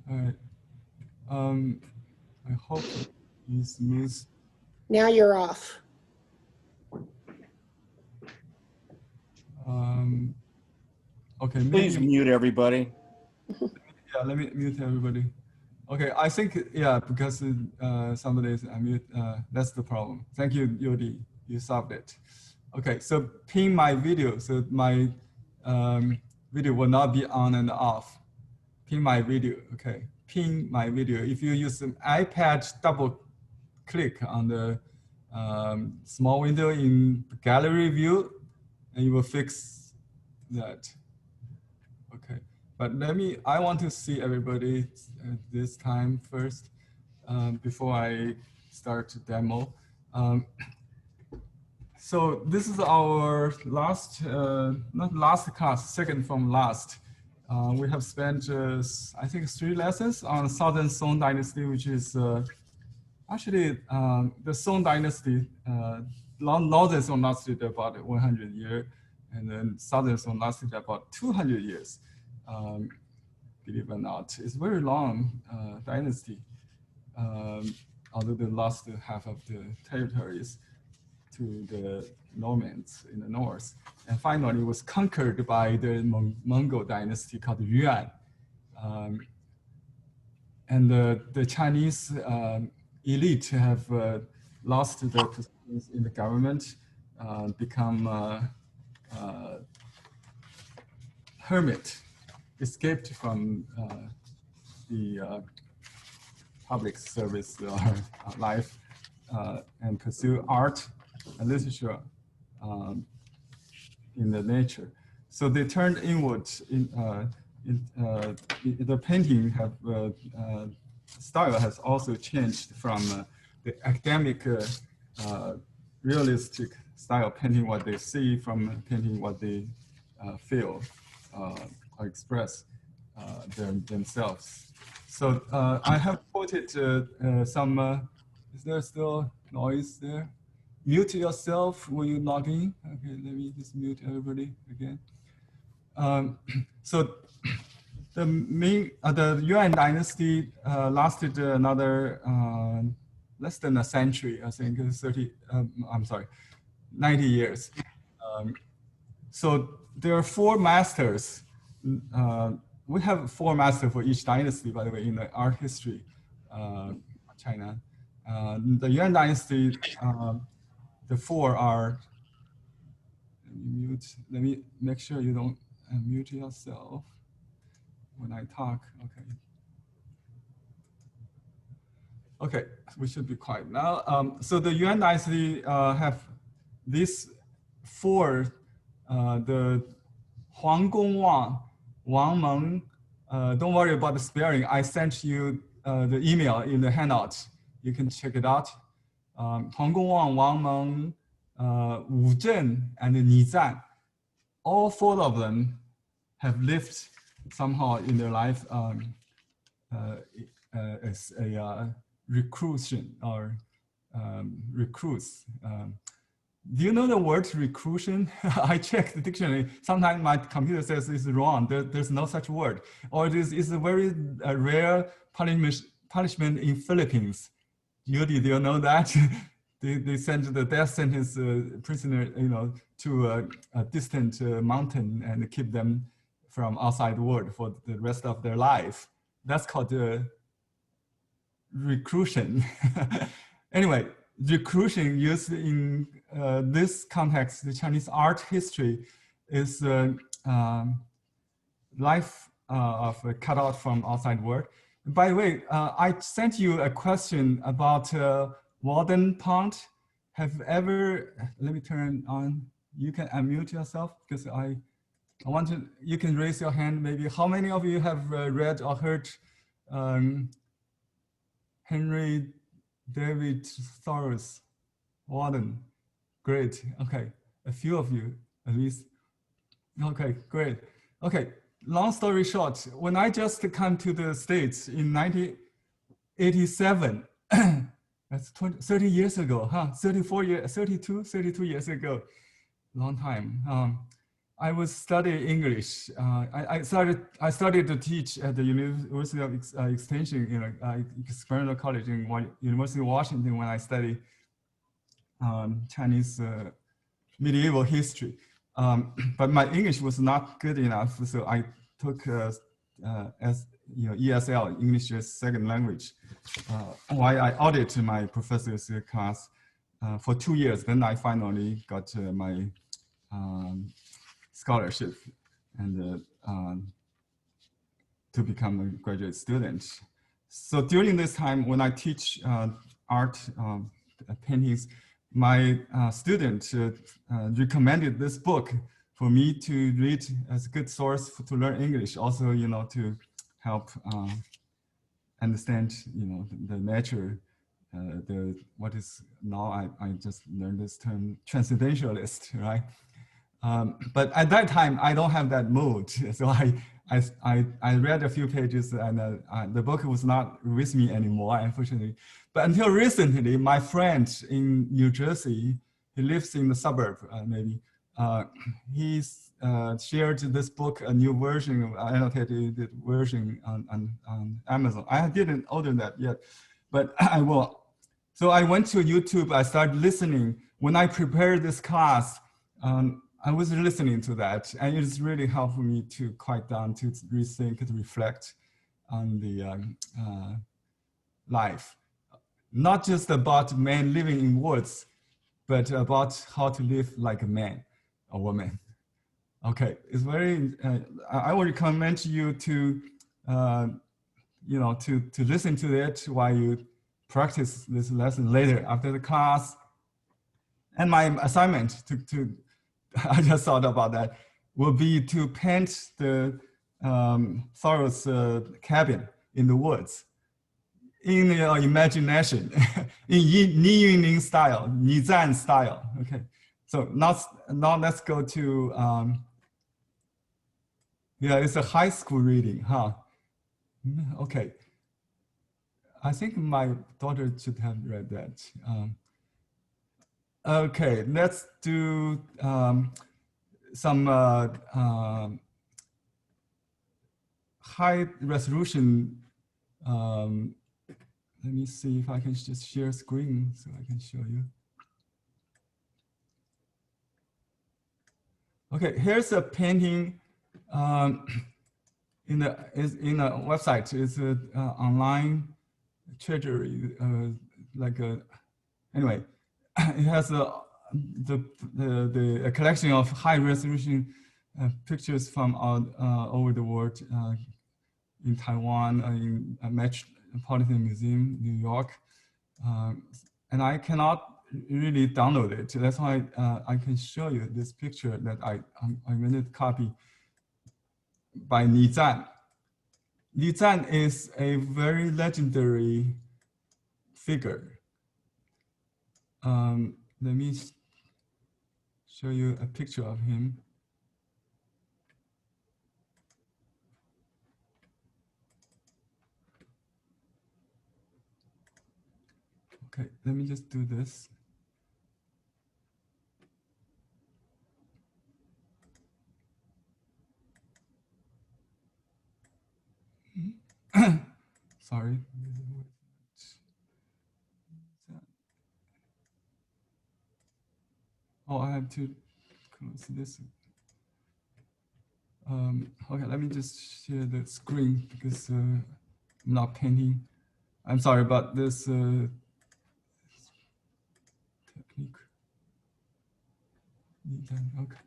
All right. I hope it's smooth. Now you're off. Okay, maybe. Please mute everybody. Yeah, let me mute everybody. Okay, I think, yeah, because somebody is unmute, that's the problem. Thank you, Yodi, you solved it. Okay, so pin my video, so my video will not be on and off. Pin my video, okay. Pin my video. If you use an iPad, double click on the small window in gallery view, and you will fix that. Okay, but I want to see everybody this time first before I start to demo. So this is our last, not last class, second from last. We have spent, I think, 3 lessons on Southern Song Dynasty, which is actually the Song Dynasty, Northern Song lasted about 100 years, and then Southern Song lasted about 200 years. Believe it or not, it's very long dynasty, although they lost half of the territories to the Normans in the north. And finally, it was conquered by the Mongol dynasty called Yuan. And the Chinese elite have lost their positions in the government, become hermit, escaped from the public service life and pursue art and literature in the nature. So they turned inward. The painting style has also changed from the academic realistic style, painting what they see, from painting what they feel or express themselves. So I have quoted some, is there still noise there? Mute yourself when you log in. Okay, let me just mute everybody again. So the Yuan dynasty lasted another less than a century, I think 90 years. So there are 4 masters. We have 4 masters for each dynasty, by the way, in the art history China. The Yuan dynasty, the 4 are, let me make sure you don't mute yourself when I talk, okay. Okay, we should be quiet now. So the Yuan dynasty have these 4, the Huang Gong Wang, Wang Meng, don't worry about the spelling. I sent you the email in the handout. You can check it out. Huang Gong Wang, Wang Meng, Wu Zhen, and Ni Zan. All 4 of them have lived somehow in their life as a reclusion or recluse. Do you know the word reclusion? I checked the dictionary. Sometimes my computer says it's wrong. There's no such word. Or it's a very rare punishment in Philippines. Yudi, do you know that? They send the death sentence prisoner, to a distant mountain and keep them from outside the world for the rest of their life. That's called reclusion. Anyway, reclusion used in this context, the Chinese art history, is life of cut out from outside world. By the way, I sent you a question about Walden Pond. Have ever, let me turn on, you can unmute yourself because I want to, you can raise your hand maybe. How many of you have read or heard Henry David Thoreau's Walden? Great, okay. A few of you at least. Okay, great. Okay, long story short, when I just came to the States in 1987, that's 30 years ago, huh? 32 years ago, long time. I was studying English. I started to teach at the University of Extension, experimental college in University of Washington when I studied Chinese medieval history. But my English was not good enough, so I took ESL, English as second language. While I audited my professor's class for 2 years, then I finally got my scholarship and to become a graduate student. So during this time, when I teach art paintings, my student recommended this book for me to read as a good source to learn English. Also, to help understand, the nature. What is now I just learned this term transcendentalist, right? But at that time, I don't have that mood. So I read a few pages and the book was not with me anymore, unfortunately. But until recently, my friend in New Jersey, he lives in the suburb, maybe. He's shared this book, a new version, annotated version on Amazon. I didn't order that yet, but I will. So I went to YouTube, I started listening. When I prepared this class, I was listening to that, and it's really helped me to quiet down, to rethink, to reflect on the life. Not just about men living in woods, but about how to live like a man or woman. Okay, it's very, I would recommend you to, to listen to it while you practice this lesson later after the class. And my assignment I just thought about that, will be to paint the Thoreau's cabin in the woods in your imagination, in Ni Yunlin style, Ni Zan style. Okay, so now let's go to, it's a high school reading, huh? Okay, I think my daughter should have read that. Okay, let's do some high resolution. Let me see if I can just share screen so I can show you. Okay, here's a painting in a website. It's an online treasury, anyway. It has a collection of high resolution pictures from all over the world, in Taiwan, in Metropolitan Museum, New York, and I cannot really download it. That's why I can show you this picture that I made a copy by Ni Zan. Ni Zan is a very legendary figure. Let me show you a picture of him. Okay, let me just do this. Sorry. Oh, I have to close this. Okay, let me just share the screen because I'm not painting. I'm sorry about this technique. Okay.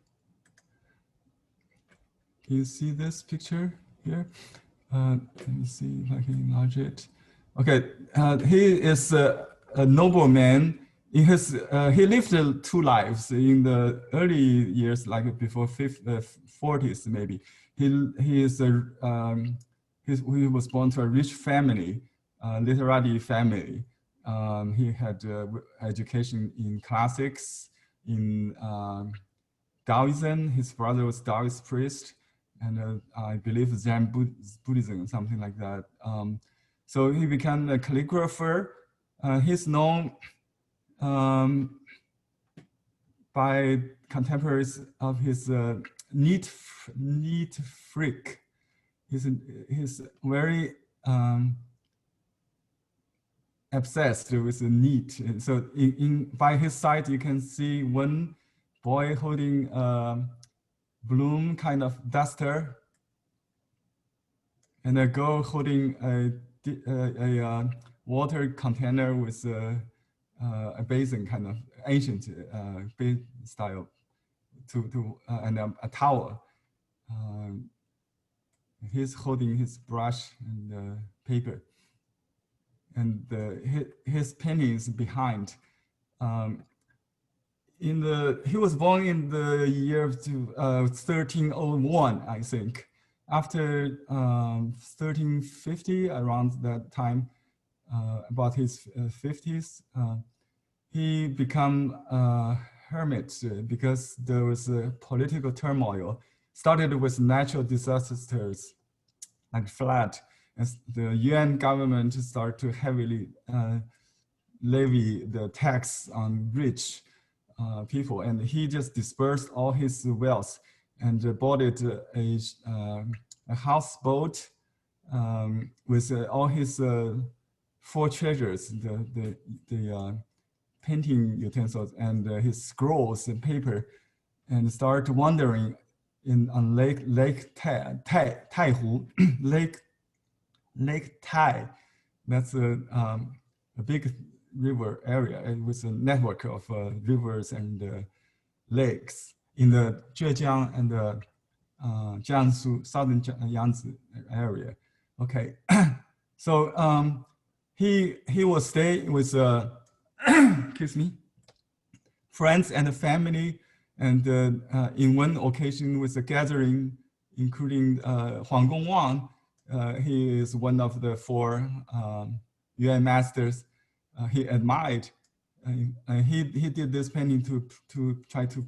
Can you see this picture here? Let me see if I can enlarge it. Okay, he is a nobleman. In his, he lived 2 lives. In the early years, like before 40s maybe, he was born to a rich family, literary family. He had education in classics, in Taoism. His brother was Taoist priest, and I believe Zen Buddhism, something like that. So he became a calligrapher. He's known by contemporaries of his neat freak. He's very obsessed with neat. So by his side, you can see one boy holding a bloom kind of duster, and a girl holding a water container with a basin, kind of ancient style, and a towel. He's holding his brush and paper, and his paintings behind. He was born in the year of 1301, I think. After 1350, around that time, about his 50s, he became a hermit because there was a political turmoil. Started with natural disasters like flood, and the UN government started to heavily levy the tax on rich people, and he just dispersed all his wealth and bought it a houseboat with all his four treasures, the painting utensils and his scrolls and paper, and started wandering on Lake Taihu, Lake Tai. That's a big river area with a network of rivers and lakes in the Zhejiang and the Jiangsu, southern Yangtze area. Okay, so he will stay with excuse me, friends and family, and in one occasion with a gathering, including Huang Gongwang. He is one of the four UN masters he admired. He did this painting to try to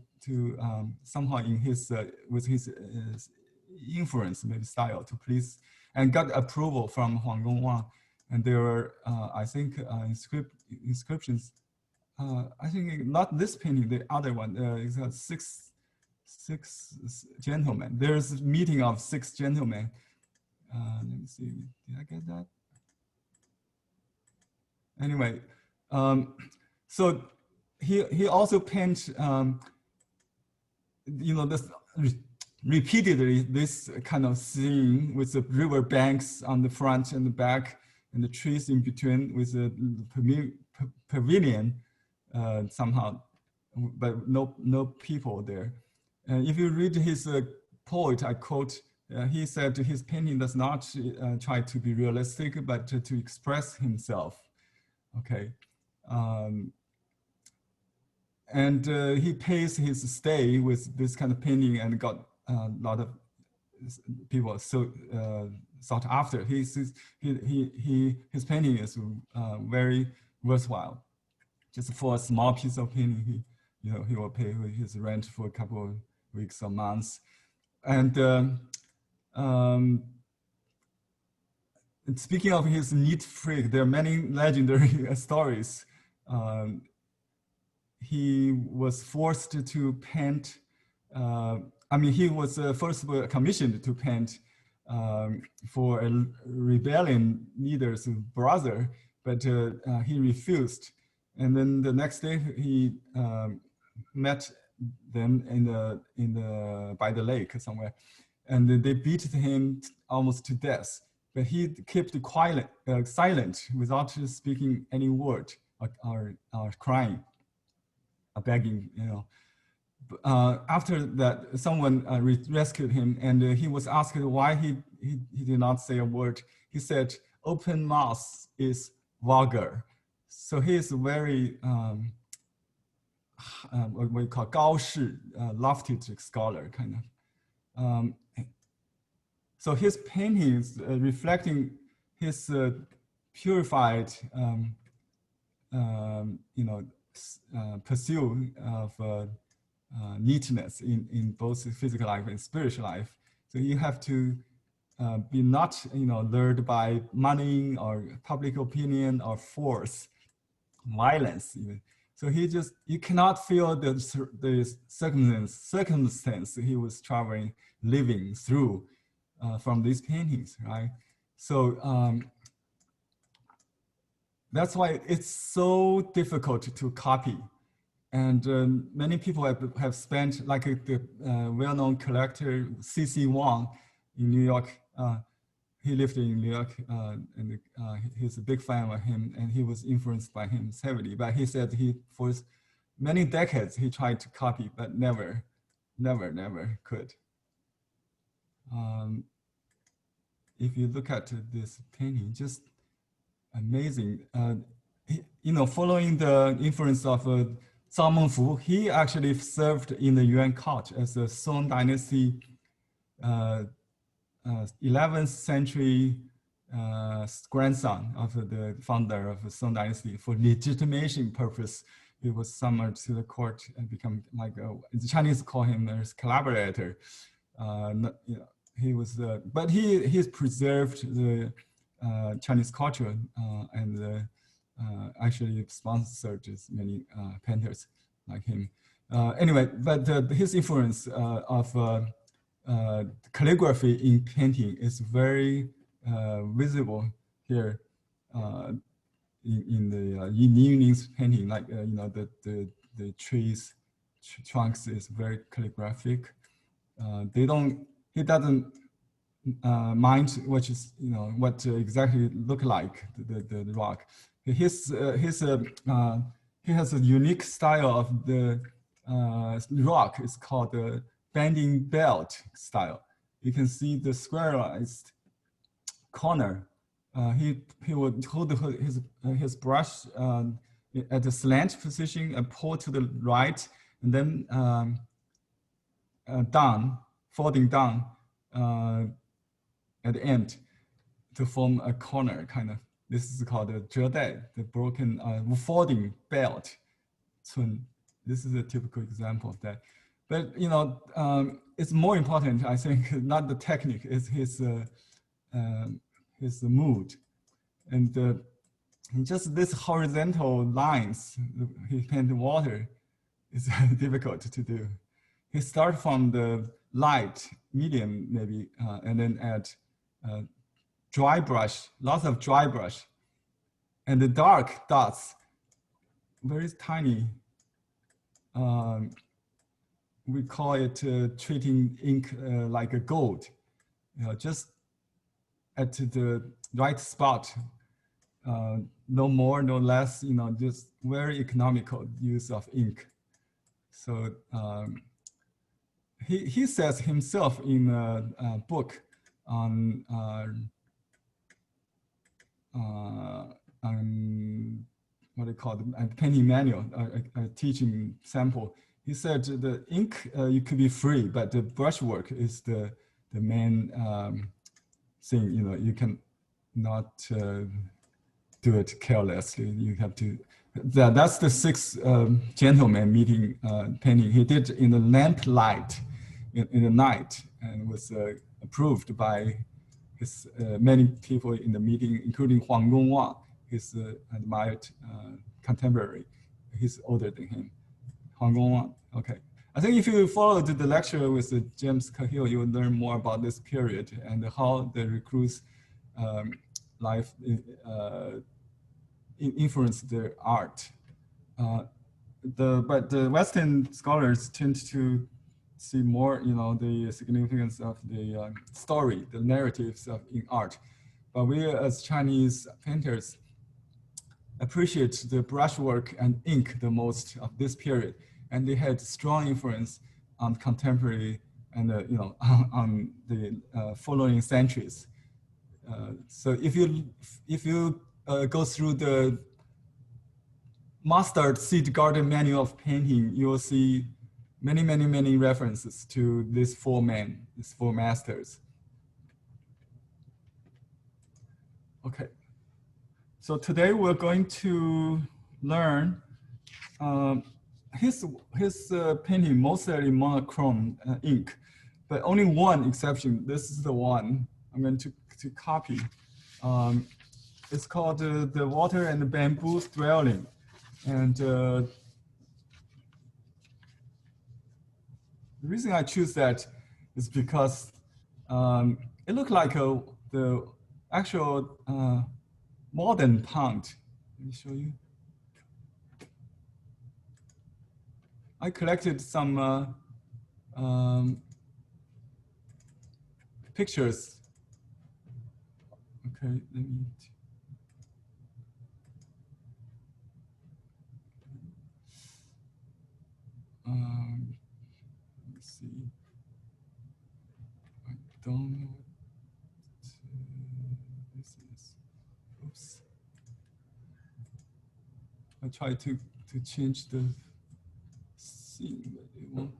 somehow in his with his influence, maybe style, to please, and got approval from Huang Gongwang. And there were I think inscriptions. I think not this painting, the other one. It's got six gentlemen. There's a meeting of 6 gentlemen. Let me see. Did I get that? Anyway, so he also paints, this repeatedly this kind of scene with the river banks on the front and the back, and the trees in between with the pavilion somehow, but no people there. And if you read his poet, I quote, he said his painting does not try to be realistic, but to express himself. Okay, and he pays his stay with this kind of painting and got a lot of people so sought after. His painting is very worthwhile. Just for a small piece of painting, he will pay his rent for a couple of weeks or months. And speaking of his neat freak, there are many legendary stories. He was forced to paint. He was first commissioned to paint for a rebellion leader's brother, but he refused. And then the next day, he met them by the lake somewhere, and they beat him almost to death. But he kept quiet, silent, without speaking any word or crying, or begging. After that, someone rescued him, and he was asked why he did not say a word. He said, "Open mouth is vulgar." So he is very what we call 高士, lofty scholar kind of. So his paintings reflecting his purified, pursuit of neatness in both physical life and spiritual life. So you have to be not, lured by money or public opinion or force, violence even. So you cannot feel the circumstance he was traveling, living through from these paintings, right? So that's why it's so difficult to copy. And many people have spent, like the well-known collector C.C. Wang in New York. He lived in New York, and he's a big fan of him, and he was influenced by him heavily. But he said for many decades he tried to copy, but never could. If you look at this painting, just amazing. Following the influence of Zhao Mengfu, he actually served in the Yuan court as a Song Dynasty 11th century grandson of the founder of the Song Dynasty. For legitimation purpose, he was summoned to the court and become like the Chinese call him his collaborator. He was, but he's preserved the Chinese culture and actually sponsored many painters like him. Anyway, but his influence of calligraphy in painting is very visible here in the Yin Yuning's painting. Like the trees trunks is very calligraphic. He doesn't mind what exactly look like the rock. He has a unique style of the rock. It's called the bending belt style. You can see the squarized corner. He would hold his brush at the slant position and pull to the right, and then folding down at the end to form a corner, kind of. This is called the 折带, the broken folding belt. So this is a typical example of that. But it's more important, I think, not the technique, it's his mood, and just this horizontal lines he painted water is difficult to do. He starts from the light, medium maybe, and then add dry brush, lots of dry brush, and the dark dots, very tiny. We call it treating ink like a gold, just at the right spot, no more, no less, just very economical use of ink. So he says himself in a book on what they call a painting manual, a teaching sample. He said the ink you could be free, but the brushwork is the main thing. You can not do it carelessly. You have to. That's the sixth gentleman meeting painting he did in the lamp light in the night, and was approved by his many people in the meeting, including Huang Gongwang, his admired contemporary. He's older than him. Huang Gongwang. Okay. I think if you followed the lecture with James Cahill, you will learn more about this period and how the recluse life influenced their art. But the Western scholars tend to see more, the significance of the story, the narratives in art. But we as Chinese painters appreciate the brushwork and ink the most of this period, and they had strong influence on contemporary and on the following centuries. So if you go through the mustard seed garden manual of painting, you will see many references to these four men, these four masters. Okay, so today we're going to learn his painting mostly monochrome ink, but only one exception. This is the one I'm going to copy. It's called the Water and the Bamboo Dwelling, and The reason I choose that is because it looked like the actual modern pond. Let me show you. I collected some pictures. Okay, let me. Let's see. I don't know what this is. Oops. I try to change the scene, but it won't.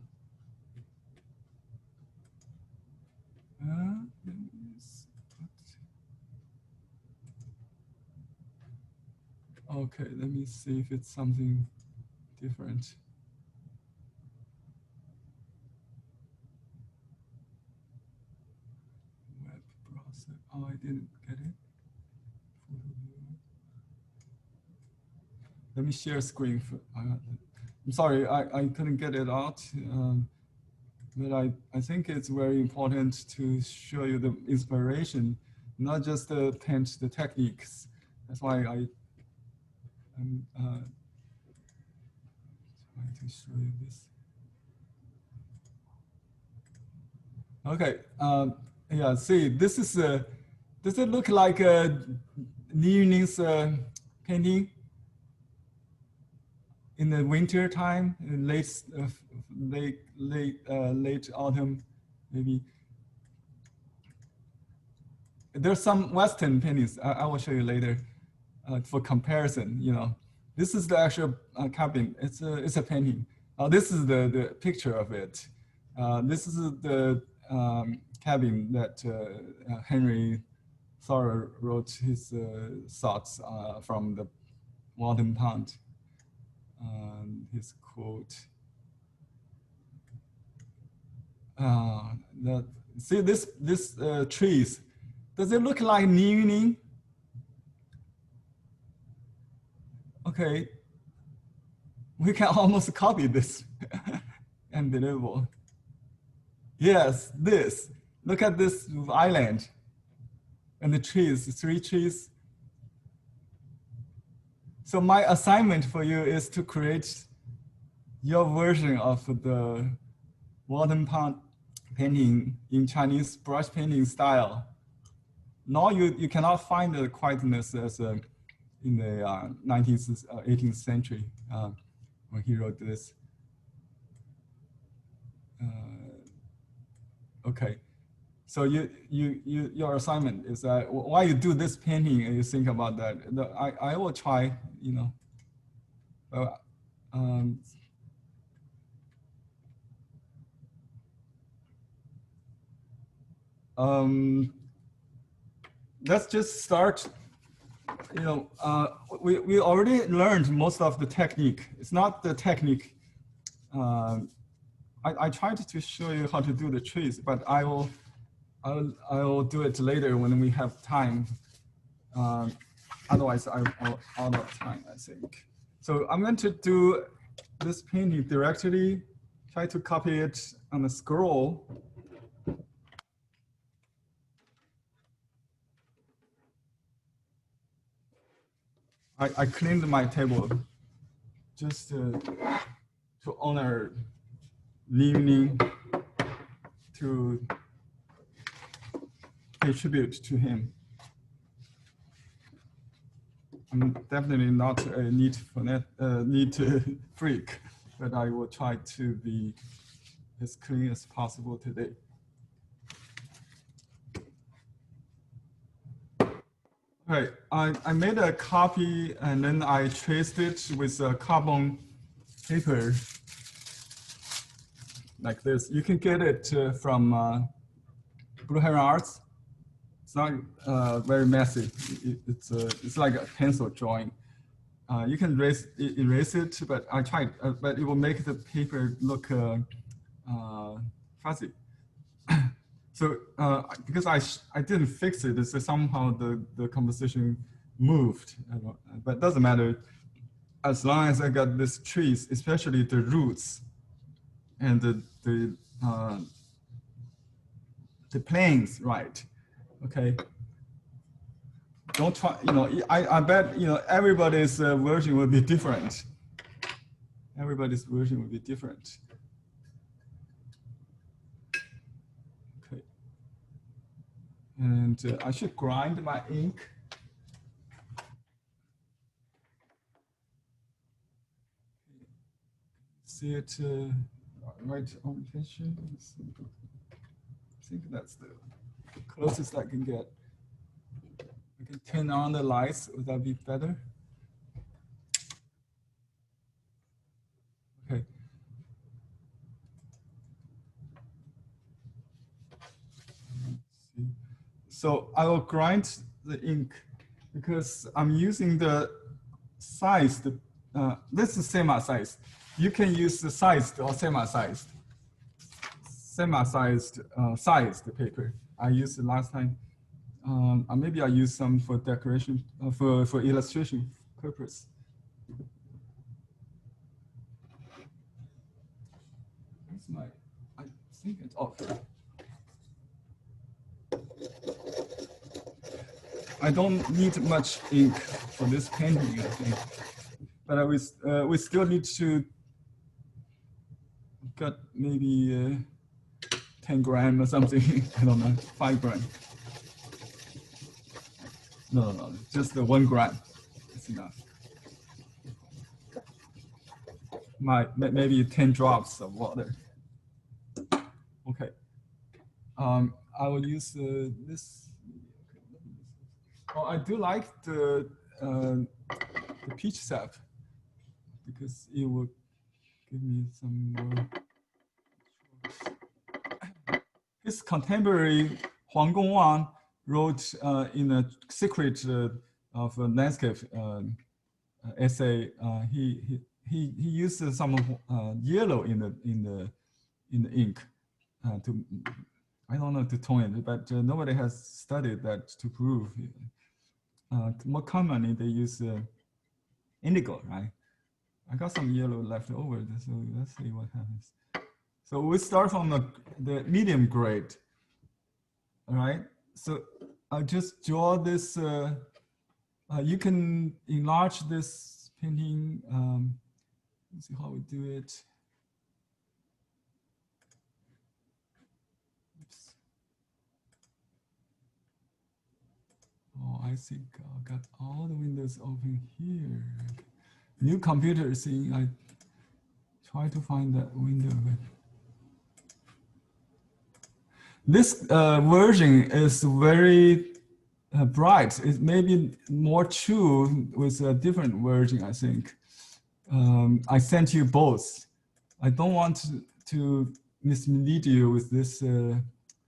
Okay, let me see if it's something different. Web browser. Oh, I didn't get it. Let me share screen. I'm sorry, I couldn't get it out. But I think it's very important to show you the inspiration, not just paint the techniques. That's why I'm trying to show you this. Okay, yeah, see, this is, does it look like Leon's painting in the winter time, late autumn, maybe? There's some Western paintings I will show you later for comparison. You know, this is the actual cabin. It's a painting. This is the picture of it. This is the cabin that Henry Thoreau wrote his thoughts from the Walden Pond. His quote. See this trees. Does it look like evening? Okay, we can almost copy this. Unbelievable. Yes, this. Look at this island and the trees, 3 trees. So my assignment for you is to create your version of the Walden Pond painting in Chinese brush painting style. Now you cannot find the quietness as in the 19th, 18th century when he wrote this. Okay, so your assignment is that while you do this painting and you think about that, I will try, you know. Let's just start. You know, we already learned most of the technique. It's not the technique. I tried to show you how to do the trees, but I will do it later when we have time. Otherwise, I'm out of time, I think. So I'm going to do this painting directly. Try to copy it on the scroll. I cleaned my table just to honor Li, to pay tribute to him. I'm definitely not a neat freak, but I will try to be as clean as possible today. All right, I made a copy and then I traced it with a carbon paper like this. You can get it from Blue Heron Arts. It's not very messy. It's like a pencil drawing. You can erase it, but I tried, but it will make the paper look fuzzy. So because I didn't fix it, so somehow the composition moved, but it doesn't matter. As long as I got these trees, especially the roots and the the planes right. Okay. Don't try, I bet, everybody's version will be different. Everybody's version will be different. Okay. And I should grind my ink. See it right orientation. I think that's the closest I can get. I can turn on the lights. Would that be better? Okay. So I will grind the ink because I'm using the sized. This is semi-sized. You can use the sized or semi-sized. Semi-sized sized paper. I used it last time. Maybe I use some for decoration, for illustration purpose. That's my, I think it's off. I don't need much ink for this painting, I think. But we still need to got maybe 10 gram or something. I don't know, 5 gram. No, just the 1 gram. It's enough. Maybe 10 drops of water. Okay. I will use this. Oh, I do like the peach sap because it will give me some more. His contemporary Huang Gongwang wrote in a secret of a landscape essay. He used some yellow in the ink to, I don't know, to tone it, but nobody has studied that to prove. More commonly, they use indigo, right? I got some yellow left over, so let's see what happens. So we start from the medium grade, all right? So I'll just draw this. You can enlarge this painting. Let's see how we do it. Oops. Oh, I think I got all the windows open here. New computer thing, I try to find that window. This version is very bright. It may be more true with a different version, I think. I sent you both. I don't want to mislead you with this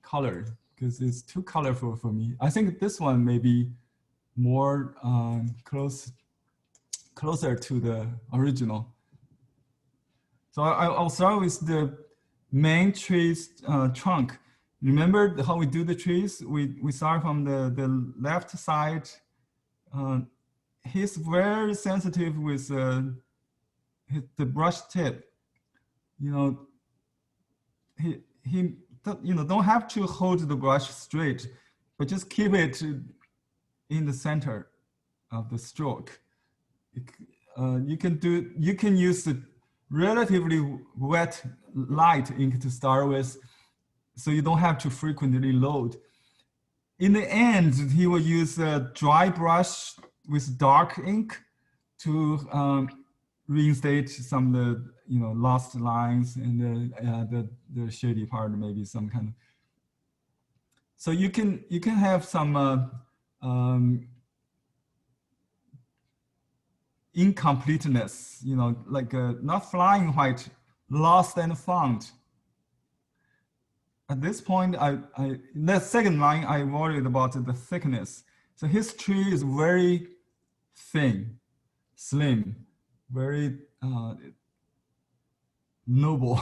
color because it's too colorful for me. I think this one may be more closer to the original. So I'll start with the main tree's trunk. Remember how we do the trees? We start from the left side. He's very sensitive with the brush tip. He don't have to hold the brush straight, but just keep it in the center of the stroke. You can use the relatively wet light ink to start with, so you don't have to frequently load. In the end, he will use a dry brush with dark ink to reinstate some of the lost lines and the shady part, maybe some kind of. So you can have some incompleteness, like not flying white, lost and found. At this point, the second line, I worried about the thickness. So his tree is very thin, slim, very noble.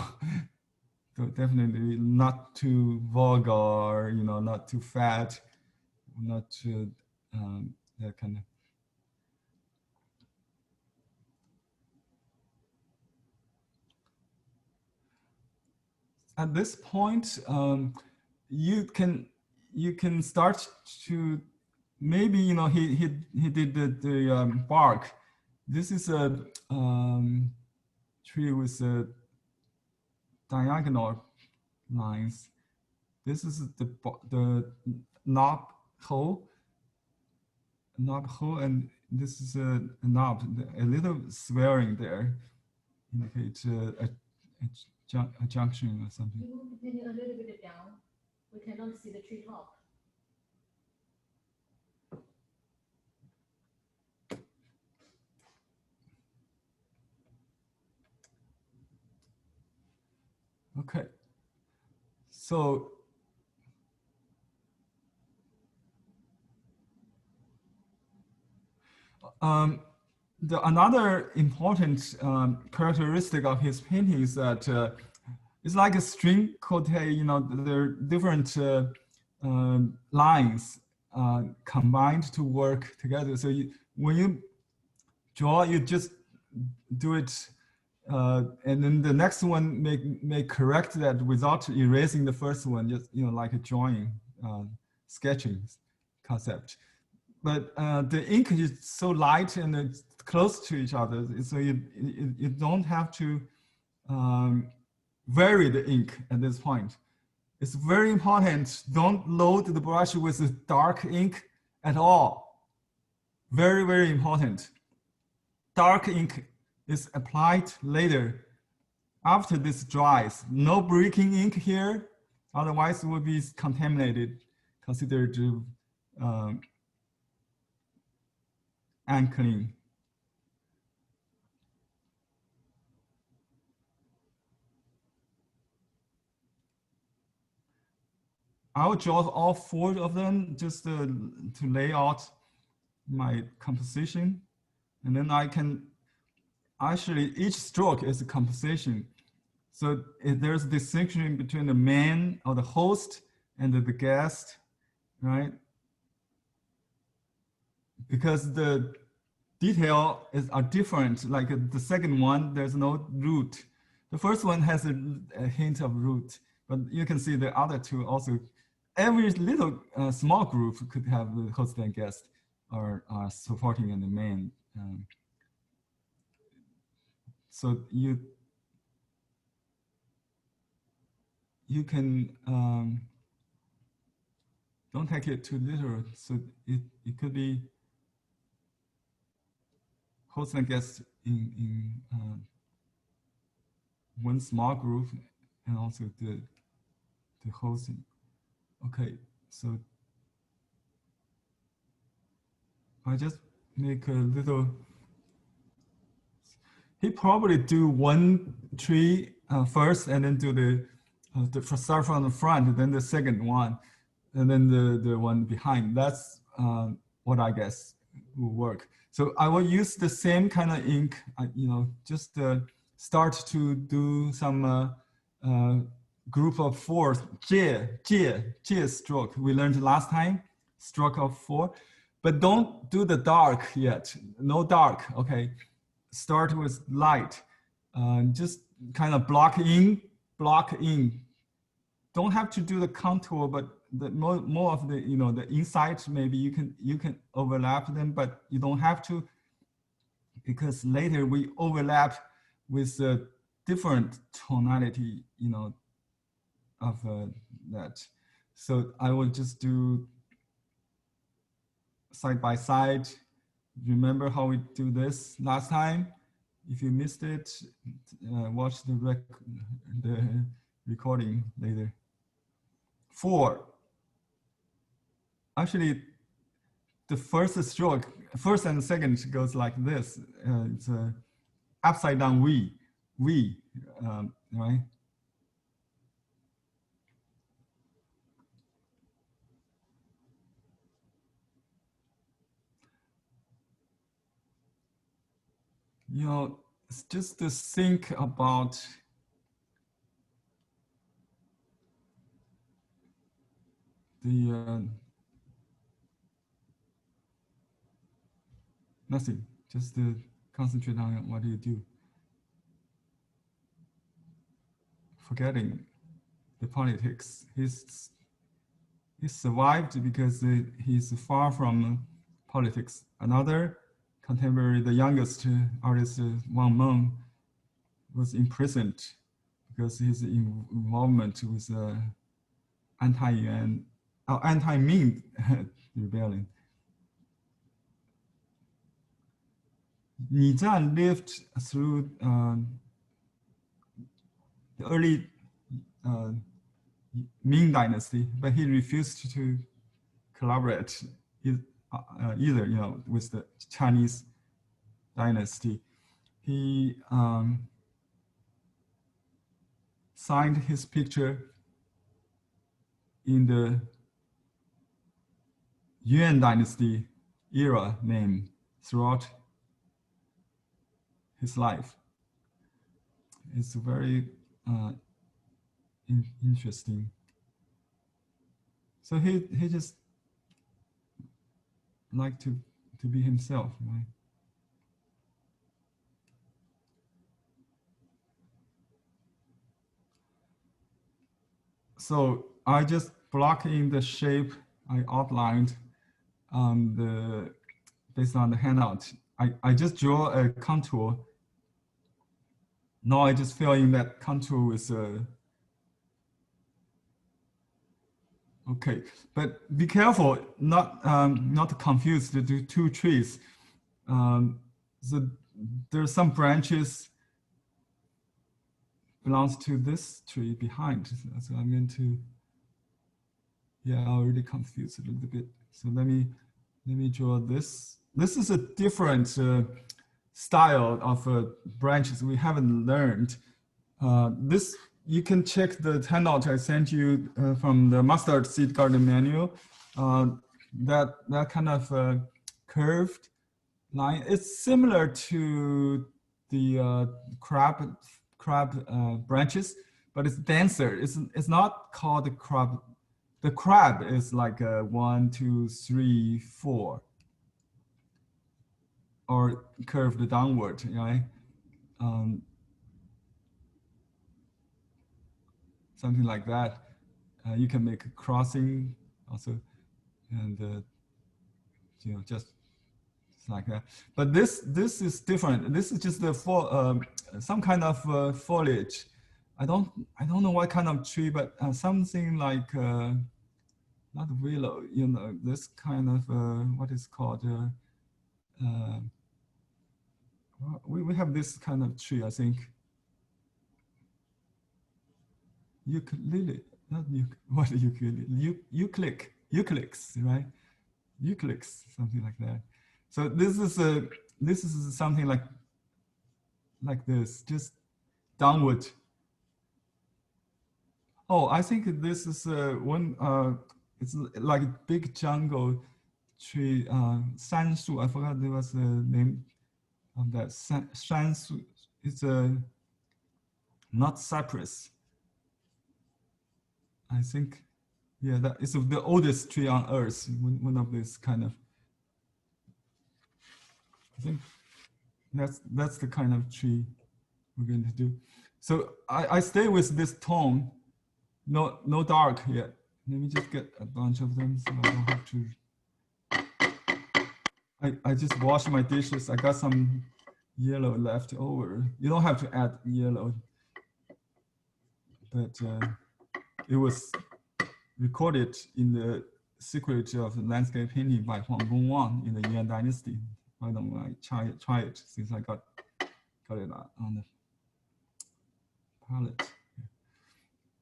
So definitely not too vulgar, not too fat, not too that kind of. at this point, you can start to maybe he did the bark. This is a tree with diagonal lines. This is the knob hole, and this is a knob. A little swearing there indicates a junction or something. Depending a little bit down, we cannot see the tree top. Okay, so another important characteristic of his painting is that it's like a string quartet. There are different lines combined to work together. So when you draw, you just do it, and then the next one may correct that without erasing the first one. Just like a drawing, sketching concept. But the ink is so light and it's close to each other, so you don't have to vary the ink at this point. It's very important. Don't load the brush with dark ink at all. Very, very important. Dark ink is applied later after this dries. No breaking ink here, otherwise it will be contaminated, considered unclean. I'll draw all 4 of them just to lay out my composition. And then I can, actually each stroke is a composition. So there's a distinction between the man or the host and the guest, right? Because the detail are different. Like the second one, there's no root. The first one has a hint of root, but you can see the other 2 also. Every little small group could have the host and guest or supporting and the main. So you can don't take it too literal. So it could be host and guest in one small group, and also the hosting. Okay, so I just make a little. He probably do one tree first, and then do the start from the front, then the second one, and then the one behind. That's what I guess will work. So I will use the same kind of ink, just start to do some group of 4, jie stroke. We learned last time, stroke of 4, but don't do the dark yet. No dark, okay. Start with light, just kind of block in. Don't have to do the contour, but the more of the the inside, maybe you can overlap them, but you don't have to, because later we overlap with a different tonality, of that. So I will just do side by side. Remember how we do this last time? If you missed it, watch the recording later. 4. Actually, the first stroke, first and second goes like this. It's a upside down V, right? It's just to think about the nothing, just to concentrate on what you do. Forgetting the politics. He survived because he's far from politics. Another contemporary, the youngest artist, Wang Meng, was imprisoned because his involvement with anti-Ming rebellion. Nizan lived through the early Ming dynasty, but he refused to collaborate either, with the Chinese dynasty. He signed his picture in the Yuan dynasty era name throughout his life. It's very interesting. So he just liked to be himself, right? So I just block in the shape I outlined based on the handout. I just draw a contour. Now I just fill in that contour with okay, but be careful not to confuse the two trees. So there's some branches belongs to this tree behind. So I'm going to, I already confused a little bit. So let me draw this. This is a different style of branches we haven't learned. This, you can check the handout I sent you from the mustard seed garden manual. That kind of curved line, it's similar to the crab branches, but it's denser. It's not called the crab. The crab is like 1, 2, 3, 4, or curved downward, right? Something like that. You can make a crossing also, and just like that. But this is different. This is just some kind of foliage. I don't know what kind of tree, but something like not willow. This kind of what is called. We have this kind of tree, I think. Ukulele, not what ukulele? Eucalyptus, right? Eucalyptus, something like that. So this is something like this, just downward. Oh, I think this is one. It's like a big jungle tree. Sanshu. I forgot there was the name of that. Sanshu. It's not cypress. I think, that is the oldest tree on Earth. One of this kind of. I think that's the kind of tree we're going to do. So I stay with this tone, no dark yet. Let me just get a bunch of them so I don't have to. I just washed my dishes. I got some yellow left over. You don't have to add yellow, but it was recorded in the Secret of Landscape Painting by Huang Gongwang in the Yuan Dynasty. Why don't I try it since I got it on the palette.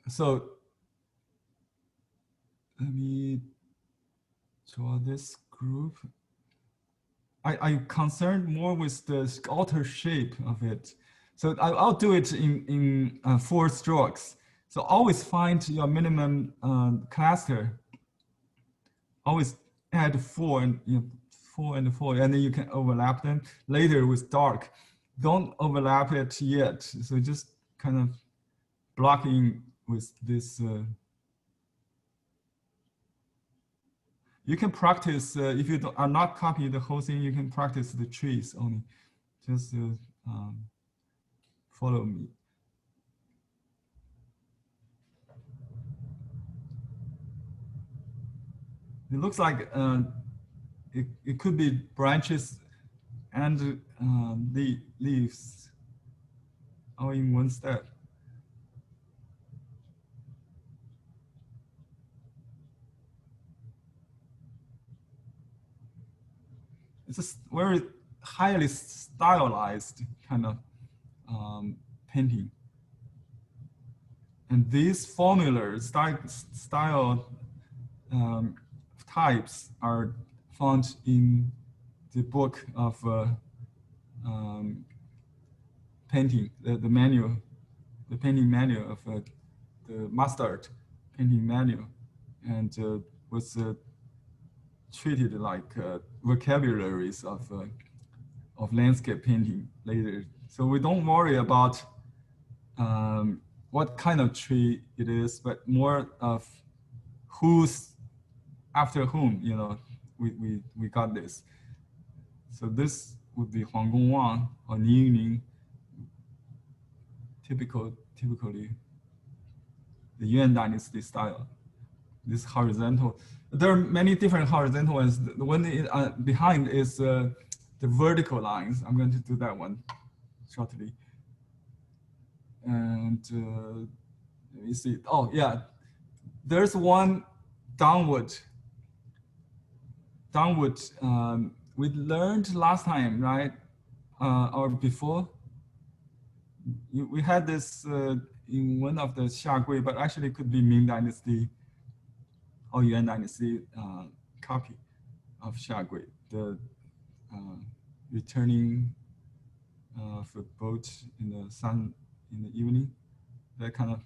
So let me draw this group. I'm concerned more with the outer shape of it. So I'll do it in 4 strokes. So always find your minimum cluster. Always add 4 and 4 and 4, and then you can overlap them later with dark. Don't overlap it yet. So just kind of blocking with this. You can practice, if you are not copying the whole thing, you can practice the trees only. Just follow me. It looks like it could be branches and the leaves all in one step. It's a very highly stylized kind of painting. And these formula style types are found in the book of painting, the manual, the painting manual of the master painting manual, and was treated like vocabularies of landscape painting later. So we don't worry about what kind of tree it is, but more of who's after whom, you know, we got this. So this would be Huang Gong Wang or Ni Yingning, typically the Yuan dynasty style. This horizontal. There are many different horizontal ones. The one behind is the vertical lines. I'm going to do that one shortly. And let me see. Oh yeah, there's one downward. We learned last time, right? Or before. We had this in one of the Xia but actually it could be Ming Dynasty or Yuan Dynasty copy of Xia the returning of a boat in the sun in the evening. That kind of,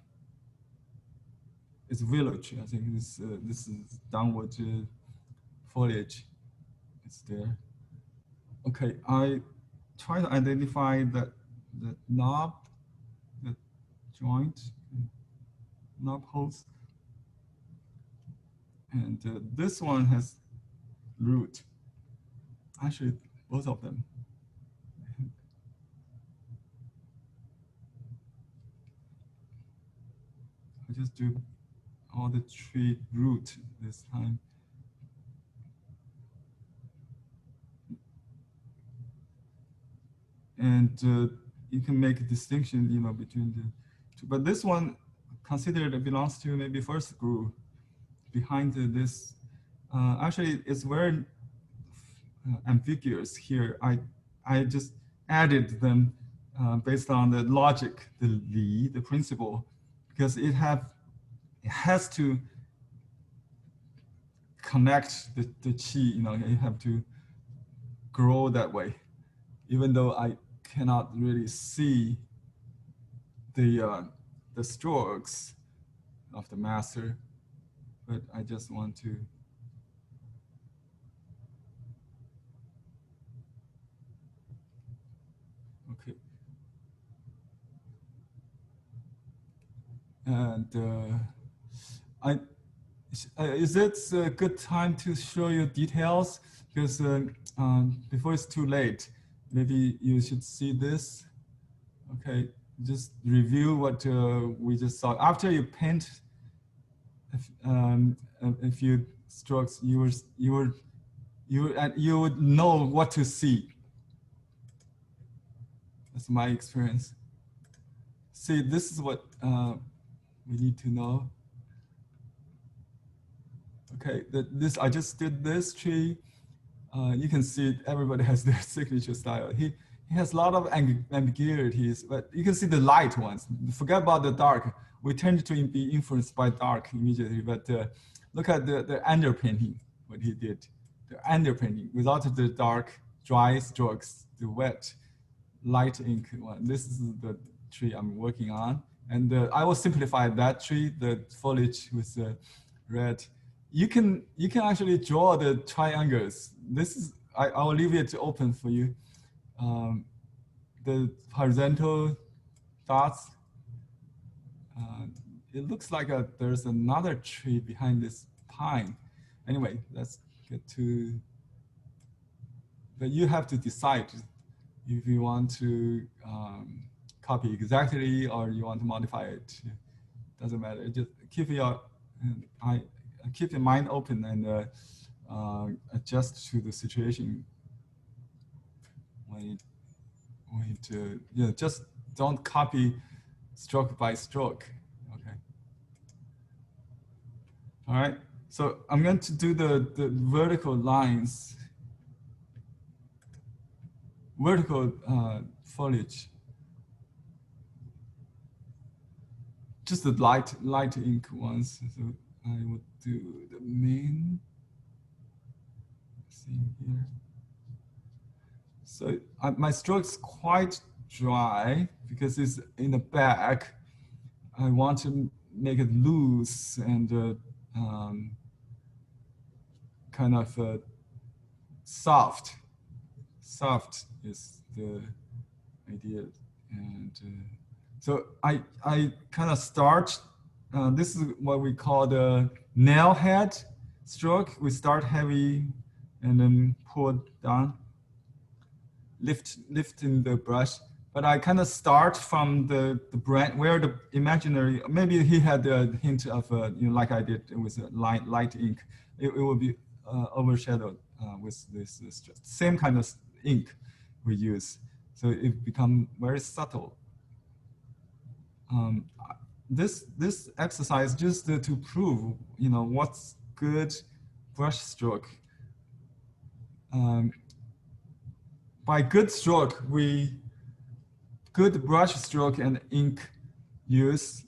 it's village. I think this is downward foliage. It's there. Okay, I try to identify the knob, the joint, knob holes. And this one has root. Actually, both of them. I just do all the tree root this time. And you can make a distinction, you know, between the two. But this one considered it belongs to maybe first group. Behind this, actually, it's very ambiguous here. I just added them based on the logic, the principle, because it has to connect the qi. You know, you have to grow that way, even though I cannot really see the strokes of the master, but I just want to okay. And is it a good time to show you details? Because before it's too late, maybe you should see this. Okay, just review what we just saw. After you paint a few strokes, you would know what to see. That's my experience. See, this is what we need to know. Okay, I just did this tree. You can see everybody has their signature style. He has a lot of ambiguities, but you can see the light ones. Forget about the dark. We tend to be influenced by dark immediately, but look at the underpainting, what he did. The underpainting without the dark, dry strokes, the wet, light ink one. This is the tree I'm working on. And I will simplify that tree, the foliage with red. You can actually draw the triangles. This is, I will leave it open for you. The horizontal dots. It looks like there's another tree behind this pine. Anyway, let's get to, but you have to decide if you want to copy exactly or you want to modify it. Doesn't matter. Just keep your eye keep your mind open and adjust to the situation. Just don't copy stroke by stroke. Okay. All right. So I'm going to do the vertical lines, vertical foliage. Just the light ink ones. So I would do the main thing here. So my stroke's quite dry because it's in the back. I want to make it loose and kind of soft. Soft is the idea, and so I kind of start. This is what we call the nail head stroke. We start heavy, and then pull down, lifting the brush. But I kind of start from the brand where the imaginary. Maybe he had a hint of like I did with light ink. It will be overshadowed with this same kind of ink we use. So it become very subtle. This exercise just to prove, what's good brush stroke. By good stroke, good brush stroke and ink use,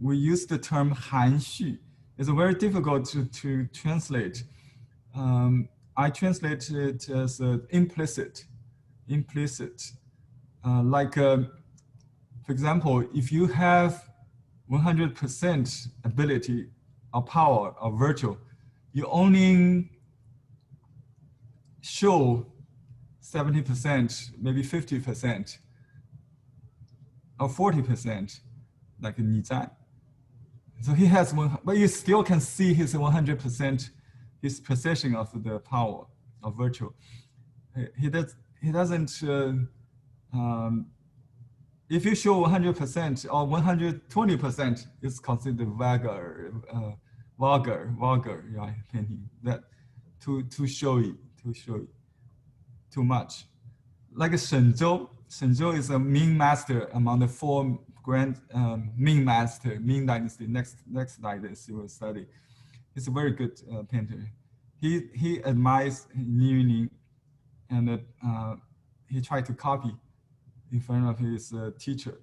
we use the term 含蓄. It's very difficult to translate. I translate it as implicit. For example, if you have 100% ability or power or virtue, you only show 70%, maybe 50%, or 40%, like 你在. So he has one, but you still can see his 100%, his possession of the power of virtue. He doesn't. If you show 100% or 120%, it's considered vulgar, yeah, painting. That too showy, too much. Like Shen Zhou is a Ming master among the four grand Ming master, Ming dynasty. Next dynasty you will study. He's a very good painter. He admires Liu Yuning, and he tried to copy in front of his teacher.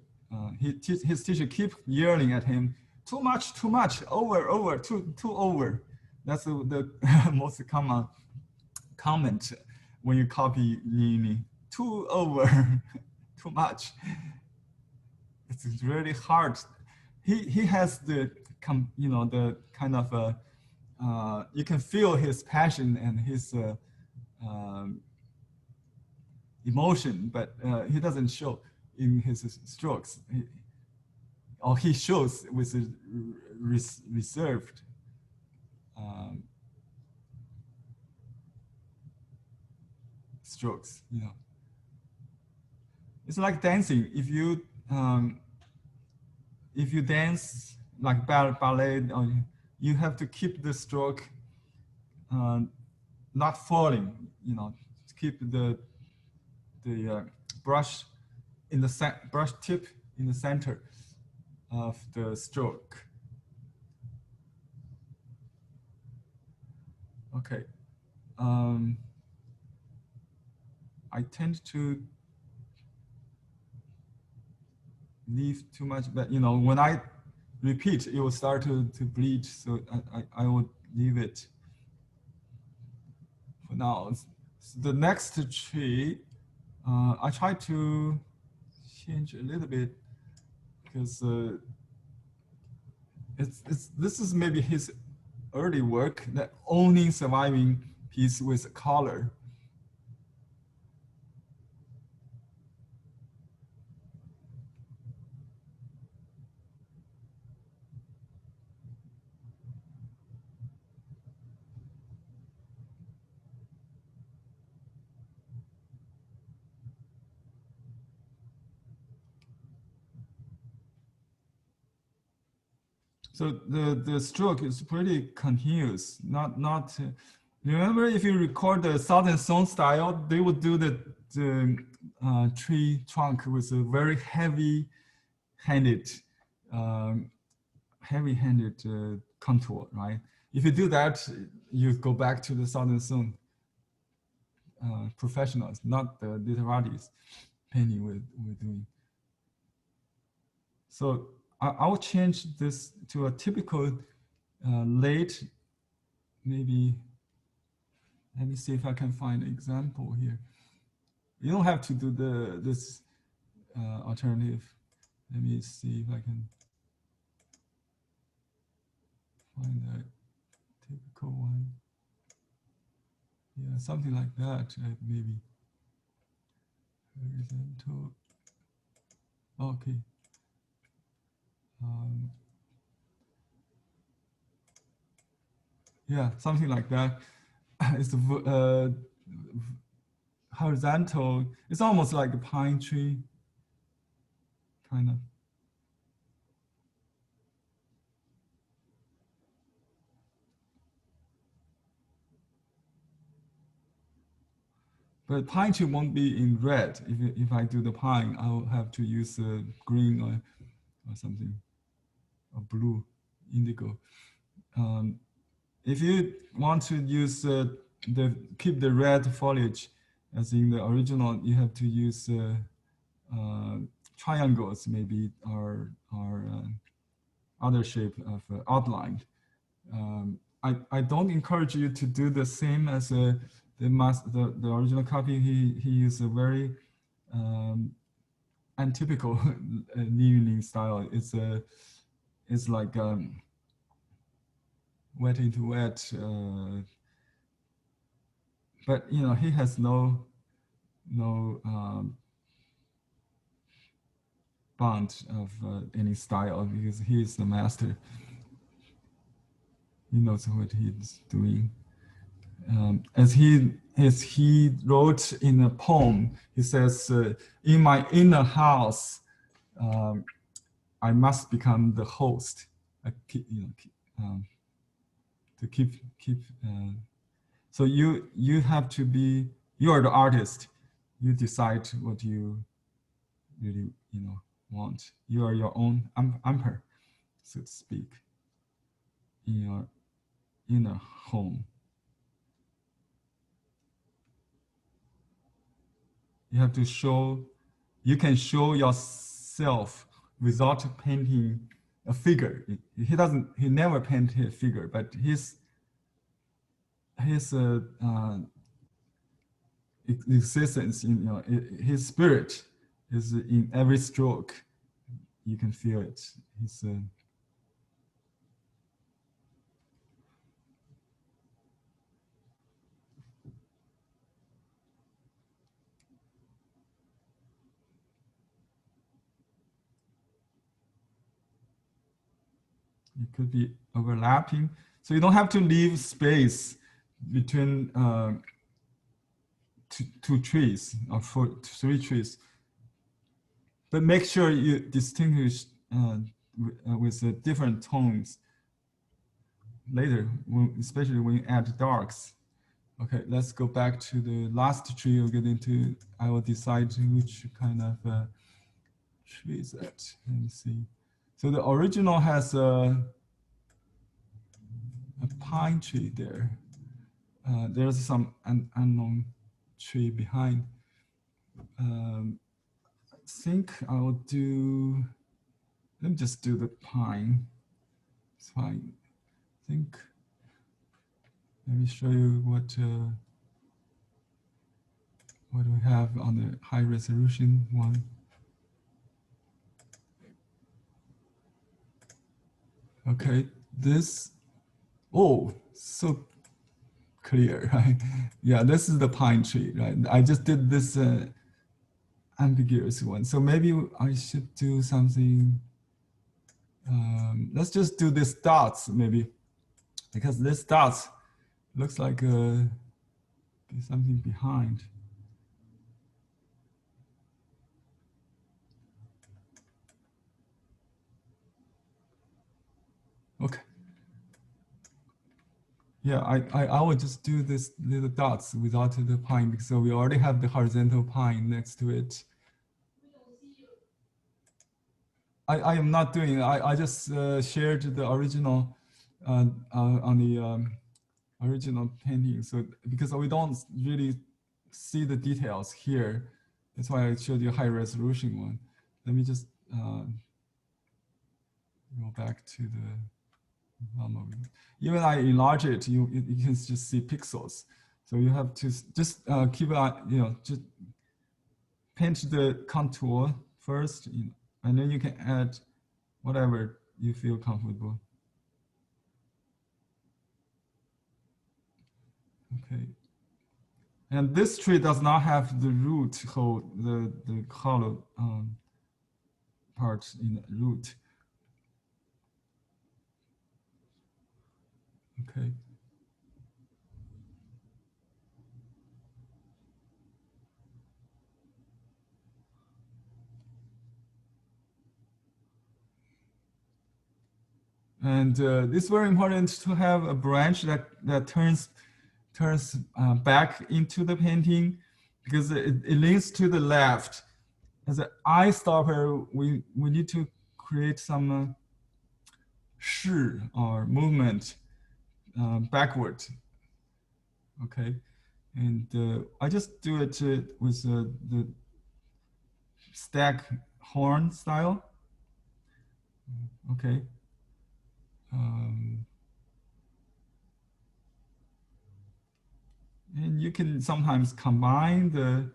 His teacher keep yelling at him, too much, over, too over. That's the most common comment when you copy Liu Yuning. Too over, too much. It's really hard. He has the the kind of you can feel his passion and his emotion, but he doesn't show in his strokes. He shows with a reserved strokes. It's like dancing. If you dance like ballet, you have to keep the stroke not falling. Keep the brush in the brush tip in the center of the stroke. Okay. I tend to leave too much, but when I repeat, it will start to bleed. So I would leave it for now. So the next tree, I try to change a little bit because this is maybe his early work, the only surviving piece with color. So the stroke is pretty continuous. Remember, if you record the Southern Song style, they would do the tree trunk with a very heavy-handed contour, right? If you do that, you go back to the Southern Song professionals, not the literatis painting we're doing. So I'll change this to a typical late, maybe, let me see if I can find an example here. You don't have to do this alternative. Let me see if I can find a typical one. Yeah, something like that, maybe. Horizontal. Okay. Yeah, something like that. It's horizontal. It's almost like a pine tree, kind of. But pine tree won't be in red. If I do the pine, I'll have to use green or something, or blue, indigo. If you want to use keep the red foliage as in the original, you have to use triangles, maybe, or other shape of outline. I don't encourage you to do the same as the original copy. He used a very untypical Liu style. It's like wet into wet, but he has no bond of any style because he is the master. He knows what he's doing. As he wrote in a poem, he says, "In my inner house, I must become the host." To keep. So you have to be. You are the artist. You decide what you really want. You are your own emperor, so to speak, in your inner home. You have to show. You can show yourself without painting a figure. He never painted a figure, but his existence, his spirit is in every stroke. You can feel it. It could be overlapping, so you don't have to leave space between two trees or three trees, but make sure you distinguish with different tones later, especially when you add darks. Okay, let's go back to the last tree we'll get into. I will decide which kind of tree is that. Let me see. So the original has a pine tree there. There's some unknown tree behind. I think I will do, let me just do the pine. It's fine. I think, let me show you what we have on the high resolution one. Okay, this, oh, so clear, right? Yeah, this is the pine tree, right? I just did this ambiguous one. So maybe I should do something, let's just do this dots maybe, because this dots looks like something behind. Yeah, I will just do this little dots without the pine because we already have the horizontal pine next to it. I am not doing it. I just shared the original on the original painting. So because we don't really see the details here, that's why I showed you a high resolution one. Let me just go back to the even I enlarge it, you can just see pixels. So you have to just keep an just paint the contour first, and then you can add whatever you feel comfortable. Okay. And this tree does not have the root hole, the hollow part in the root. Okay. And it's very important to have a branch that turns back into the painting because it leans to the left. As an eye stopper, we need to create some shi or movement backward. Okay, and I just do it with the stack horn style. Okay. And you can sometimes combine the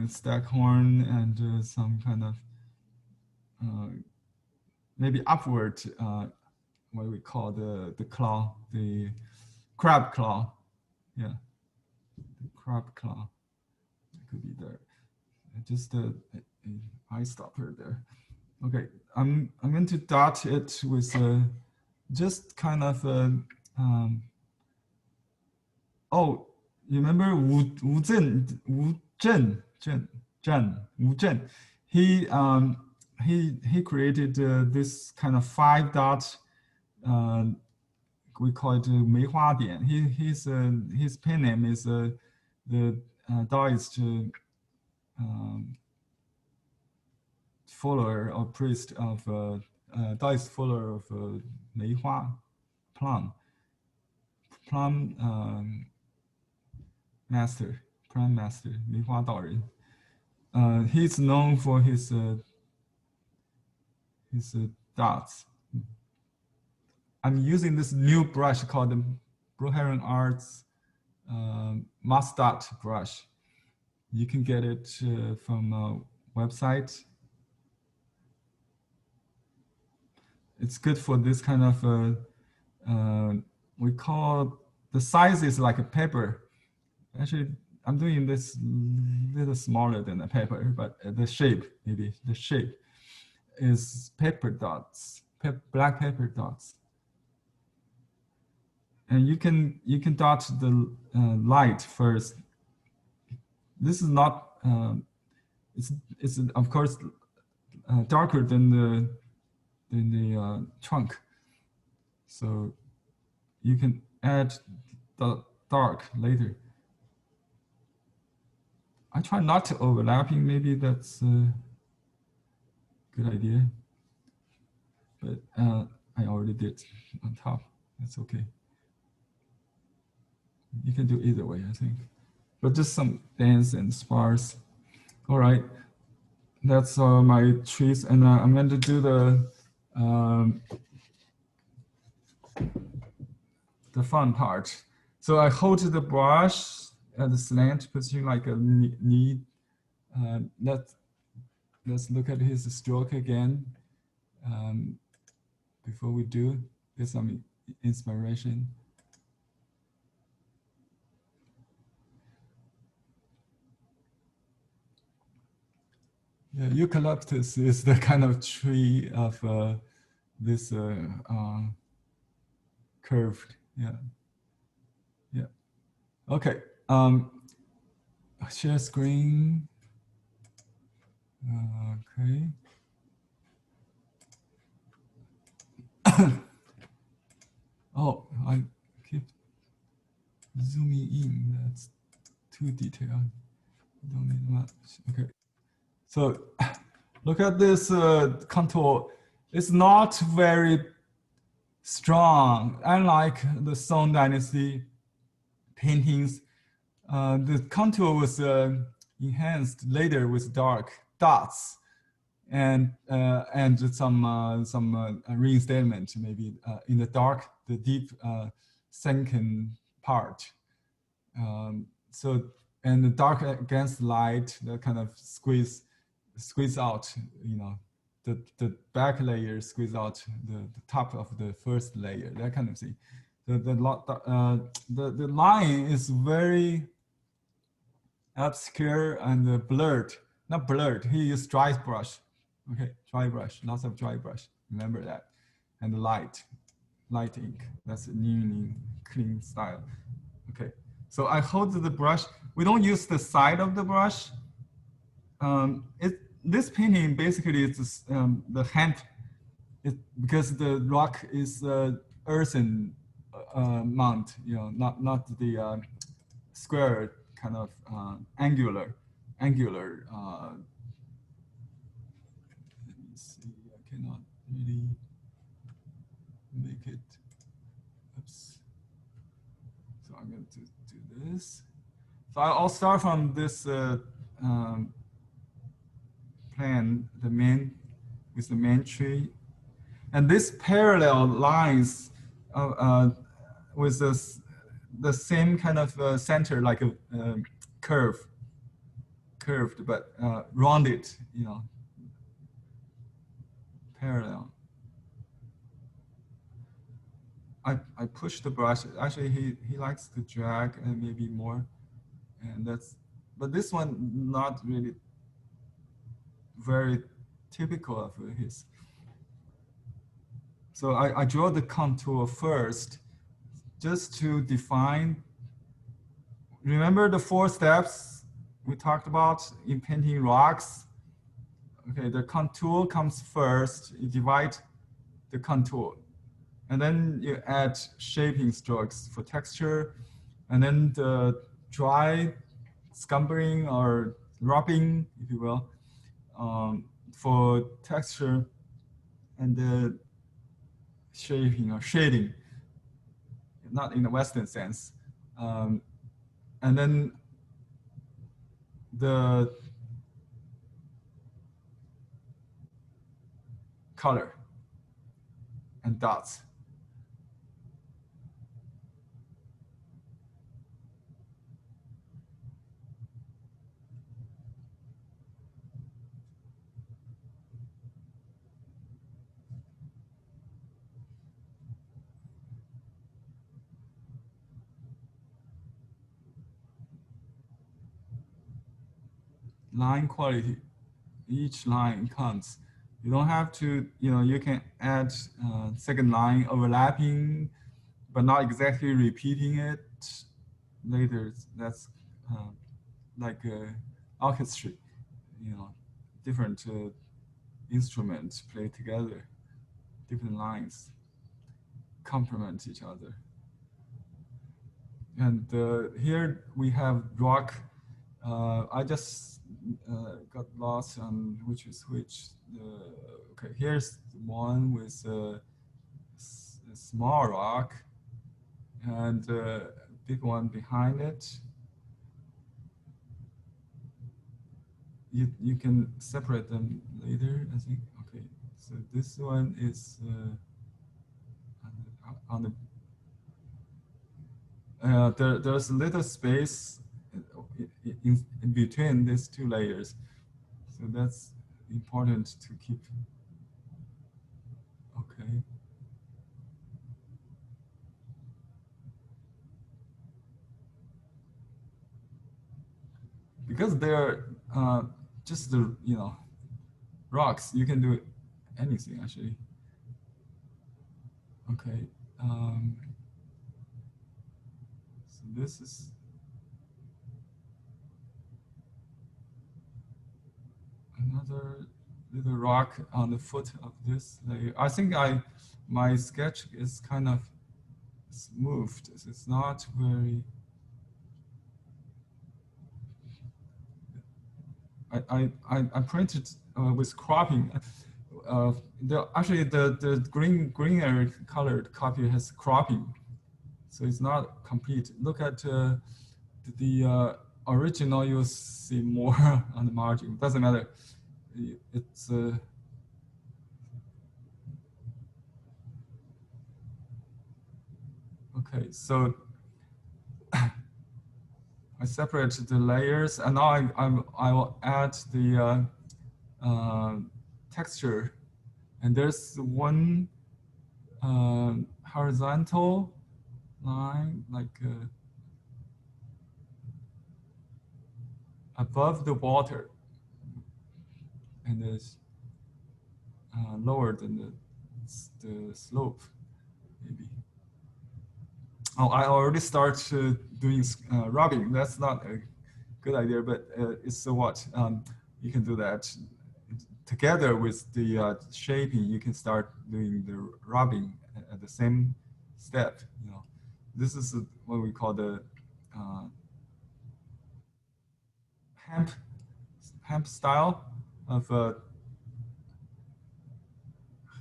stack horn and some kind of maybe upward, what we call the claw, the crab claw. Yeah, the crab claw. It could be there. Just an eye stopper there. Okay, I'm going to dot it with just kind of oh, you remember Wu Zhen? He created this kind of 5 dot. We call it 梅花点. His pen name is the Taoist follower or priest of Taoist follower of 梅花 plum master, prime master, 梅花道人. He's known for his dots. I'm using this new brush called the Broharen Arts Moss Dot brush. You can get it from a website. It's good for this kind of, we call the size is like a paper. Actually, I'm doing this little smaller than a paper, but the shape, maybe the shape is paper dots, black paper dots. And you can dot the light first. This is not, it's of course darker than the trunk. So you can add the dark later. I try not to overlapping. Maybe that's a good idea. But I already did on top. That's okay. You can do either way, I think. But just some dense and sparse. All right. That's my trees. And I'm going to do the fun part. So I hold the brush at the slant position like a knee. Let's look at his stroke again. Before we do, get some inspiration. Yeah, eucalyptus is the kind of tree of this curved. Yeah. Yeah. Okay. Share screen. Okay. Oh, I keep detail. Don't need much. Okay. So look at this contour. It's not very strong. Unlike the Song Dynasty paintings, the contour was enhanced later with dark dots and some reinstatement maybe in the dark, the deep sunken part. So and the dark against light, that kind of squeeze out, the back layer squeeze out the top of the first layer, that kind of thing. The line is very obscure and blurred. Not blurred. He used dry brush. Okay, dry brush. Lots of dry brush. Remember that. And light ink. That's a new clean style. Okay. So I hold the brush. We don't use the side of the brush. This painting basically is the hand, because the rock is earthen mount, not the square kind of angular. Let me see. I cannot really make it. Oops. So I'm going to do this. So I'll start from this plan, with the main tree, and this parallel lines with the same kind of center, like a curved but rounded, parallel. I push the brush. Actually, he likes to drag and maybe more, and but this one not really very typical of his. So I draw the contour first, just to define. Remember the 4 steps we talked about in painting rocks? Okay, the contour comes first. You divide the contour, and then you add shaping strokes for texture, and then the dry scumbering or rubbing, if you will, for texture, and the shaping or shading, not in the Western sense. And then the color and dots. Line quality, each line counts. You don't have to, you can add second line overlapping, but not exactly repeating it later. That's like orchestra, different instruments play together, different lines complement each other. And here we have rock. I just got lost on which is which. Okay, here's one with a small rock and a big one behind it. You can separate them later, I think. Okay, so this one is on the there's a little space in between these 2 layers, so that's important to keep. Okay. Because they're just the rocks, you can do anything actually. Okay. So this is another little rock on the foot of this layer. I think my sketch is kind of smoothed. It's not very I printed with cropping. Actually the greener colored copy has cropping, so it's not complete. Look at the original, you'll see more on the margin. Doesn't matter. It's okay. So I separate the layers, and now I will add the texture, and there's one horizontal line like above the water, and it's lower than the slope, maybe. Oh, I already start doing rubbing. That's not a good idea, but it's what you can do that together with the shaping. You can start doing the rubbing at the same step. You know, this is what we call the hemp style of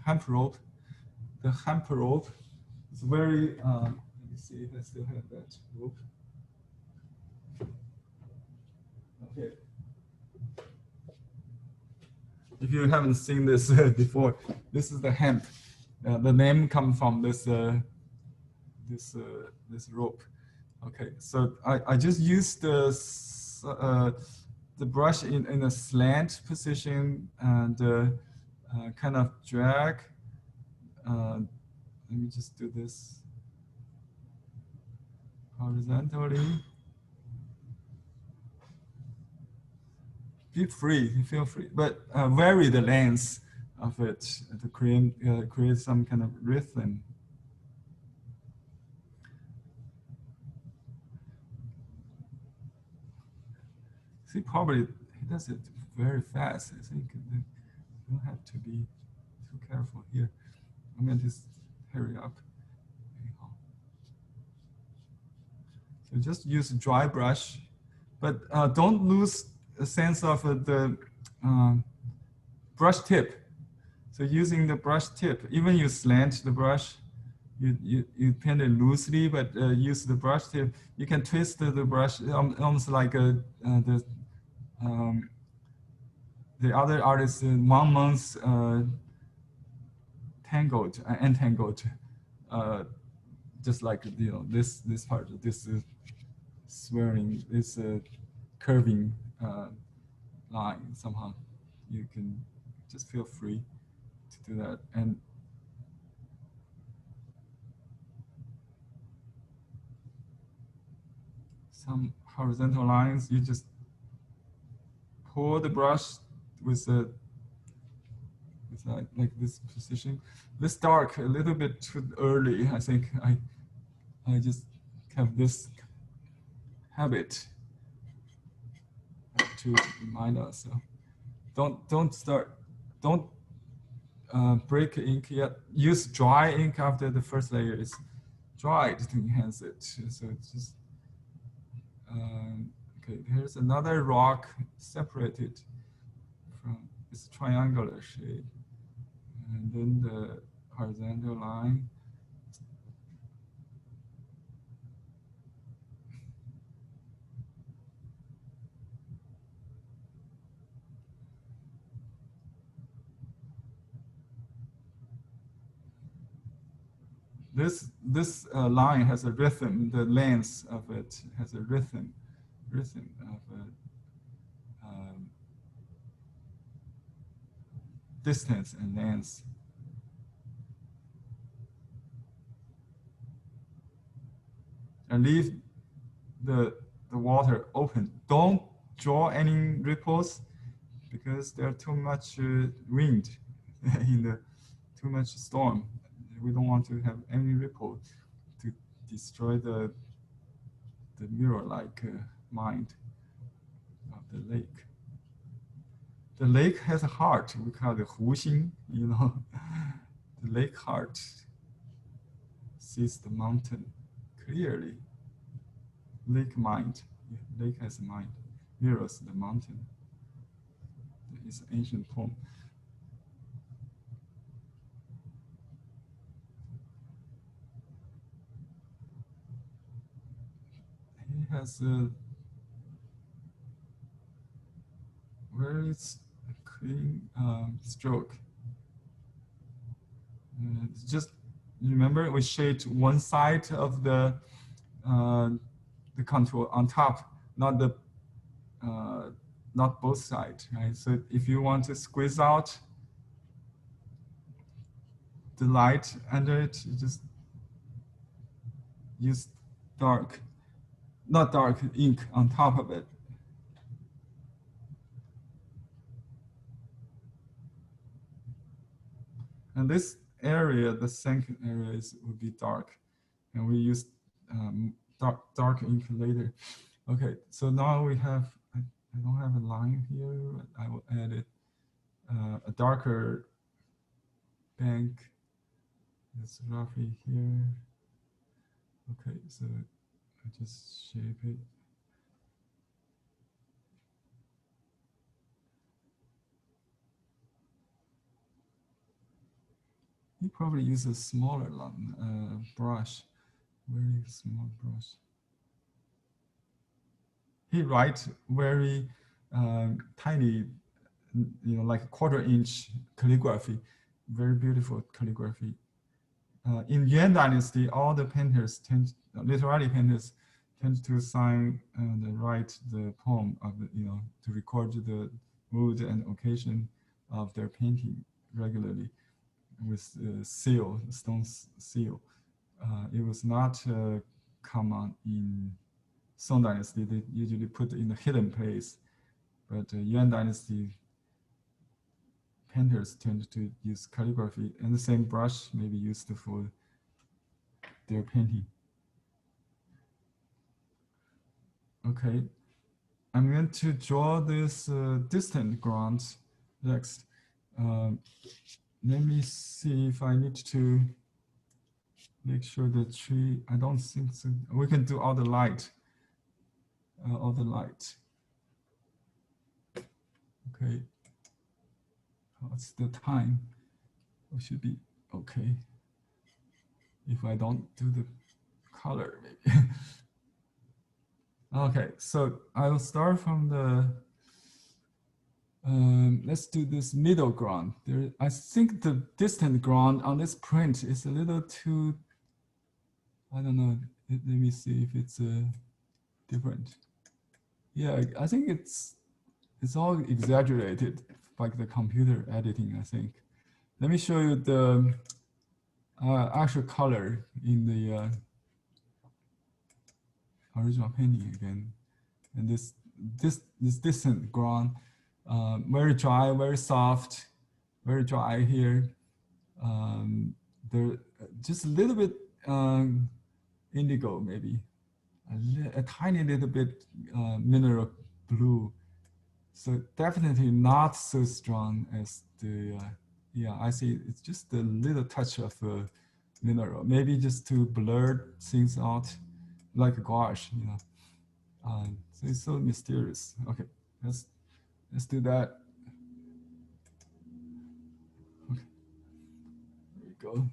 hemp rope. The hemp rope is very. Let me see if I still have that rope. Okay. If you haven't seen this before, this is the hemp. The name comes from this this rope. Okay, so I just used the brush in a slant position and kind of drag. Let me just do this horizontally. Feel free, but vary the length of it to create some kind of rhythm. See, probably he does it very fast. I think you don't have to be too careful here. I'm going to just hurry up. So just use a dry brush, but don't lose a sense of the brush tip. So using the brush tip, even you slant the brush, you paint it loosely, but use the brush tip. You can twist the brush almost like the other artist 1 month entangled, just like this part, this swirling, this curving line somehow. You can just feel free to do that. And some horizontal lines, you just pull the brush with like this position. This dark a little bit too early. I think I just have this habit to remind us. So don't break ink yet. Use dry ink after the first layer is dried to enhance it. So it's just okay. Here's another rock separated from this triangular shape, and then the horizontal line. This line has a rhythm. The length of it has a rhythm of distance and length. And leave the water open. Don't draw any ripples because there's too much wind in the too much storm. We don't want to have any ripple to destroy the mirror-like mind of the lake. The lake has a heart. We call it 湖心, you know. The lake heart sees the mountain clearly. Lake mind. Lake has a mind. Mirrors the mountain. It's an ancient poem. He has a very clean stroke. Just remember, we shade one side of the contour on top, not the not both sides, right? So if you want to squeeze out the light under it, you just use dark, not dark ink on top of it. And this area, the second area, would be dark, and we use dark ink later. Okay, so now we have, I don't have a line here, but I will add it, a darker bank. It's roughly here. Okay, so I just shape it. You probably use a smaller brush, very small brush. He writes very tiny, like a 1/4-inch calligraphy, very beautiful calligraphy. In Yuan Dynasty, all the painters literary painters tend to sign and write the poem of to record the mood and occasion of their painting regularly with seal, stone seal. It was not common in Song Dynasty. They usually put in a hidden place, but Yuan Dynasty painters tend to use calligraphy, and the same brush may be used for their painting. Okay, I'm going to draw this distant ground next. Let me see if I need to make sure the tree, I don't think so. We can do all the light. Okay. What's the time? It should be okay. If I don't do the color, maybe. Okay, so I'll start from the, let's do this middle ground. I think the distant ground on this print is a little too, I don't know. Let me see if it's different. Yeah, I think it's all exaggerated by the computer editing, I think. Let me show you the actual color in the original painting again. And this distant ground, very dry, very soft, very dry here. There just a little bit indigo, maybe a tiny little bit mineral blue. So definitely not so strong as the, yeah, I see it's just a little touch of mineral, maybe just to blur things out like a gouache, so it's so mysterious. Okay, let's do that. Okay, there we go.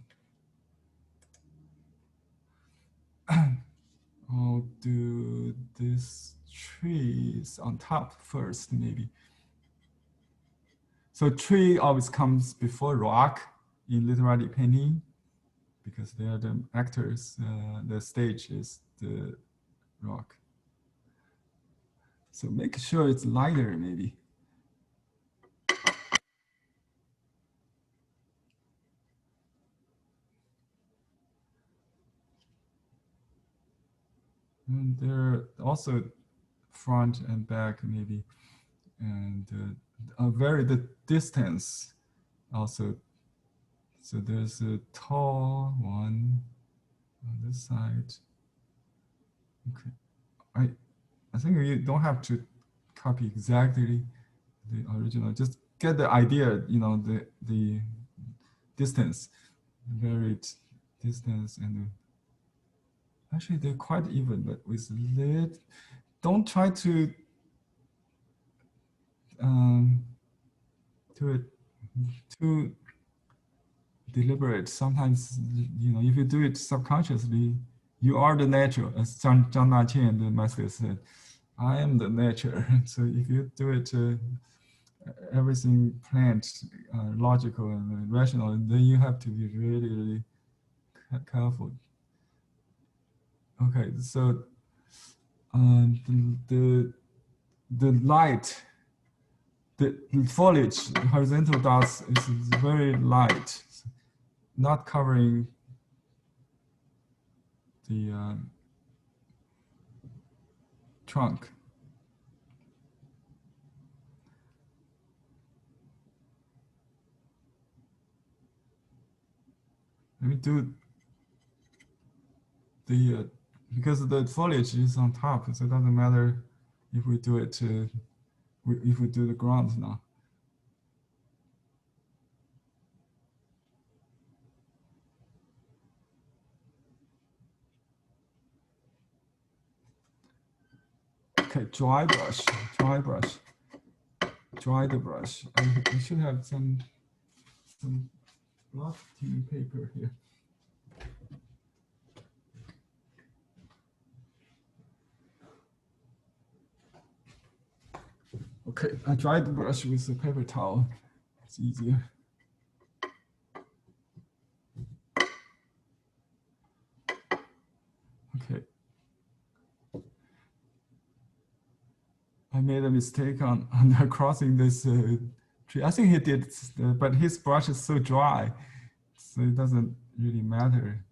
I'll do this trees on top first, maybe. So tree always comes before rock in literary painting because they are the actors. The stage is the rock. So make sure it's lighter, maybe. And there also front and back, maybe, and the distance also. So there's a tall one on this side. Okay, I think you don't have to copy exactly the original. Just get the idea, the distance, varied distance, and actually they're quite even, but with don't try to do it too deliberate. Sometimes, if you do it subconsciously, you are the nature, as Zhang Naqian, the master, said, I am the nature. So if you do it, everything planned, logical and rational, then you have to be really, really careful. Okay, so the light, the foliage, the horizontal dots is very light, not covering the trunk. Let me do the because the foliage is on top, so it doesn't matter if we do it. If we do the ground now. Okay, dry the brush. I should have some blotting paper here. Okay, I dried the brush with a paper towel. It's easier. Okay. I made a mistake on crossing this tree. I think he did, but his brush is so dry, so it doesn't really matter.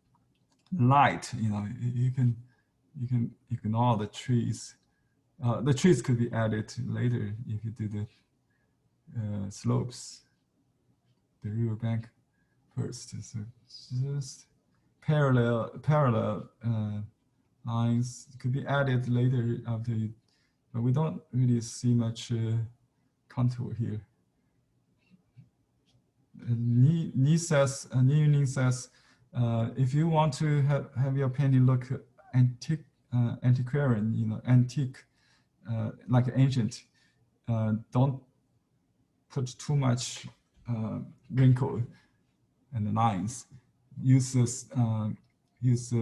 Light, you can ignore the trees. The trees could be added later if you do the slopes, the river bank first. So just parallel lines could be added later after you, but we don't really see much contour here. Ni Yuning says, if you want to have your painting look antiquarian, antique, like ancient, don't put too much wrinkle and lines. Use this, use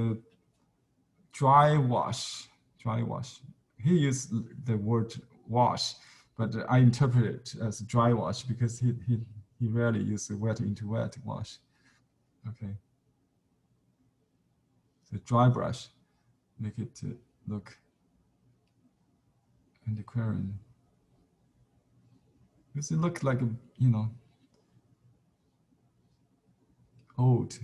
dry wash. He used the word wash, but I interpret it as dry wash because he rarely uses wet into wet wash. Okay. So dry brush, make it look antiquarian. Because it looks like old.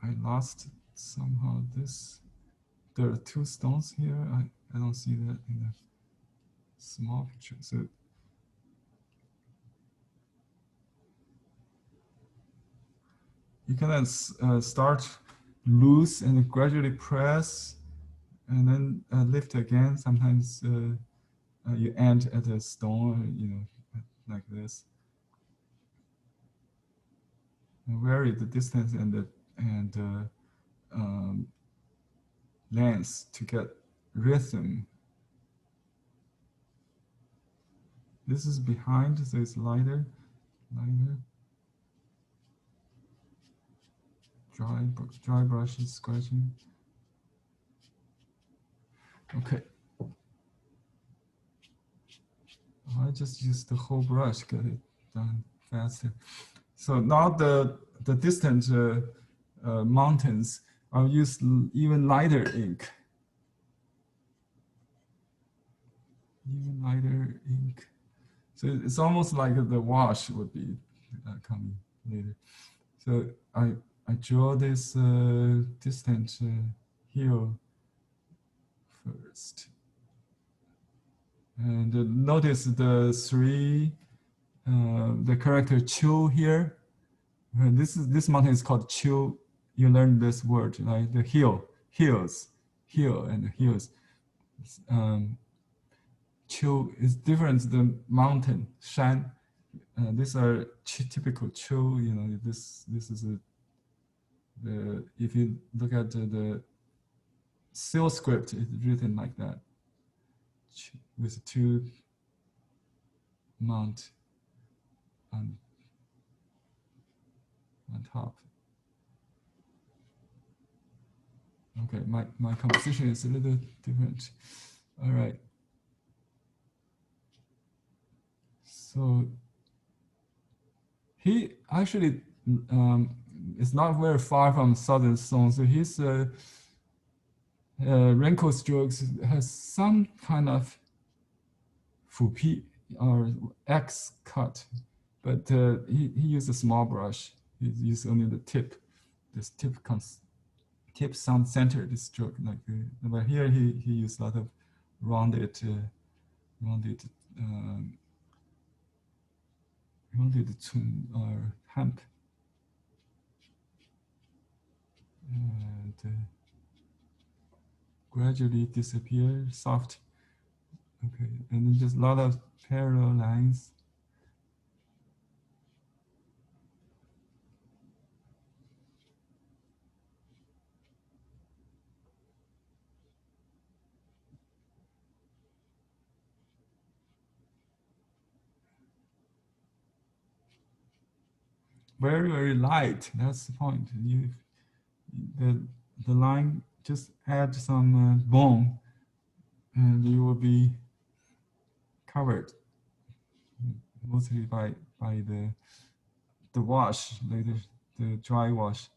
I lost somehow this. There are two stones here. I don't see that in the small picture. So you can then start loose and gradually press, and then lift again. Sometimes you end at a stone, like this. And vary the distance and the length to get rhythm. This is behind, so it's lighter. Dry brush is scratching. Okay. I just used the whole brush, get it done faster. So now the distant mountains, I'll use even lighter ink. So it's almost like the wash would be coming later. So I draw this distant hill first. And notice the the character Qiu here. This mountain is called Qiu. You learned this word, right? The hill and hills. Qiu is different than mountain, shan. These are typical Qiu. This is if you look at the seal script, it's written like that. with two mount on top. Okay, my composition is a little different. All right. So he actually is not very far from southern zone. So his wrinkle strokes has some kind of 斧劈 or X cut, but he used a small brush. He used only the tip. This tip sound centered stroke like but here he used a lot of rounded tune or hemp and gradually disappear soft. Okay, and then just a lot of parallel lines. Very, very light. That's the point. The line just add some bone, and you will be covered mostly by the wash later, the dry wash,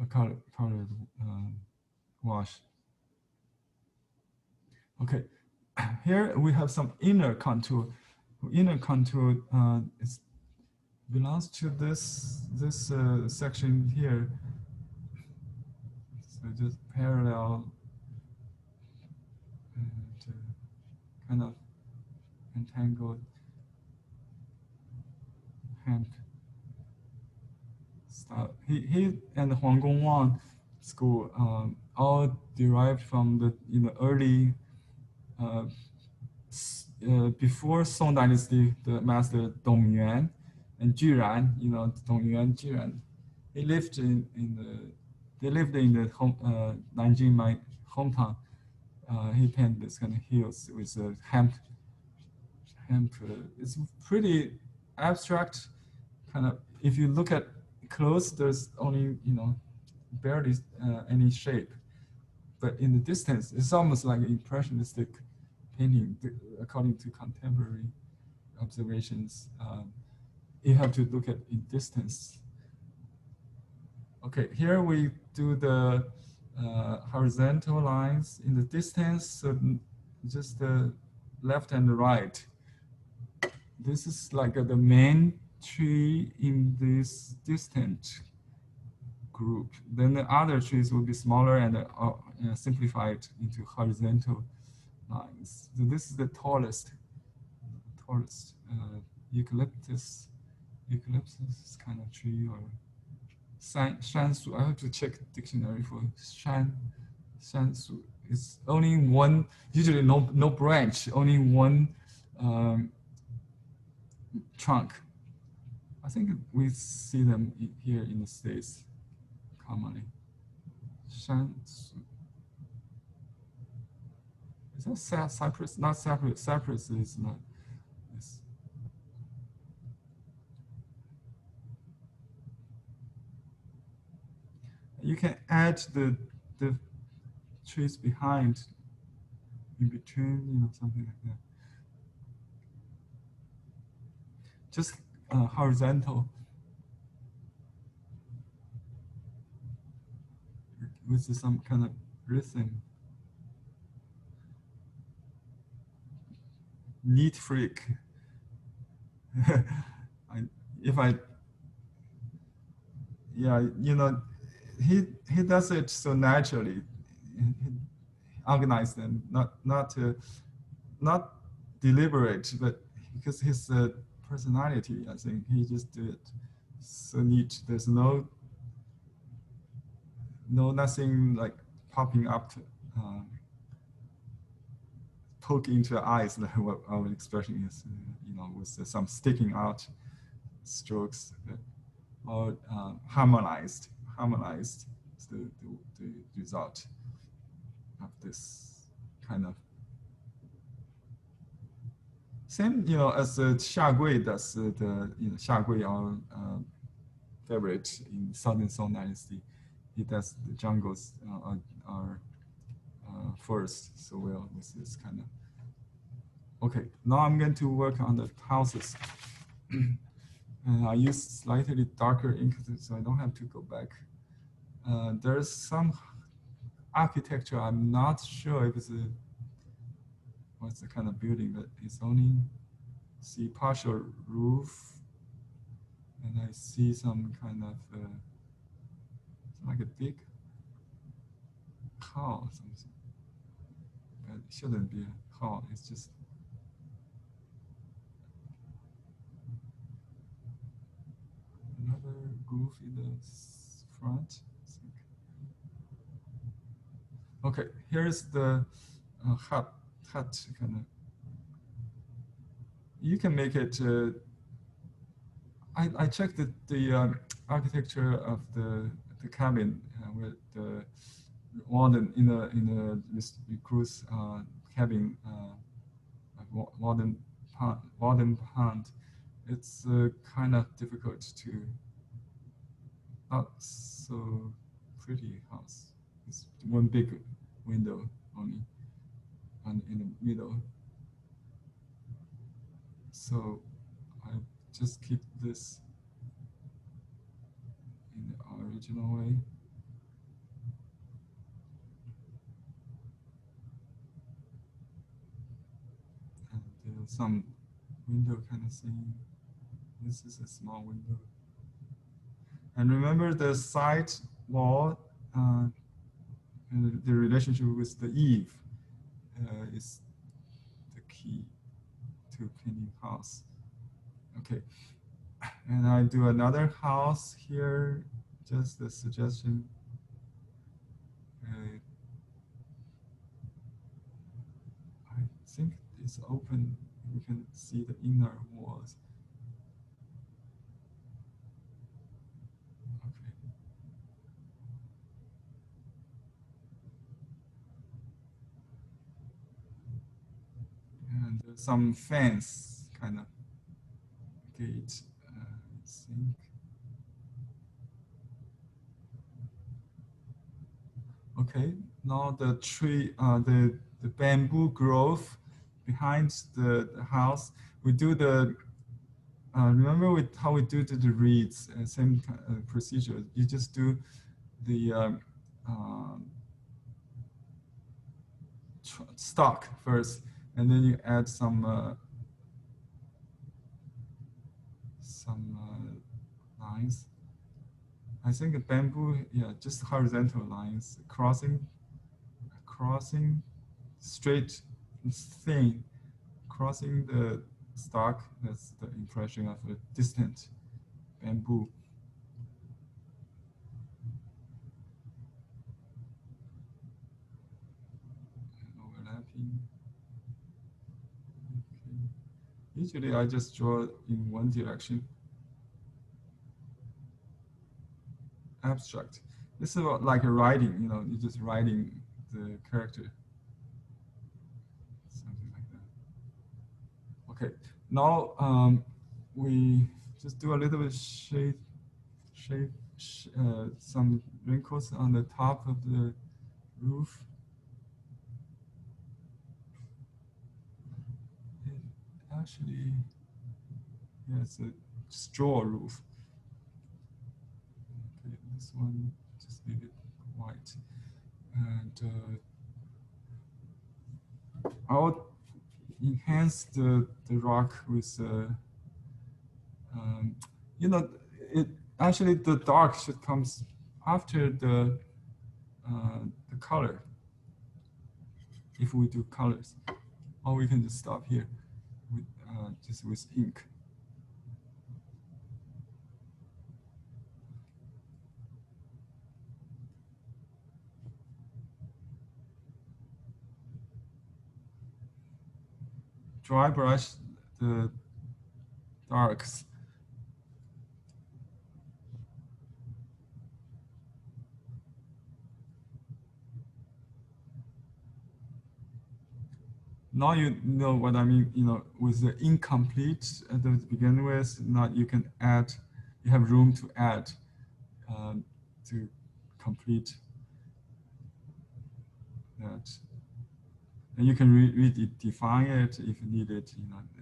colored wash. Okay, here we have some inner contour. Inner contour belongs to this section here. So just parallel and kind of entangled hemp style. He and Huang Gongwang school all derived from the early before Song Dynasty, the master Dong Yuan and Juran, Dong Yuan, Juran, they lived in the Nanjing, my hometown. He painted this kind of hills with hemp. It's pretty abstract, kind of. If you look at close, there's only barely any shape, but in the distance, it's almost like an impressionistic painting, according to contemporary observations. You have to look at in distance. Okay, here we do the horizontal lines in the distance, so just the left and the right. This is like the main tree in this distant group. Then the other trees will be smaller and simplified into horizontal lines. So this is the tallest eucalyptus kind of tree, or shansu. I have to check dictionary for shansu. It's only one, usually no branch, only one trunk. I think we see them here in the States commonly. Shansu. Is that cypress? Not cypress. Cypress is not. You can add the trees behind, in between, something like that. Just horizontal with some kind of rhythm. Neat freak. He does it so naturally, organized and not deliberate, but because his personality, I think he just did it so neat. There's nothing like popping up, poke into your eyes, like what our expression is, with some sticking out strokes, or harmonized is the result of this kind of Same, as Xiagui, that's the Xiagui, our favorite in Southern Song Dynasty. He does the jungles are first so well with this kind of. Okay, now I'm going to work on the houses. And I use slightly darker ink so I don't have to go back. There's some architecture. I'm not sure if it's what's the kind of building, but it's only see partial roof, and I see some kind of like a big hall or something. But it shouldn't be a hall. It's just another roof in the front. Okay, here's the hut kind of. You can make it. I checked the architecture of the cabin with the modern in the recruits cabin modern pond. It's kind of difficult to not so pretty house. It's one big window only in the middle. So I just keep this in the original way. And some window kind of thing. This is a small window. And remember the side wall, and the relationship with the eave is the key to painting house. Okay, and I do another house here, just a suggestion. I think it's open. You can see the inner walls. Okay. And some fence kind of gate, I think. Okay, now the tree, the bamboo grove behind the house. We do the, remember how we do the reeds, same procedure. You just do the stalk first, and then you add some lines. I think bamboo, yeah, just horizontal lines, crossing, straight, thin, crossing the stalk. That's the impression of a distant bamboo. And overlapping. Okay. Usually I just draw in one direction. Abstract. This is like a writing, you're just writing the character. Something like that. Okay, now we just do a little bit some wrinkles on the top of the roof. It actually, yeah, it's a straw roof. Okay, this one, just leave it white. And I'll enhance the rock with, it actually the dark should come after the color. If we do colors, or we can just stop here with just with ink. Dry brush the darks. Now you know what I mean, with the incomplete at the begin with, now you can add, you have room to add to complete that. And you can redefine it if needed,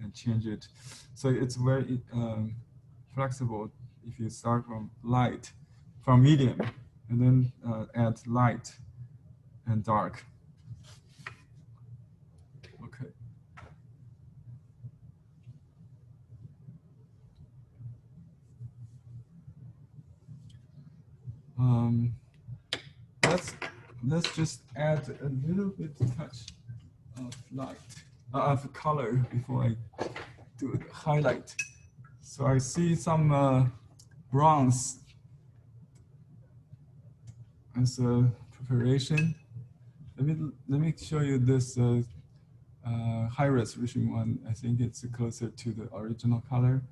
and change it. So it's very flexible if you start from medium, and then add light and dark. Okay. Let's just add a little bit touch of light, of color before I do the highlight. So I see some bronze as a preparation. Let me show you this high resolution one. I think it's closer to the original color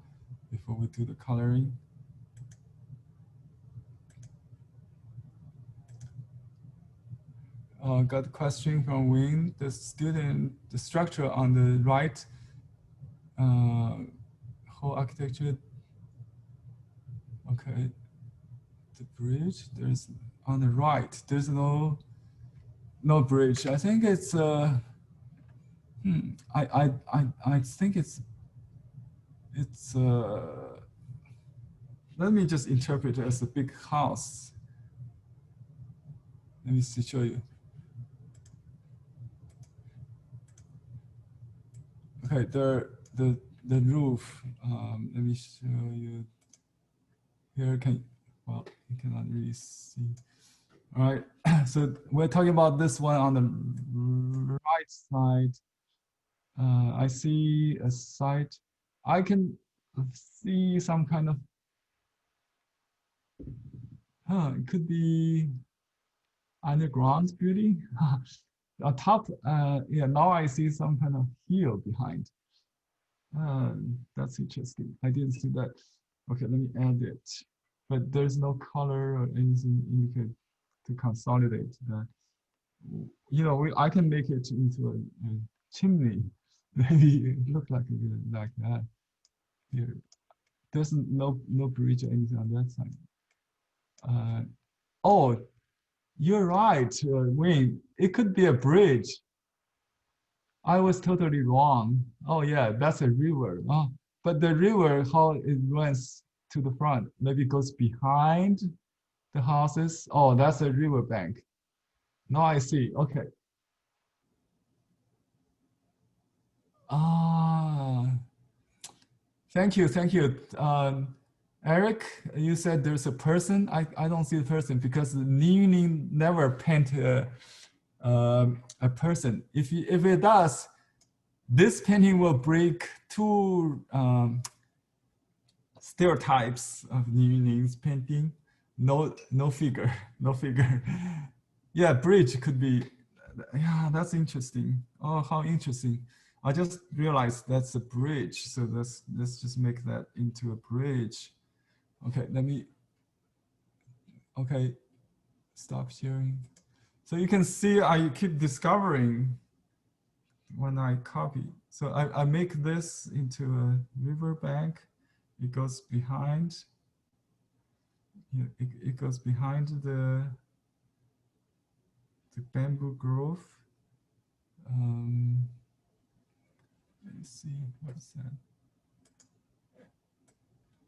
before we do the coloring. Got a question from Wayne. The structure on the right, whole architecture. Okay, the bridge. There's on the right. There's no bridge. I think it's. I think it's. Let me just interpret it as a big house. Let me show you. Okay, the roof. Let me show you. Here well, you cannot really see. All right, so we're talking about this one on the right side. I see a site. I can see some kind of. It could be underground building. On top, yeah. Now I see some kind of hill behind. That's interesting. I didn't see that. Okay, let me add it. But there's no color or anything indicate to consolidate that. I can make it into a chimney. Maybe it look like that. Here, there's no bridge or anything on that side. Oh, you're right, Wayne. It could be a bridge. I was totally wrong. Oh yeah, that's a river. Oh, but the river, how it runs to the front, maybe goes behind the houses. Oh, that's a river bank. Now I see. Okay. Ah, thank you. Eric, you said there's a person. I don't see the person because Ning never paint a person. If it does, this painting will break two stereotypes of Ning's painting. No figure, no figure. Yeah, bridge could be. Yeah, that's interesting. Oh, how interesting. I just realized that's a bridge. So let's just make that into a bridge. Okay, okay, stop sharing. So you can see I keep discovering when I copy. So I make this into a river bank. It goes behind. Yeah, it goes behind the bamboo grove. Let me see, what's that?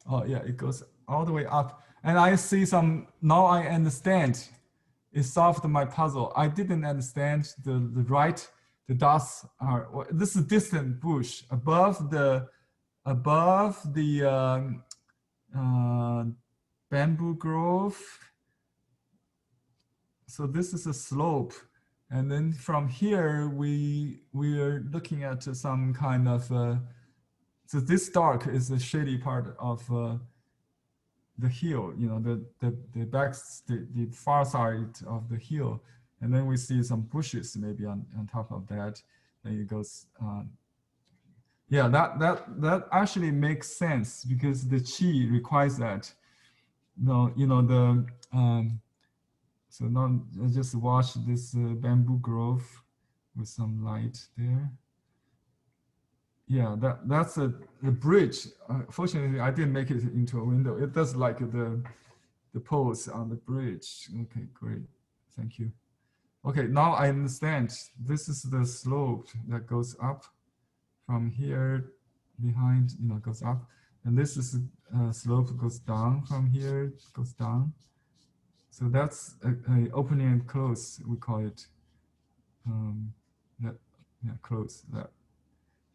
Oh yeah, it goes all the way up. And I see now I understand. It solved my puzzle. I didn't understand the right, the dots are, this is distant bush above the bamboo grove. So this is a slope. And then from here, we are looking at some kind of, so this dark is the shady part of the hill, the far side of the hill. And then we see some bushes maybe on top of that. Then it goes, yeah, that actually makes sense because the chi requires that. So now I just watch this bamboo grove with some light there. Yeah, that's the bridge. Fortunately, I didn't make it into a window. It does like the poles on the bridge. Okay, great. Thank you. Okay, now I understand. This is the slope that goes up from here behind, goes up. And this is slope goes down from here, goes down. So that's a opening and close, we call it. That, yeah, close that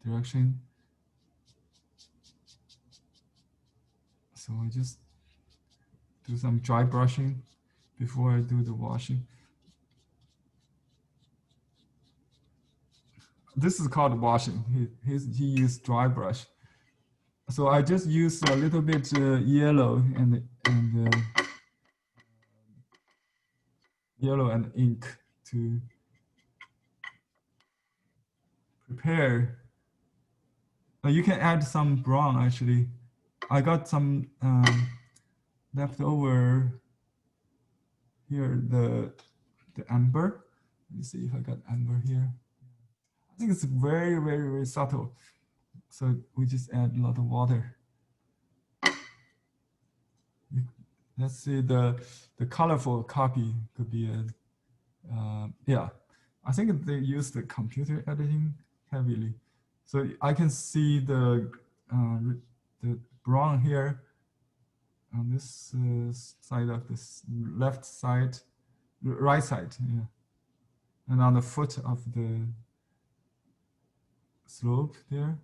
direction. So I just do some dry brushing before I do the washing. This is called washing. He used dry brush. So I just use a little bit yellow and yellow and ink to prepare. You can add some brown actually. I got some leftover here, the amber. Let me see if I got amber here. I think it's very, very, very subtle. So we just add a lot of water. Let's see, the colorful copy could be a, yeah. I think they use the computer editing heavily. So I can see the brown here on this side of this left side, right side, yeah. And on the foot of the slope there.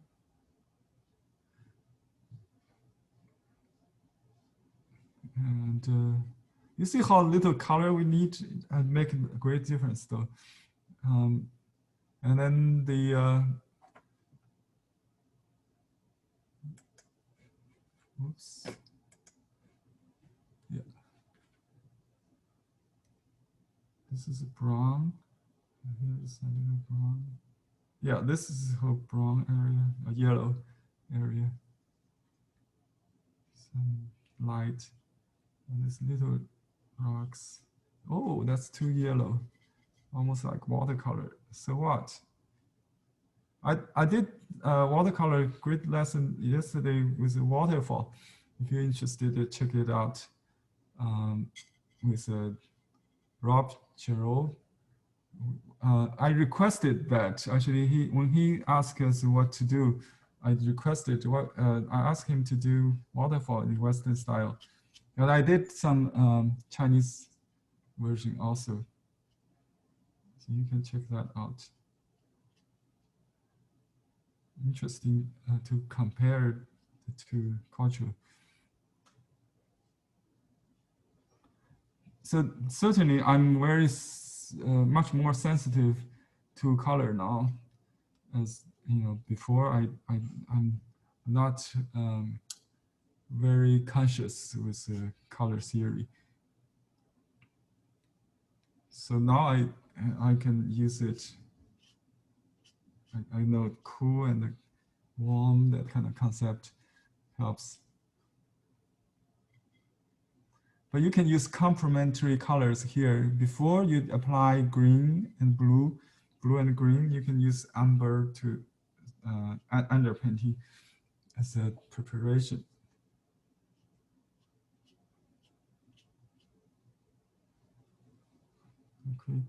And you see how little color we need and make a great difference though. And then the, oops. Yeah. This is brown. Here's a little brown. Yeah, this is a brown area, a yellow area. Some light. And these little rocks. Oh, that's too yellow. Almost like watercolor. So what? I did watercolor grid lesson yesterday with a waterfall. If you're interested, check it out with Rob Gerald. I requested that actually. When he asked us what to do, I requested I asked him to do waterfall in Western style, and I did some Chinese version also. So you can check that out. Interesting to compare the two cultures. So certainly, I'm very much more sensitive to color now. As you know, before I'm not very conscious with color theory. So now I can use it. I know cool and warm, that kind of concept helps. But you can use complementary colors here. Before you apply green and blue and green, you can use amber to underpainting as a preparation. Okay,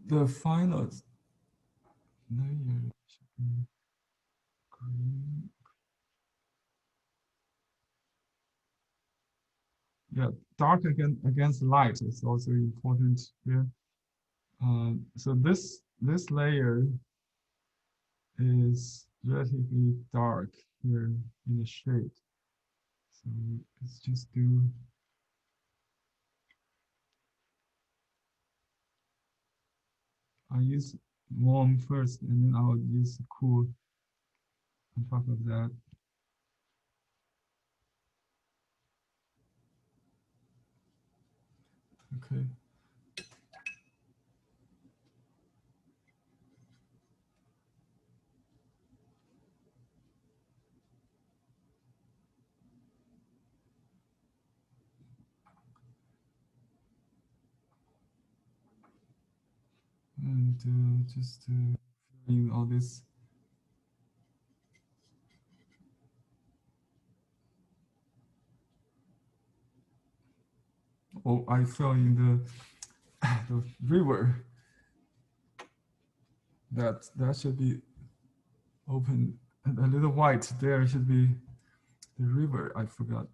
the final layer should be green. Yeah, dark against light is also important here. So this layer is relatively dark here in the shade. So let's just do. I use warm first, and then I'll use cool on top of that. Okay. And just fill in all this. Oh, I fell in the river. That should be open. A little white there should be the river. I forgot.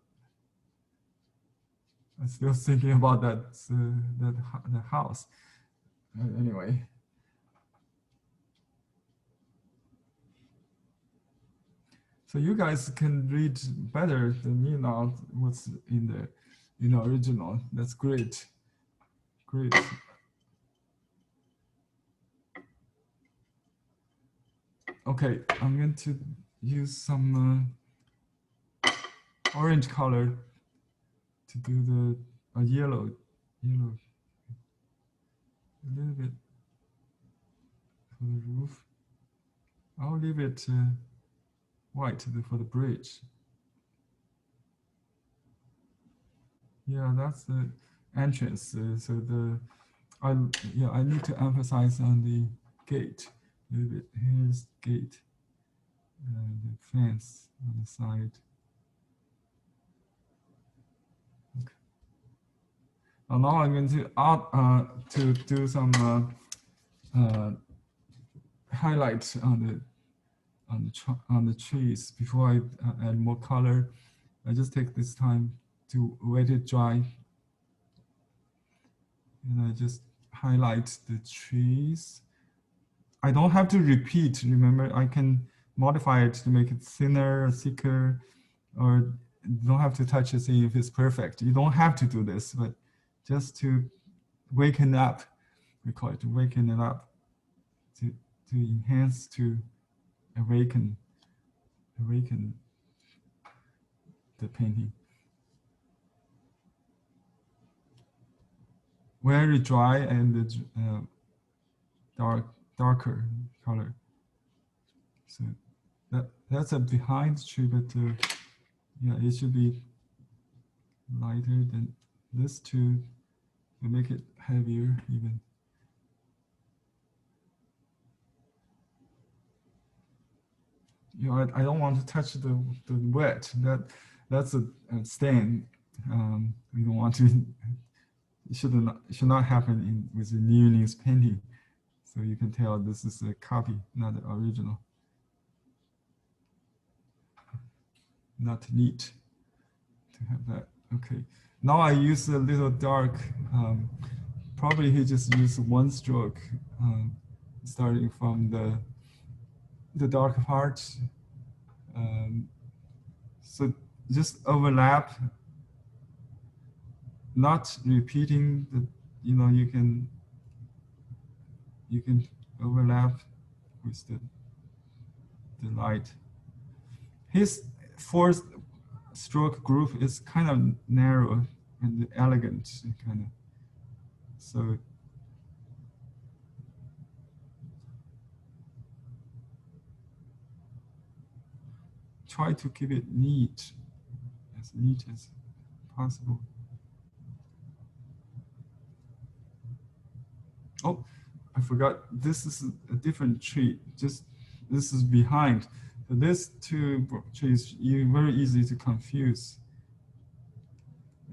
I'm still thinking about that house. Anyway. So you guys can read better than me now what's in the original. That's great. Great. Okay, I'm going to use some orange color to do the yellow, a little bit for the roof. I'll leave it white for the bridge. Yeah, that's the entrance. I need to emphasize on the gate a little bit. Here's gate, the fence on the side. Okay. Now I'm going to do some highlights on the trees before I add more color. I just take this time to wait it dry, and I just highlight the trees. I don't have to repeat. Remember, I can modify it to make it thinner or thicker, or you don't have to touch it if it's perfect. You don't have to do this, but just to waken up, we call it waken it up, to enhance, to awaken the painting. Very dry and darker color. So that's a behind tree, but yeah, it should be lighter than this to make it heavier even. I don't want to touch the wet. That's a stain. We don't want to. It should not happen with the Newness painting. So you can tell this is a copy, not the original. Not neat to have that. Okay. Now I use a little dark. Probably he just used one stroke, starting from the dark part. So just overlap, not repeating the, you can overlap with the light. His fourth stroke group is kind of narrow and elegant, kind of. So try to keep it neat as possible. Oh, I forgot. This is a different tree. Just this is behind. So these two trees, very easy to confuse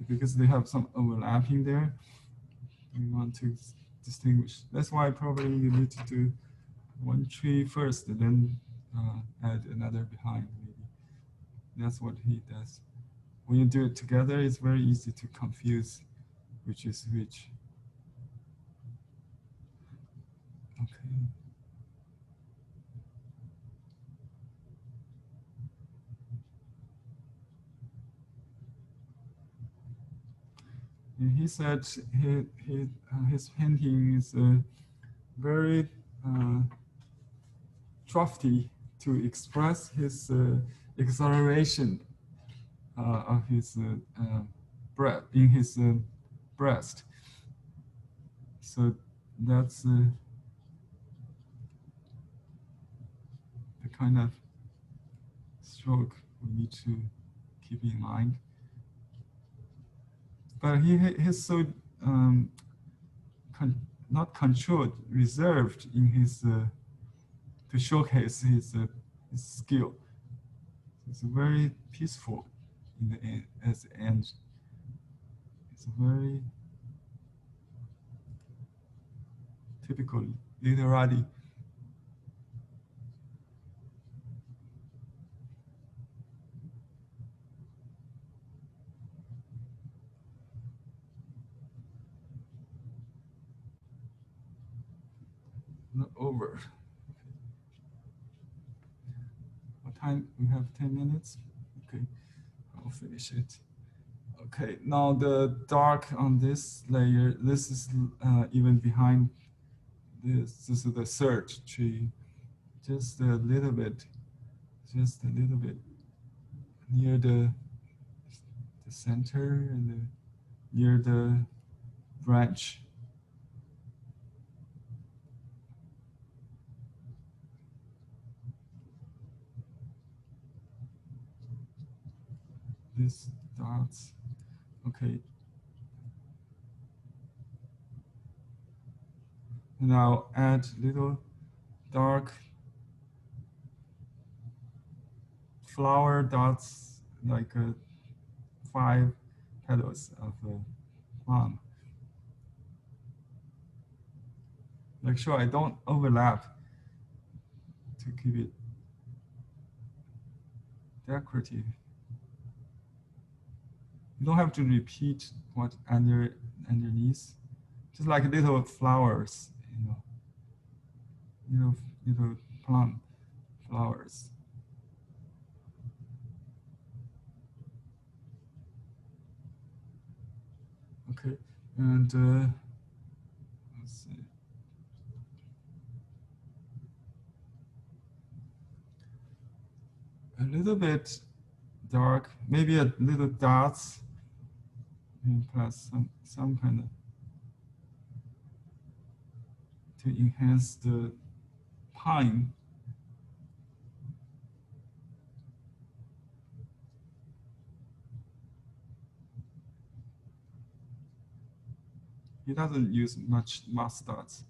because they have some overlapping there. We want to distinguish. That's why probably you need to do one tree first and then add another behind. Maybe that's what he does. When you do it together, it's very easy to confuse which is which. Okay. And he said his painting is very drafty to express his exhilaration of his breath in his breast. So that's the kind of stroke we need to keep in mind. But he's so not controlled, reserved in his to showcase his skill. It's very peaceful in the end, at the end. It's very typical literati. Not over. What time? We have 10 minutes. Okay, I'll finish it. Okay, now the dark on this layer, this is even behind this. This is the search tree. Just a little bit, near the center and near the branch. These dots. Okay. Now add little dark flower dots, like 5 petals of a plum. Make sure I don't overlap to keep it decorative. You don't have to repeat what underneath. Just like little flowers, little plum flowers. Okay, and let's see. A little bit dark, maybe a little dots, and plus some kind of to enhance the pine. He doesn't use much mask dots.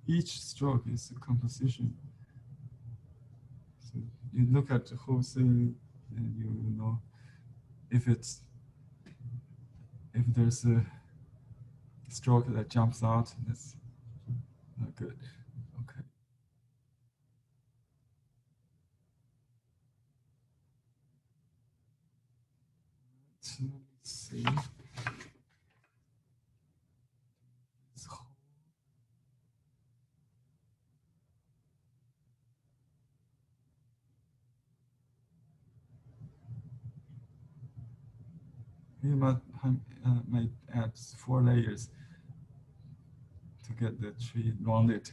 Each stroke is a composition. So you look at the whole thing and you know if there's a stroke that jumps out, that's not good. Okay. So let's see. You might add 4 layers to get the tree rounded.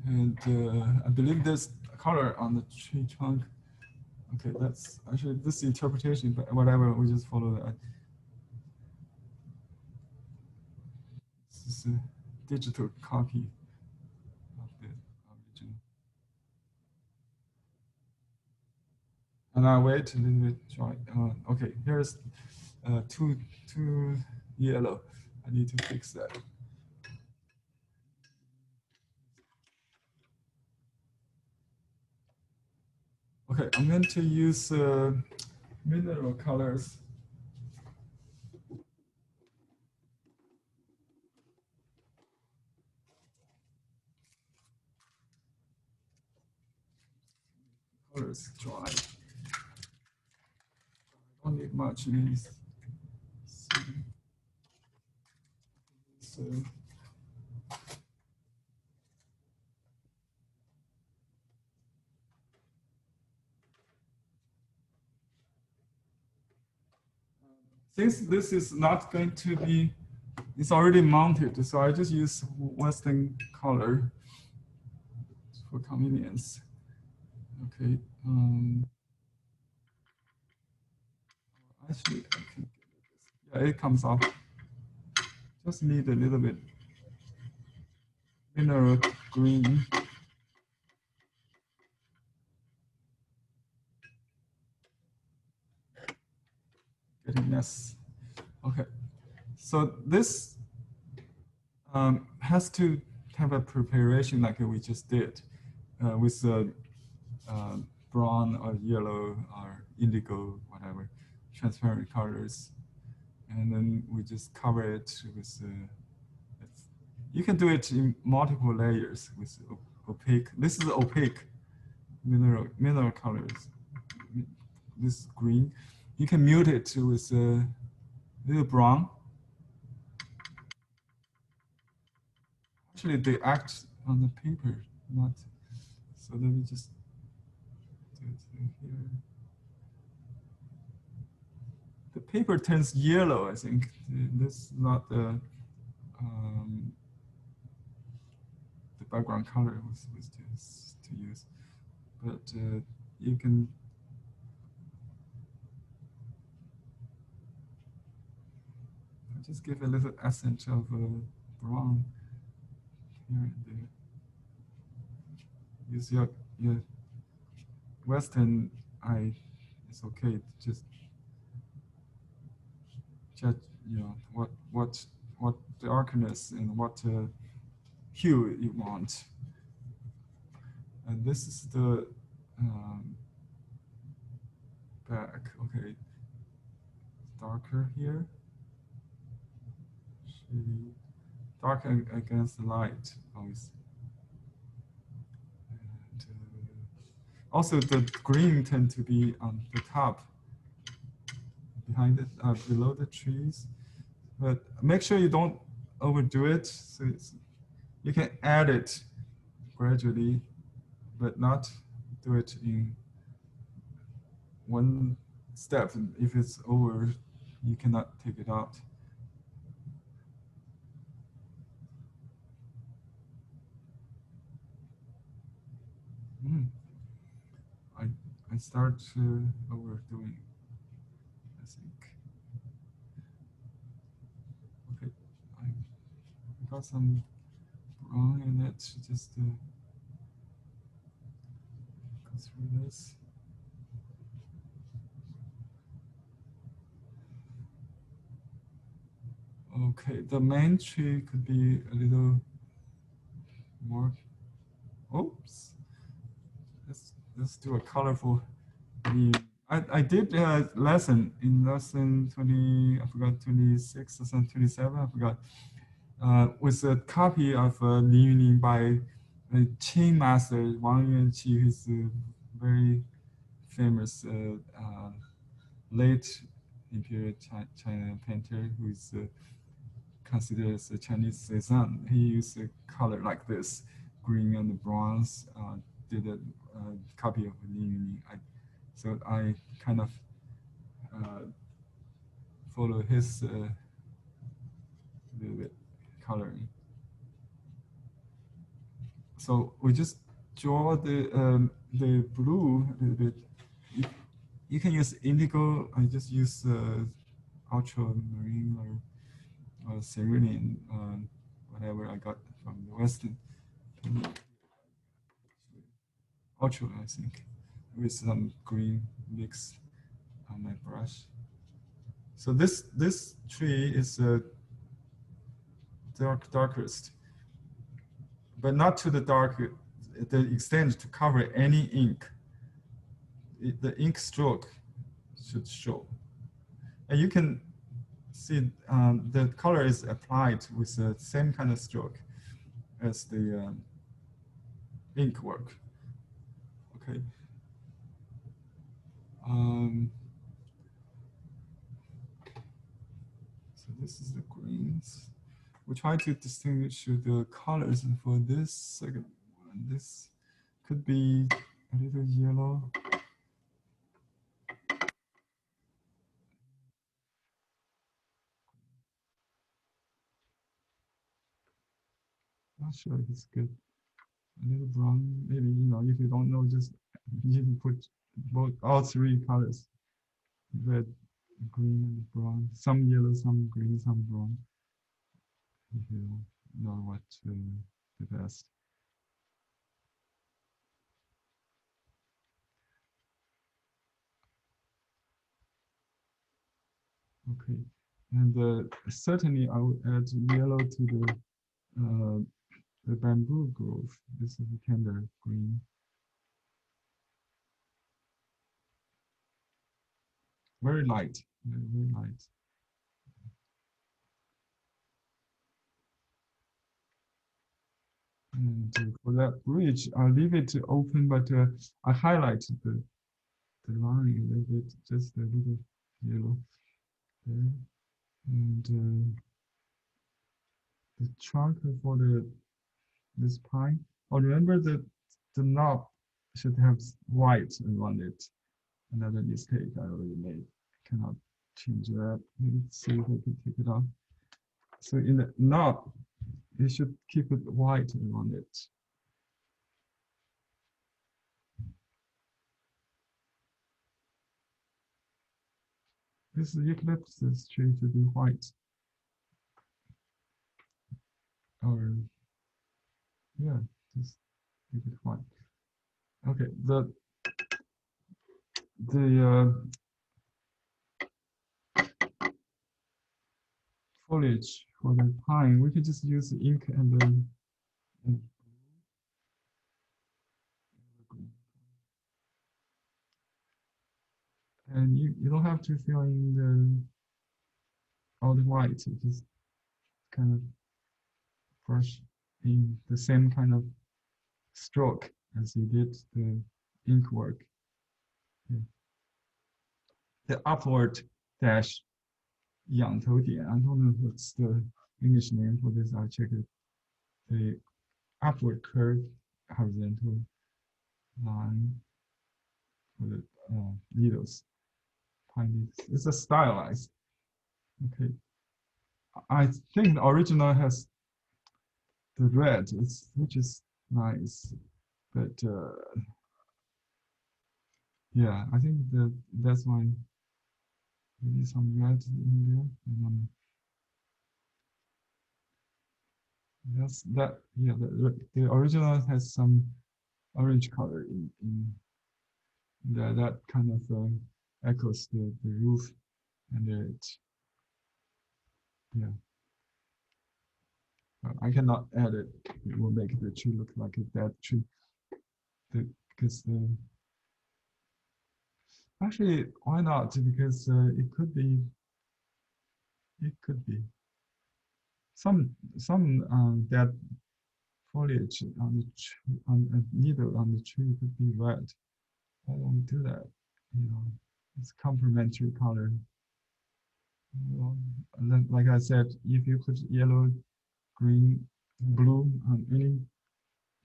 And I believe there's a color on the tree trunk. Okay, that's actually this interpretation, but whatever, we just follow that. This is a digital copy of the original. And I wait a little bit dry. Okay, here's too yellow. I need to fix that. Okay, I'm going to use mineral colors. Colors dry. I don't need much in these. So since this is not going to be, it's already mounted, so I just use Western color for convenience. Okay. Actually, I can, yeah, it comes off. Just need a little bit mineral green. Getting mess. Okay. So this has to have a preparation like we just did with brown or yellow or indigo, whatever, transparent colors. And then we just cover it with, you can do it in multiple layers with opaque. This is opaque mineral colors. This is green. You can mute it with a little brown. Actually, they act on the paper, not. So let me just do it here. The paper turns yellow, I think. This is not the background color was to use, but you can. Just give a little accent of brown here and there. Use your Western eye. It's okay. Just judge, what darkness and what hue you want. And this is the back. Okay, darker here. Dark against the light, always. And, also, the green tend to be on the top, behind it, below the trees. But make sure you don't overdo it. So you can add it gradually, but not do it in one step. If it's over, you cannot take it out. I start overdoing, I think. Okay, I got some brown in it. Just go through this. Okay, the main tree could be a little more. Oops. Let's do a colorful. I did a lesson in lesson 20, I forgot 26 or 27, I forgot, with a copy of Li Yuning by a Qing master Wang Yuanqi, who's a very famous late imperial China painter who is considered as a Chinese Cezanne. He used a color like this, green and bronze. Did a copy of Li Yuning. So I kind of follow his little bit coloring. So we just draw the blue a little bit. You can use indigo. I just use ultramarine or cerulean, whatever I got from the Western. Ultra, I think, with some green mix on my brush. So this tree is darkest, but not to the dark, the extent to cover any ink. The ink stroke should show. And you can see the color is applied with the same kind of stroke as the ink work. Okay. So this is the greens. We try to distinguish the colors for this second one. This could be a little yellow. Not sure if it's good. A little brown, maybe, if you don't know, just you can put all three colors, red, green, and brown. Some yellow, some green, some brown. If you know what the best. Okay, and certainly I would add yellow to the the bamboo grove. This is kind of green. Very light, very light. And for that bridge, I'll leave it open, but I highlight the line a little bit, just a little yellow there. And the trunk for this pine. Oh, remember that the knob should have white around it. Another mistake I already made. Cannot change that. Let's see if I can take it off. So in the knob, you should keep it white around it. This eucalyptus tree should be white. Or yeah, just keep it white. Okay, the foliage for the pine, we could just use ink and you don't have to fill in all the white, just kind of brush in the same kind of stroke as you did the ink work. Yeah. The upward dash 仰头点, I don't know what's the English name for this. I check it. The upward curve horizontal line for the needles. Pine needles. It's a stylized. Okay. I think the original has the red, which is nice, but yeah, I think that's why maybe some red in there. That's that. Yeah, the original has some orange color in that kind of echoes the roof, and it yeah. I cannot add it. It will make the tree look like a dead tree. Because actually, why not? Because it could be some dead foliage on the tree, on a needle on the tree could be red. I won't do that. You know, it's complementary color. Well, and then, like I said, if you put yellow, green, blue on any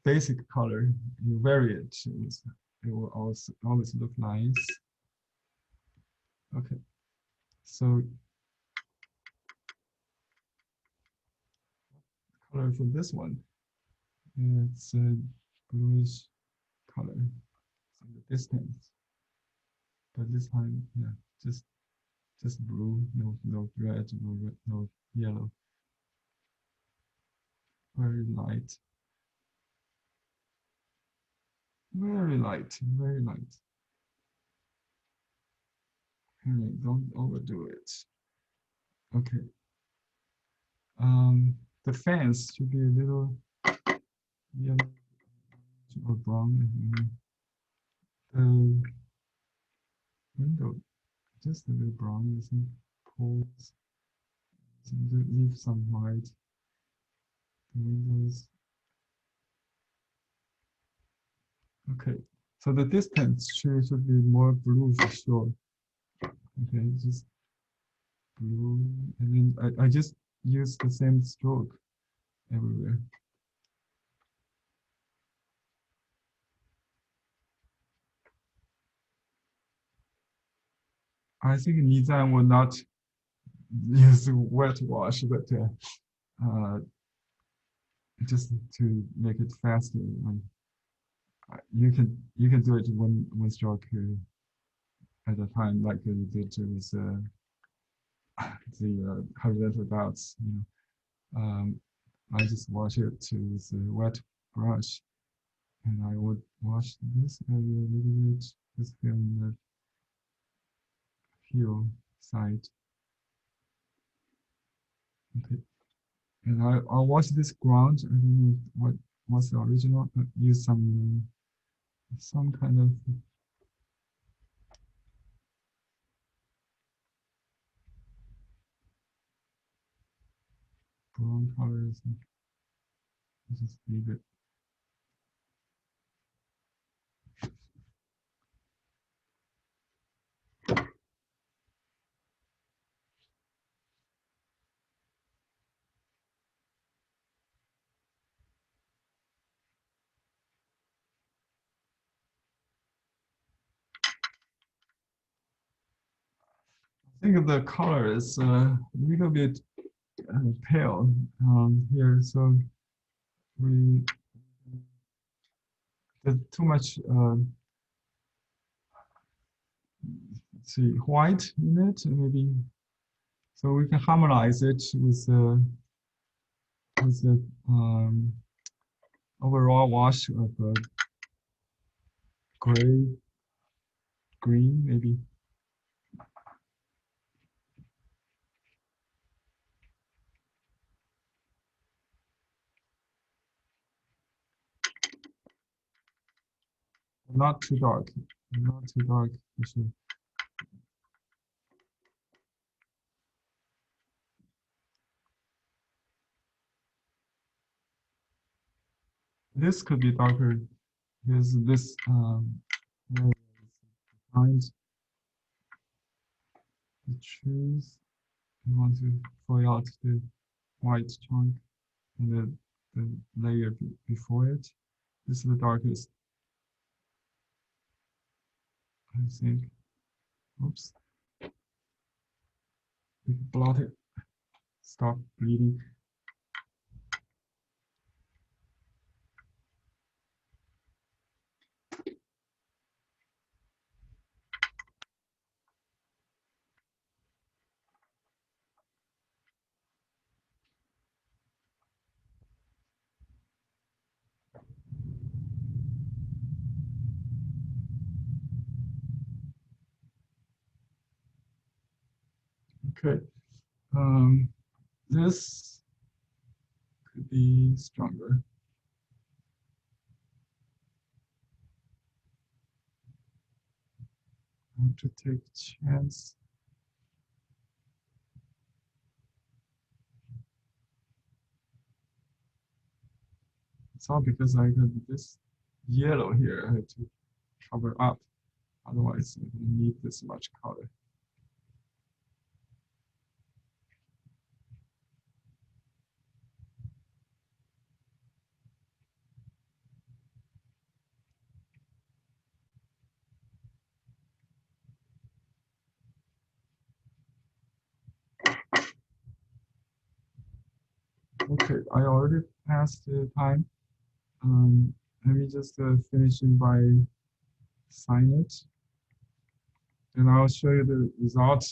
basic color, you vary it. It will always look nice. Okay, so color for this one, it's a bluish color in the distance, but this time, yeah, just blue, no red, no yellow. Very light, very light, very light. And don't overdo it. Okay. The fence should be a little yellow or brown. The window, just a little brown, I think. Poles, leave some white. The windows. Okay, so the distance should be more blue for sure. Okay, just blue, and then I just use the same stroke everywhere. I think Nizam will not use wet wash, but just to make it faster, you can do it one stroke at a time, like you did with the horizontal dots. You know, I just wash it with a wet brush, and I would wash this area a little bit, just feeling the heel side. Okay. And I'll watch this ground. I don't know what's the original. Use some kind of brown colors. Just leave it. I think the color is a little bit pale here, so we there's too much let's see white in it, maybe. So we can harmonize it with the overall wash of gray, green, maybe. Not too dark, not too dark for sure. This could be darker. Here's this behind the trees. You want to fill out the white chunk and the layer before it. This is the darkest, I think. Oops. We can blot it. Stop bleeding. Okay. This could be stronger. I have to take a chance. It's all because I got this yellow here. I had to cover up. Otherwise, I don't need this much color. Okay, I already passed the time. Let me just finishing by sign it. And I'll show you the result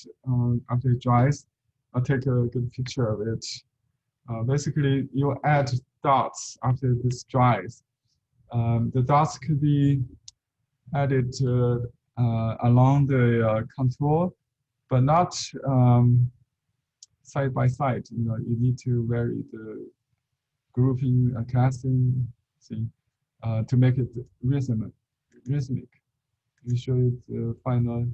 after it dries. I'll take a good picture of it. Basically, you add dots after this dries. The dots could be added along the contour, but not side by side. You know, you need to vary the grouping, casting, to make it rhythmic. We show you the final.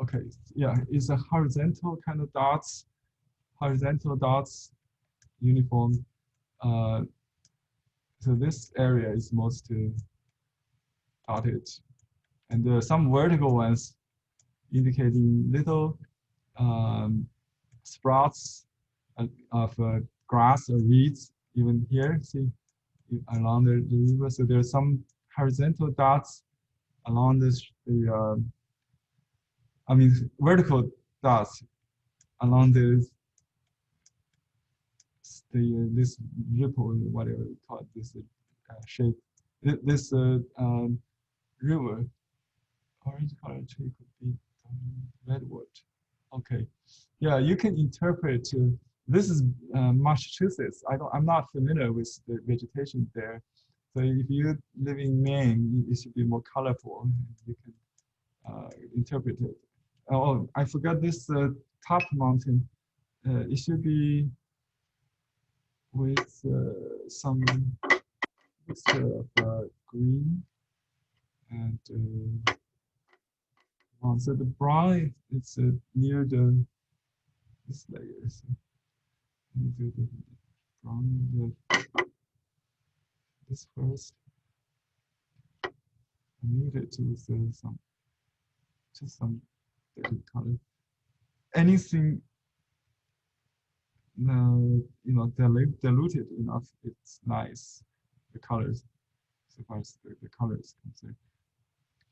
Okay, yeah, it's a horizontal kind of dots, uniform. So this area is most dotted, and some vertical ones indicating little sprouts of grass or weeds. Even here, see, along the river. So there's some horizontal dots along vertical dots along this ripple, whatever we call it, this shape. This river, orange color tree could be redwood. Okay, yeah, you can interpret. This is Massachusetts. I'm not familiar with the vegetation there. So if you live in Maine, it should be more colorful. You can interpret it. Oh, I forgot this top mountain, it should be with some mixture of green and brown. So the brown it's near this layer. So let me do the brown this first. I mute it with some different color. Anything diluted enough, it's nice. The colors, so far as the colors concerned.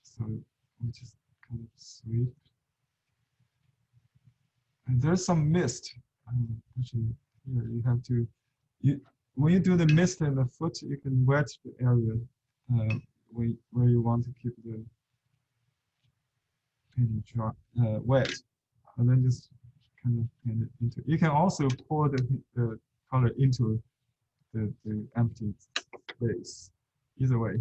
So we just kind of sweep. And there's some mist. Actually, here you have to, when you do the mist in the foot, you can wet the area where you want to keep the painting dry, wet, and then just kind of paint it into. You can also pour the color into the empty space. Either way,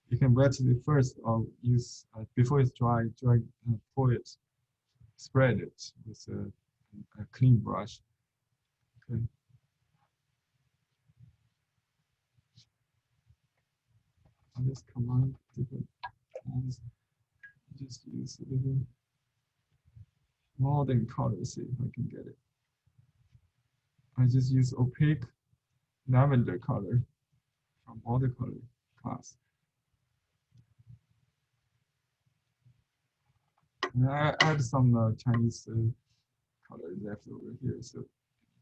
you can wet it first or use before it's dry. Pour it, spread it with a clean brush. Okay. I'll just combine different ones. Just use a little modern color, see if I can get it. I just use opaque lavender color from watercolor class. And I add some Chinese color left over here, so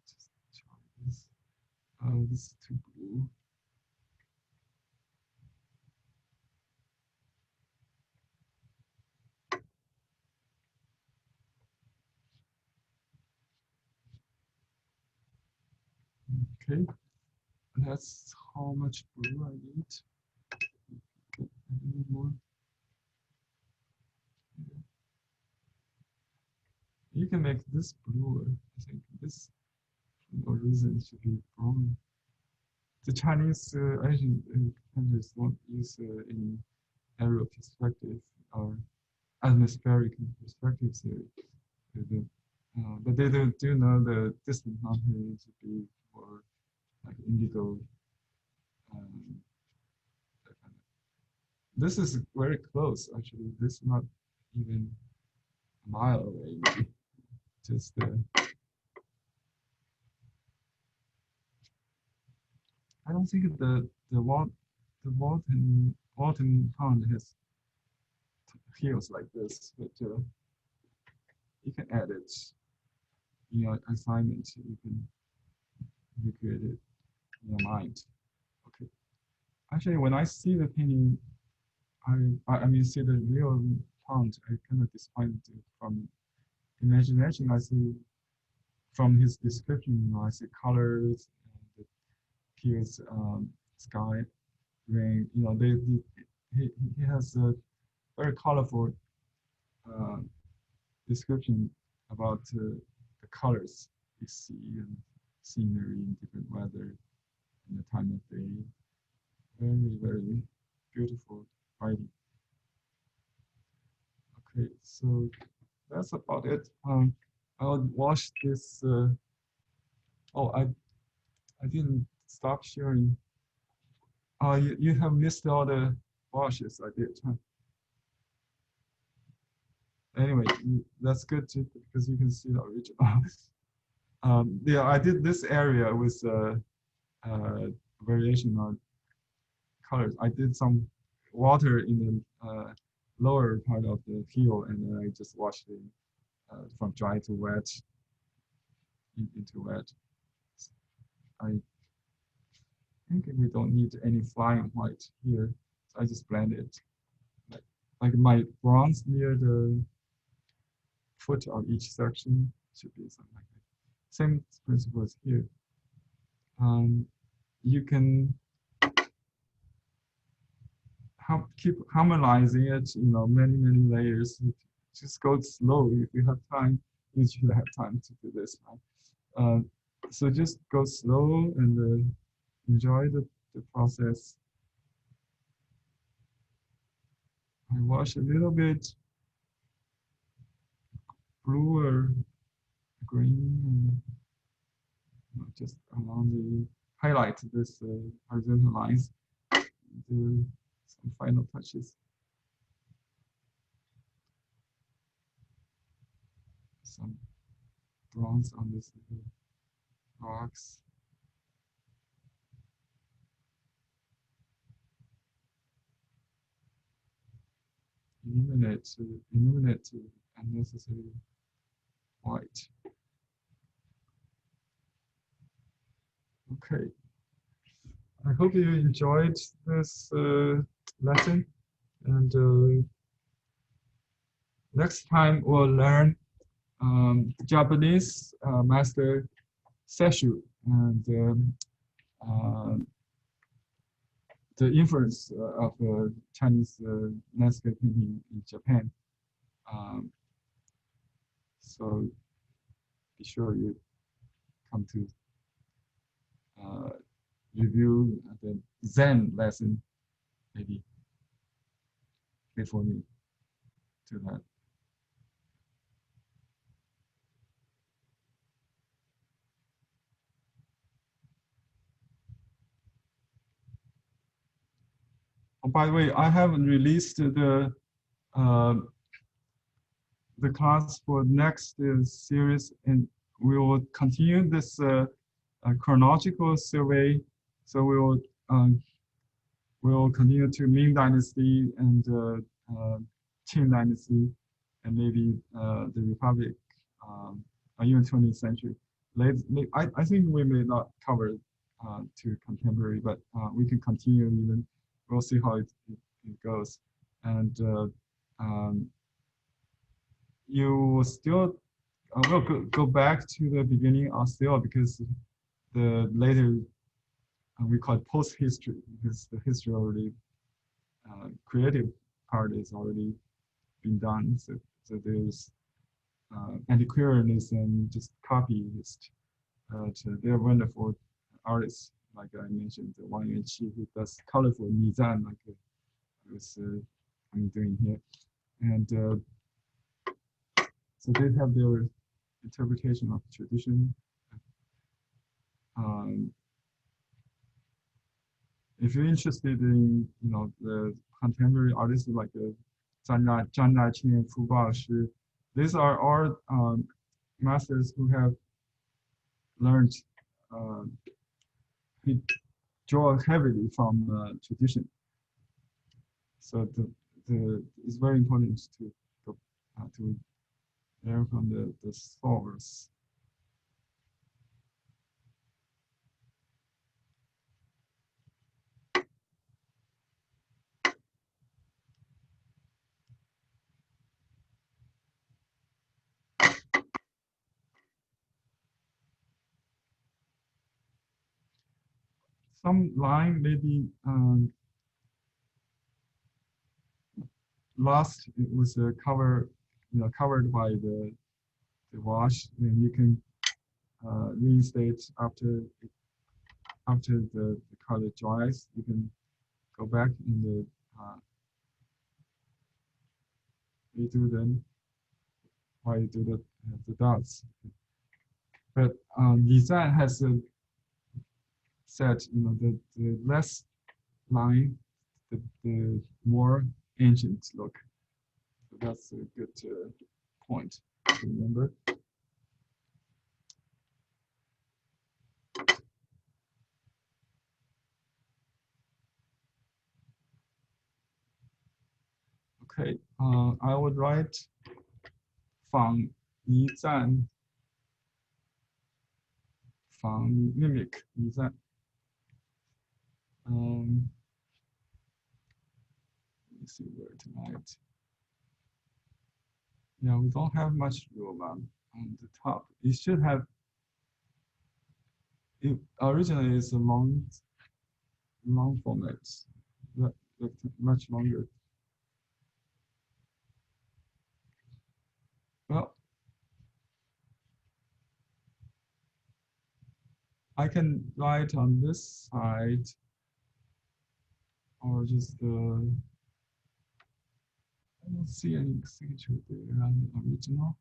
just try this. This is too blue. Okay, that's how much blue I need. Okay, a little more. You can make this bluer. I think this, for no reason, should be brown. The Chinese Asian painters won't use any aerial perspective or atmospheric perspective theory. But they do know the distant mountain to be for like indigo. This is very close, actually. This is not even a mile away. Maybe. Just I don't think the Walton Pond has hills like this, but you can add it. You know, assignment. You can recreate it in your mind. Okay. Actually, when I see the painting, I mean, see the real pond, I kind of define it from imagination. I see from his description, you know, I see colors, and here's sky, rain. You know, he has a very colorful description about the colors you see and scenery in different weather and the time of day. Very, very beautiful writing. Okay, so that's about it. I'll wash this. Oh, I didn't stop sharing. Oh, you have missed all the washes I did. Huh? Anyway, that's good too, because you can see the original. Yeah, I did this area with variation on colors. I did some water in the lower part of the hill, and then I just washed it from dry to wet into wet. I think we don't need any flying white here, so I just blend it. Like my bronze near the foot of each section should be something like that. Same principles here. You can keep harmonizing it, you know, many layers. Just go slow if you have time. You should have time to do this, right? So just go slow and enjoy the process. I wash a little bit bluer green and just along the highlight this horizontal lines. Do some final touches. Some bronze on this rocks. Eliminate unnecessary white. Okay. I hope you enjoyed this lesson, and next time we'll learn Japanese master Seshu and the influence of Chinese landscape painting in Japan. So be sure you come to review the Zen lesson maybe before me to that. Oh, by the way, I haven't released the class for next series, and we will continue this chronological survey. So we will continue to Ming Dynasty and Qing Dynasty, and maybe the Republic, even 20th century. I think we may not cover to contemporary, but we can continue even. We'll see how it goes. And you still will go back to the beginning still, because the later we call it post-history, because the history already creative part is already been done. So there's antiquarianism, just copyist. They're wonderful artists, like I mentioned, the Wang Yuanqi, who does colorful nizan, like I'm doing here. And so they have their interpretation of tradition. If you're interested in, the contemporary artists like Zhang Daqing, Fu Baoshi, these are all masters who have learned, draw heavily from tradition. So it's very important to learn from the source. Some line maybe lost. It was covered by the wash, and you can reinstate after the color dries. You can go back in the redo them while you do the dots. But design has said, the less line, the more ancient look. So that's a good point to remember. Okay, I would write 仿一战 仿 mimic 一战 let me see where to write. Yeah, we don't have much room on the top. It should have. It originally is a long format, much longer. Well, I can write on this side, or just I don't see any signature there on the original.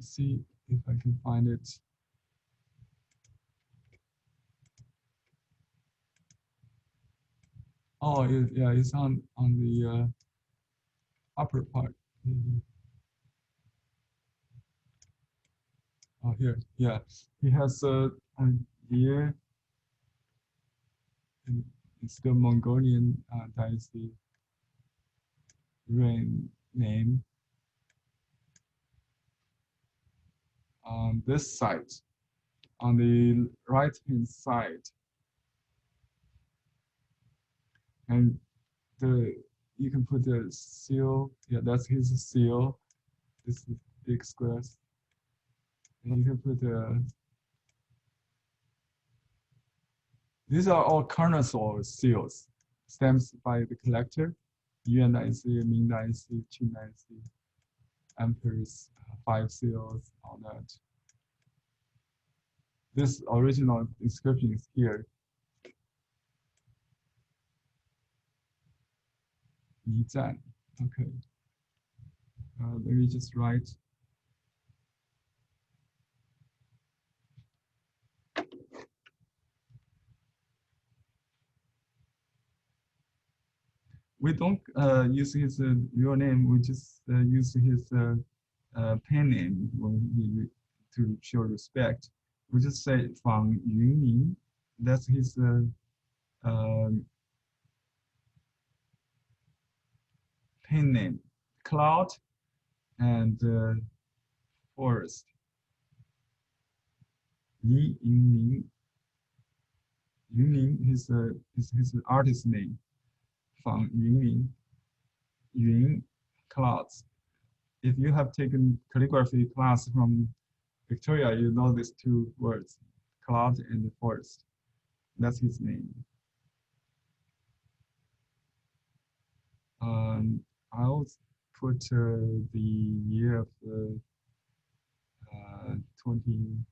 see if I can find it. Oh, yeah, it's on the upper part. Oh, here, yeah, he has a year. It's the Mongolian dynasty reign name on this side. On the right hand side, and you can put the seal. Yeah, that's his seal. This is big squares. And you can put the. These are all carnosaur seals, stamped by the collector. Yuan dynasty, Ming dynasty, Qing dynasty, emperors, 5 seals, all that. This original inscription is here. Yi Zan. Okay. Let me just write. We don't use his real name. We just use his pen name to show respect. We just say Fang Yunning. That's his pen name. Cloud and forest. Yi Yunning. Yunning is his artist name. Fang Yunning. Yun, clouds. If you have taken calligraphy class from Victoria, you know these 2 words, cloud and forest. That's his name. I'll put the year of 2020.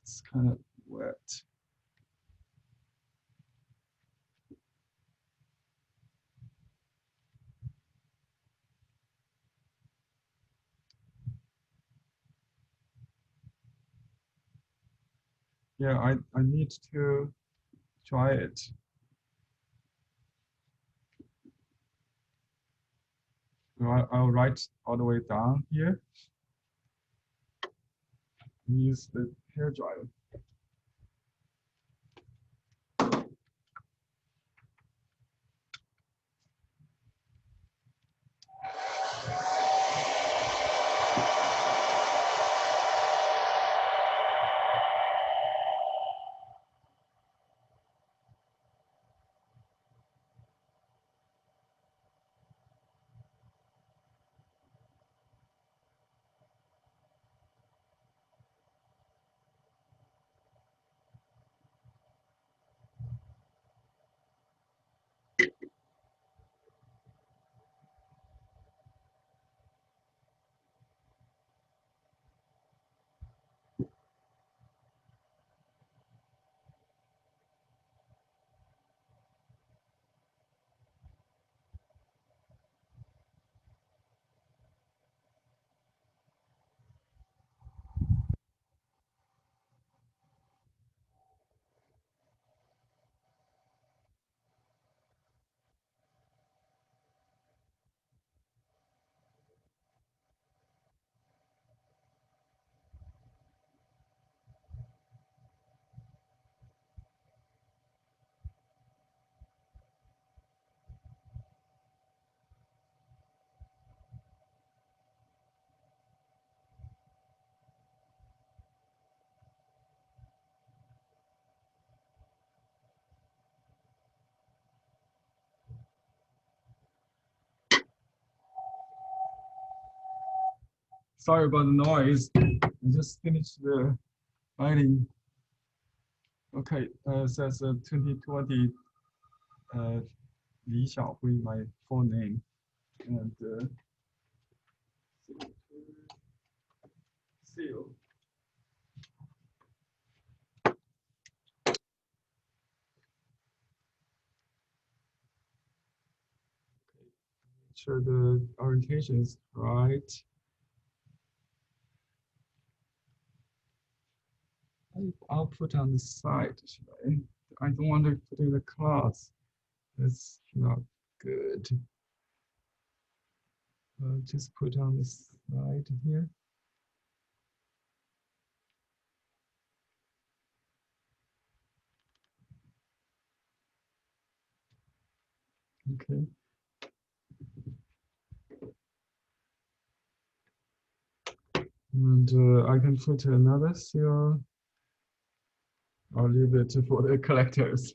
It's kind of wet. Yeah, I need to try it. So I'll write all the way down here. Use the hair dryer. Sorry about the noise. I just finished the writing. Okay, says 2020 Li Xiaohui, my full name. And seal. sure the orientation is right. I'll put on the side. I don't want to put in the clouds. That's not good. Just put on the side here. Okay. And I can put another seal. I'll leave it for the collectors.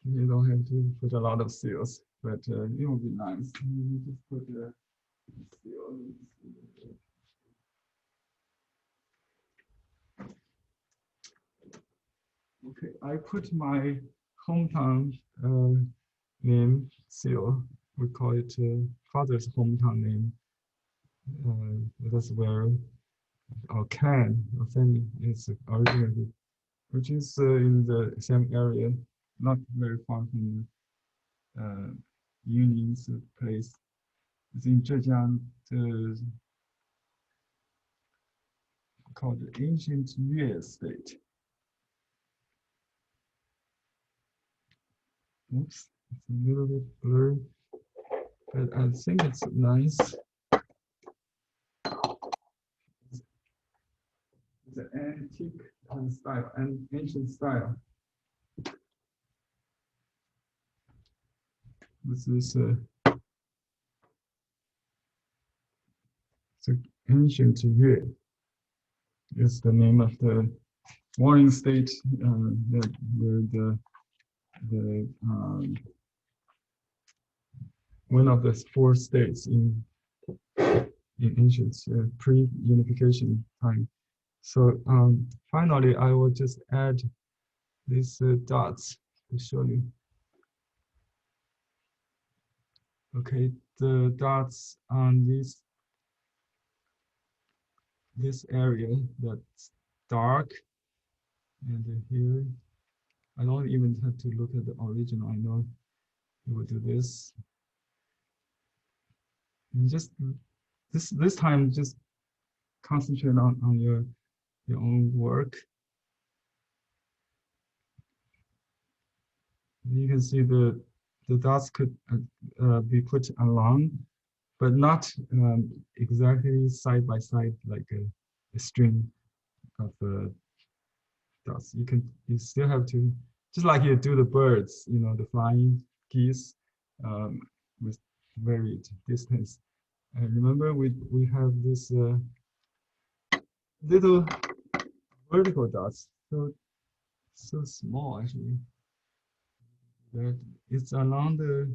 You don't have to put a lot of seals, but it will be nice. You just put a seal. Okay, I put my hometown name seal. We call it father's hometown name. That's where our clan, our family is originated, which is in the same area, not very far from Yuning's place. It's in Zhejiang, called the ancient Yue state. Oops, it's a little bit blurry, but I think it's nice. It's an antique style and ancient style. This is it's ancient Yue. It's the name of the warring state where the one of the 4 states in ancient pre-unification time. So finally, I will just add these dots to show you. Okay, the dots on this area that's dark, and here I don't even have to look at the original. I know you will do this, and just this time just concentrate on your own work. You can see the dots could be put along, but not exactly side by side like a string of dots. You still have to, just like you do the birds, the flying geese with varied distance. And remember, we have this little vertical dots, so small actually, that it's along the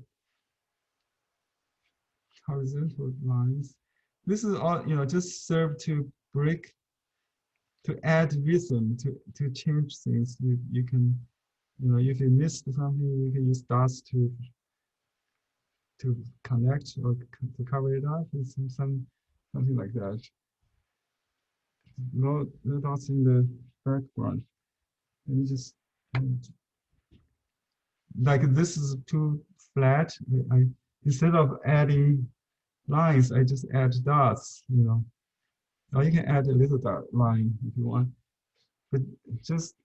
horizontal lines. This is all, just serve to add rhythm, to change things. You can, if you missed something, you can use dots to connect or to cover it up. It's something like that. No dots in the background. And you just, like this is too flat. Instead of adding lines, I just add dots, Or you can add a little dot line if you want, but just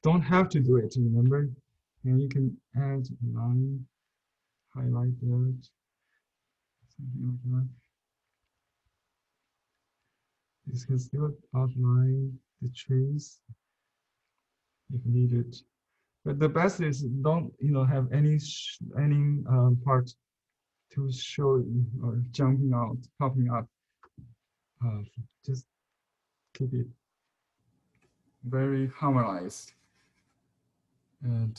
don't have to do it, remember? And you can add a line, highlight that, something like that. You can still outline the trees if needed. But the best is don't, have any part to show or jumping out, popping up. Just keep it very harmonized. And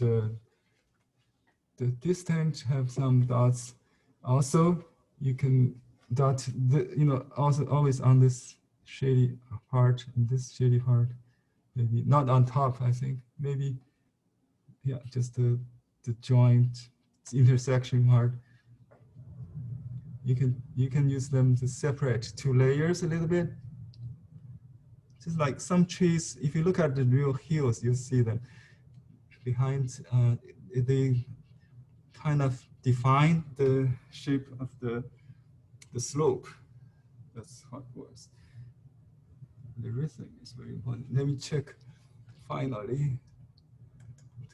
the distance have some dots. Also, you can dot also always on this shady part, this shady part, maybe not on top. I think maybe, yeah, just the joint intersection part. You can use them to separate 2 layers a little bit. Just like some trees, if you look at the real hills, you see that behind they kind of define the shape of the slope. That's how it works. The rhythm is very important. Let me check finally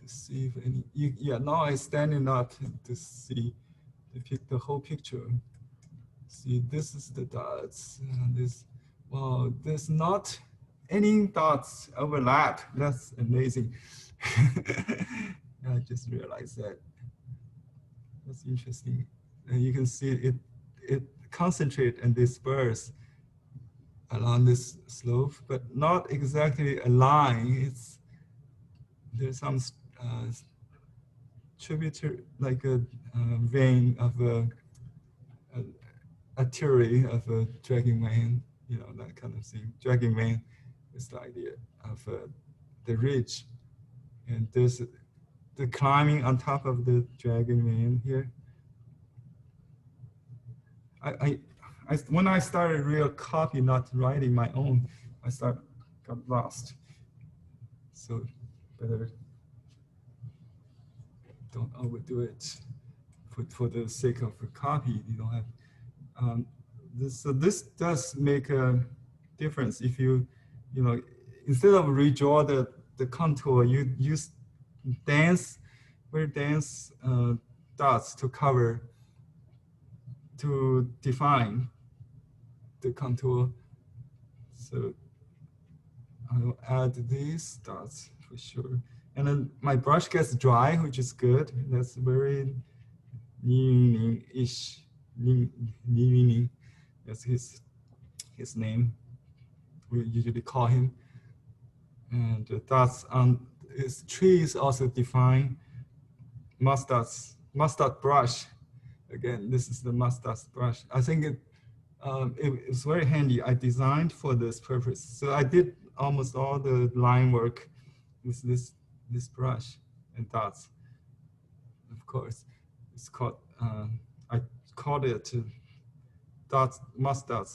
to see if any. Yeah, now I'm standing up to see the whole picture. See, this is the dots. And this, wow, there's not any dots overlap. That's amazing. I just realized that. That's interesting. And you can see it concentrate and disperse along this slope, but not exactly a line. There's some tributary, like a vein of a theory of a dragging main, you know, that kind of thing. Dragging main is the idea of the ridge, and there's the climbing on top of the dragging main here. When I started real copy, not writing my own, got lost. So better don't overdo it for the sake of a copy. You don't have this. So this does make a difference if you know, instead of redraw the contour, you use very dense dots to define the contour. So I'll add these dots for sure. And then my brush gets dry, which is good. That's very Ning-ish. Ning. That's his name. We usually call him. And the dots on his trees also define mustard brush. Again, this is the mustard brush. I think it's very handy. I designed for this purpose. So I did almost all the line work with this brush and dots. Of course, it's called, I called it mustard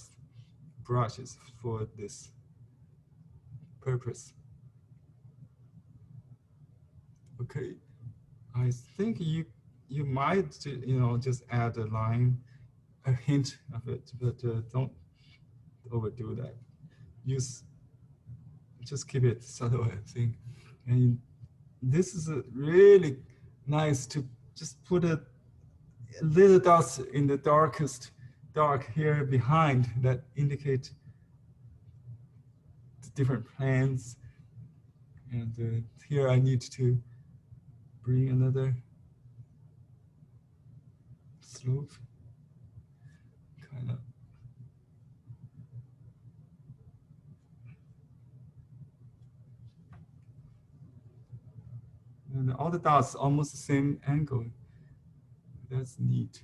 brushes for this purpose. Okay, I think you might, you know, just add a line, a hint of it, but don't overdo that. Just keep it subtle, I think. And this is really nice to just put a little dots in the dark here behind that indicate the different planes. And here I need to bring another slope, kind of. And all the dots almost the same angle. That's neat.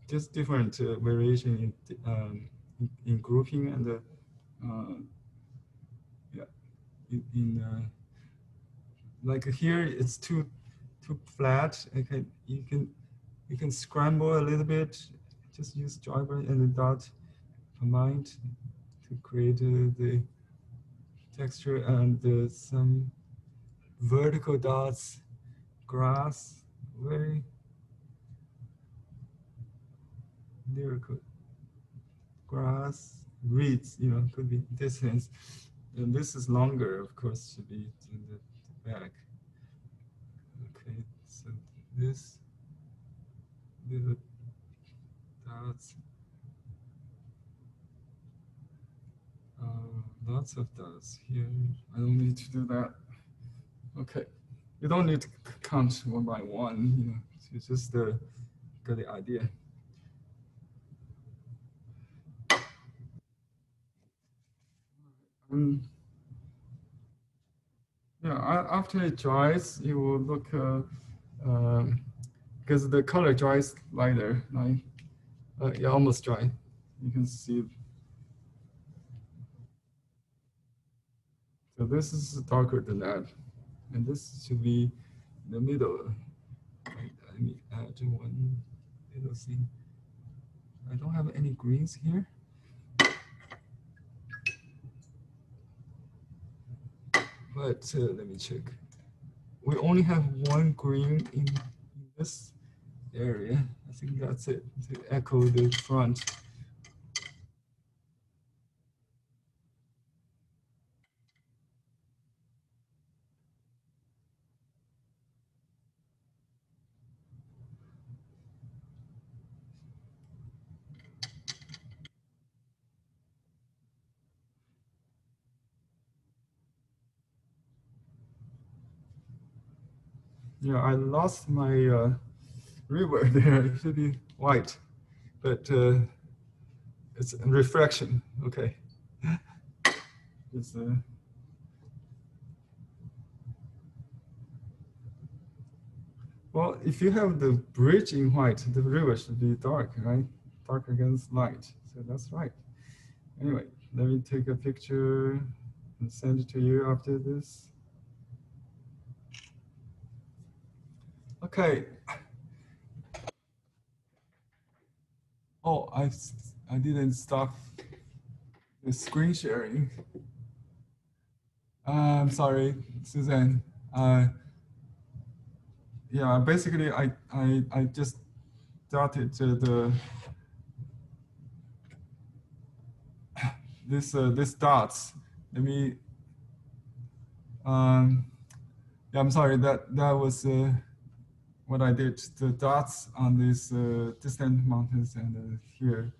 Just different variation in grouping and yeah, like here it's too flat. Okay, you can scramble a little bit. Just use driver and the dot combined to create the texture and some vertical dots, grass, very lyrical. Grass, reeds, you know, could be distance. And this is longer, of course, should be in the back. Okay, so this little dots, lots of dots here. I don't need to do that. Okay, you don't need to count one by one, you know, it's just get the idea. Yeah, after it dries, it will look, because the color dries lighter, right? Yeah, almost dry. You can see. So this is darker than that. And this should be the middle. Right? Let me add one little thing. I don't have any greens here. But let me check. we only have one green in this area. I think that's it to echo the front. Yeah, I lost my river there. It should be white, but it's a reflection. Okay. It's well, if you have the bridge in white, the river should be dark, right? Dark against light. So that's right. Anyway, let me take a picture and send it to you after this. Okay. Oh, I didn't stop the screen sharing. I'm sorry, Suzanne. Yeah, basically I just started the this dots. Let me yeah, I'm sorry that was what I did. The dots on these distant mountains and here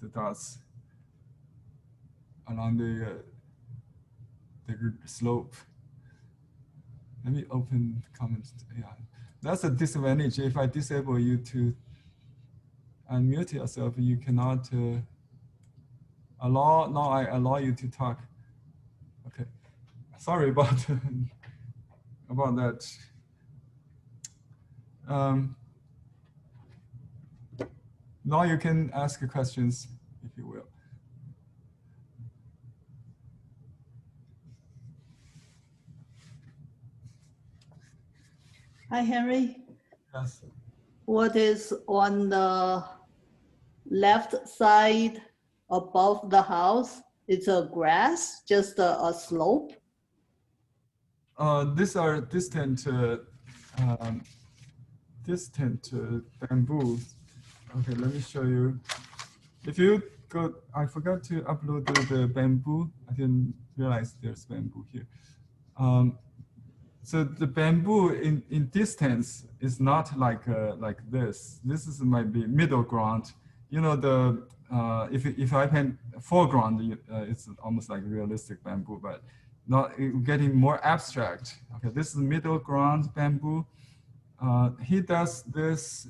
the dots along the slope. Let me open comments. Yeah, that's a disadvantage. If I disable you to unmute yourself, you cannot allow. Now I allow you to talk. Okay, sorry about about that. Now you can ask questions if you will. Hi, Henry. Yes. What is on the left side above the house? It's a grass, just a slope. These are distant bamboos. Okay, let me show you. If you go, I forgot to upload the bamboo. I didn't realize there's bamboo here. So the bamboo in distance is not like this. This is might be middle ground. You know the if I can foreground, it's almost like realistic bamboo, but not getting more abstract. Okay, this is middle ground bamboo. He does this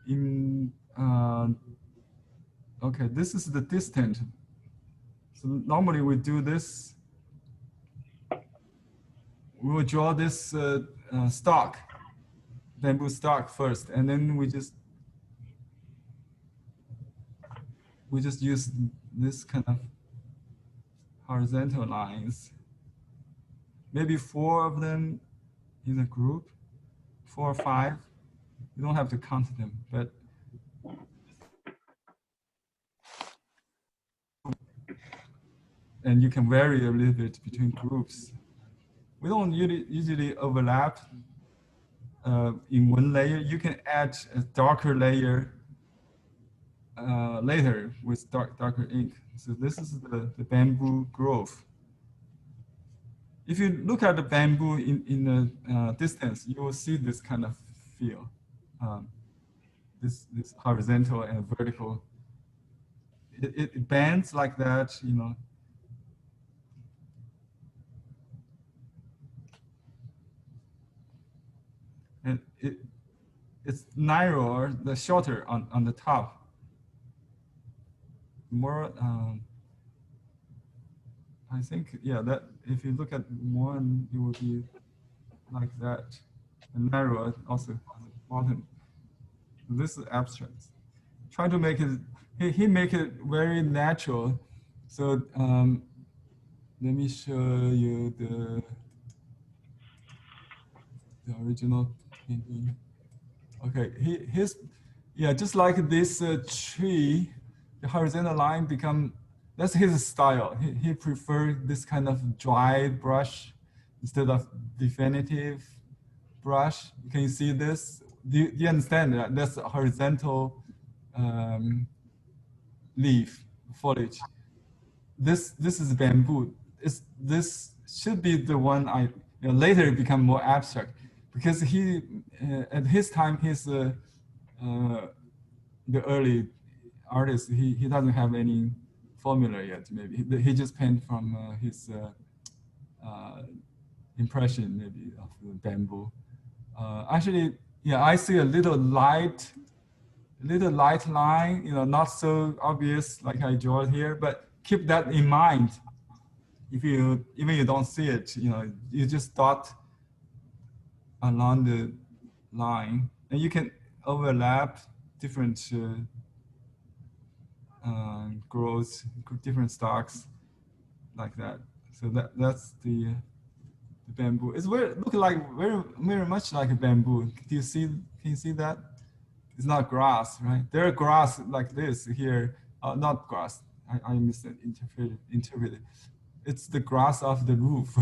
in okay. This is the distant. So normally we do this. We will draw this stalk, bamboo stalk first, and then we just use this kind of horizontal lines. Maybe 4 of them in a group, 4 or 5. You don't have to count them, but and you can vary a little bit between groups. We don't usually overlap in one layer. You can add a darker layer later with darker ink. So this is the bamboo growth. If you look at the bamboo in the distance, you will see this kind of feel, this horizontal and vertical. It bends like that, you know. And it's narrower, the shorter on the top. More, I think, yeah, that if you look at one, it will be like that. And narrower also on the bottom. This is abstract. Try to make it, he make it very natural. So let me show you the original painting. Okay, yeah, just like this tree, the horizontal line become, that's his style. He preferred this kind of dry brush instead of definitive brush. Can you see this? Do you understand that that's a horizontal leaf foliage? This is bamboo. This should be the one later it become more abstract because he at his time he's the early artist. He doesn't have any formula yet. Maybe he just paint from his impression maybe of the bamboo. Actually, yeah, I see a little light line, not so obvious like I draw it here, but keep that in mind. If even you don't see it, you just dot along the line, and you can overlap different growths, different stalks, like that. So that's the bamboo. It's look like very much like a bamboo. Do you see? Can you see that? It's not grass, right? There are grass like this here. Not grass. I misinterpreted. It's the grass of the roof.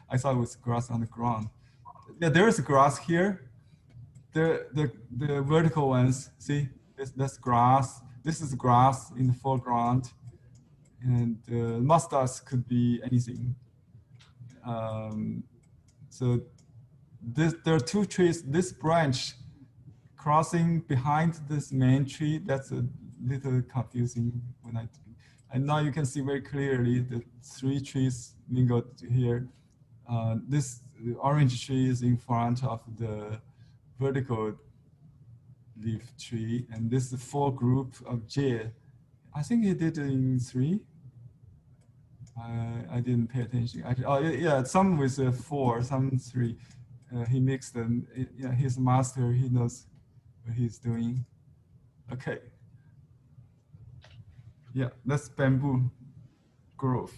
I thought it was grass on the ground. Yeah, there is grass here. The vertical ones. See, that's grass. This is grass in the foreground, and mustache could be anything. So there are two trees. This branch crossing behind this main tree, that's a little confusing when and now you can see very clearly the three trees mingled here. This orange tree is in front of the vertical leaf tree, and this is the four group of J. I think he did it in three. I didn't pay attention. Oh yeah, some with four, some three. He mixed them. Yeah, he's a master. He knows what he's doing. Okay. Yeah, that's bamboo grove.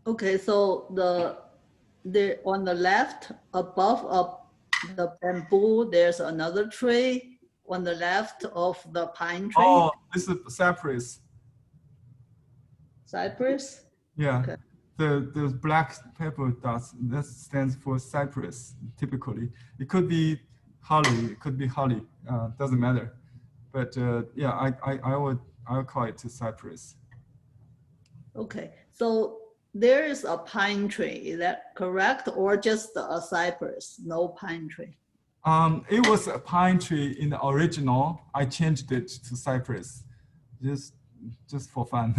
Okay, so the on the left above the bamboo, there's another tree on the left of the pine tree. Oh, this is cypress. Cypress? Yeah. Okay. The black pepper dots, that stands for cypress, typically. It could be holly, doesn't matter. But yeah, I would call it cypress. Okay, so there is a pine tree, is that correct? Or just a cypress, no pine tree? It was a pine tree in the original. I changed it to cypress, just for fun.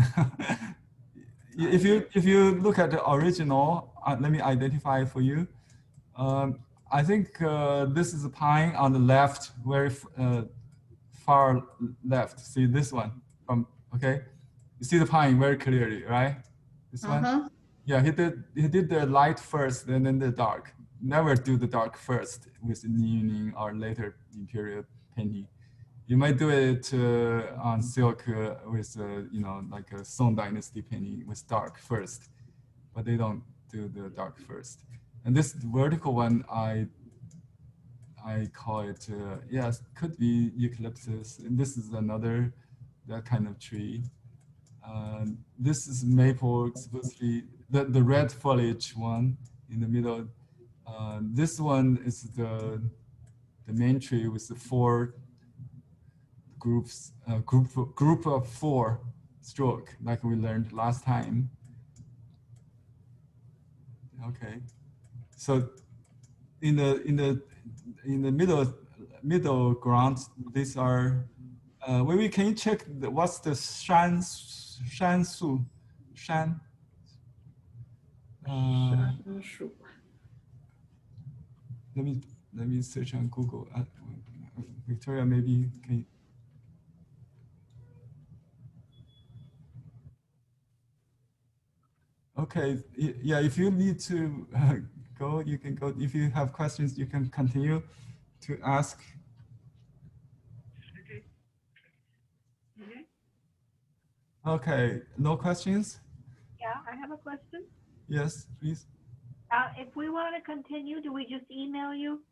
If you look at the original, let me identify it for you. I think this is a pine on the left, very far left. See this one okay? You see the pine very clearly, right? This one. Yeah, he did the light first and then the dark. Never do the dark first with Liaoning or later imperial painting. You might do it on silk with like a Song Dynasty painting with dark first, but they don't do the dark first. And this vertical one, I call it yes, could be eucalyptus. And this is another that kind of tree. This is maple, supposedly the red foliage one in the middle. This one is the main tree with the four groups, group of four stroke, like we learned last time. Okay, so in the middle ground, these are. Maybe can you check what's the shan? Let me search on Google. Victoria, maybe can. Okay, yeah. If you need to go, you can go. If you have questions, you can continue to ask. Okay, no questions? Yeah, I have a question. Yes, please. If we want to continue, do we just email you?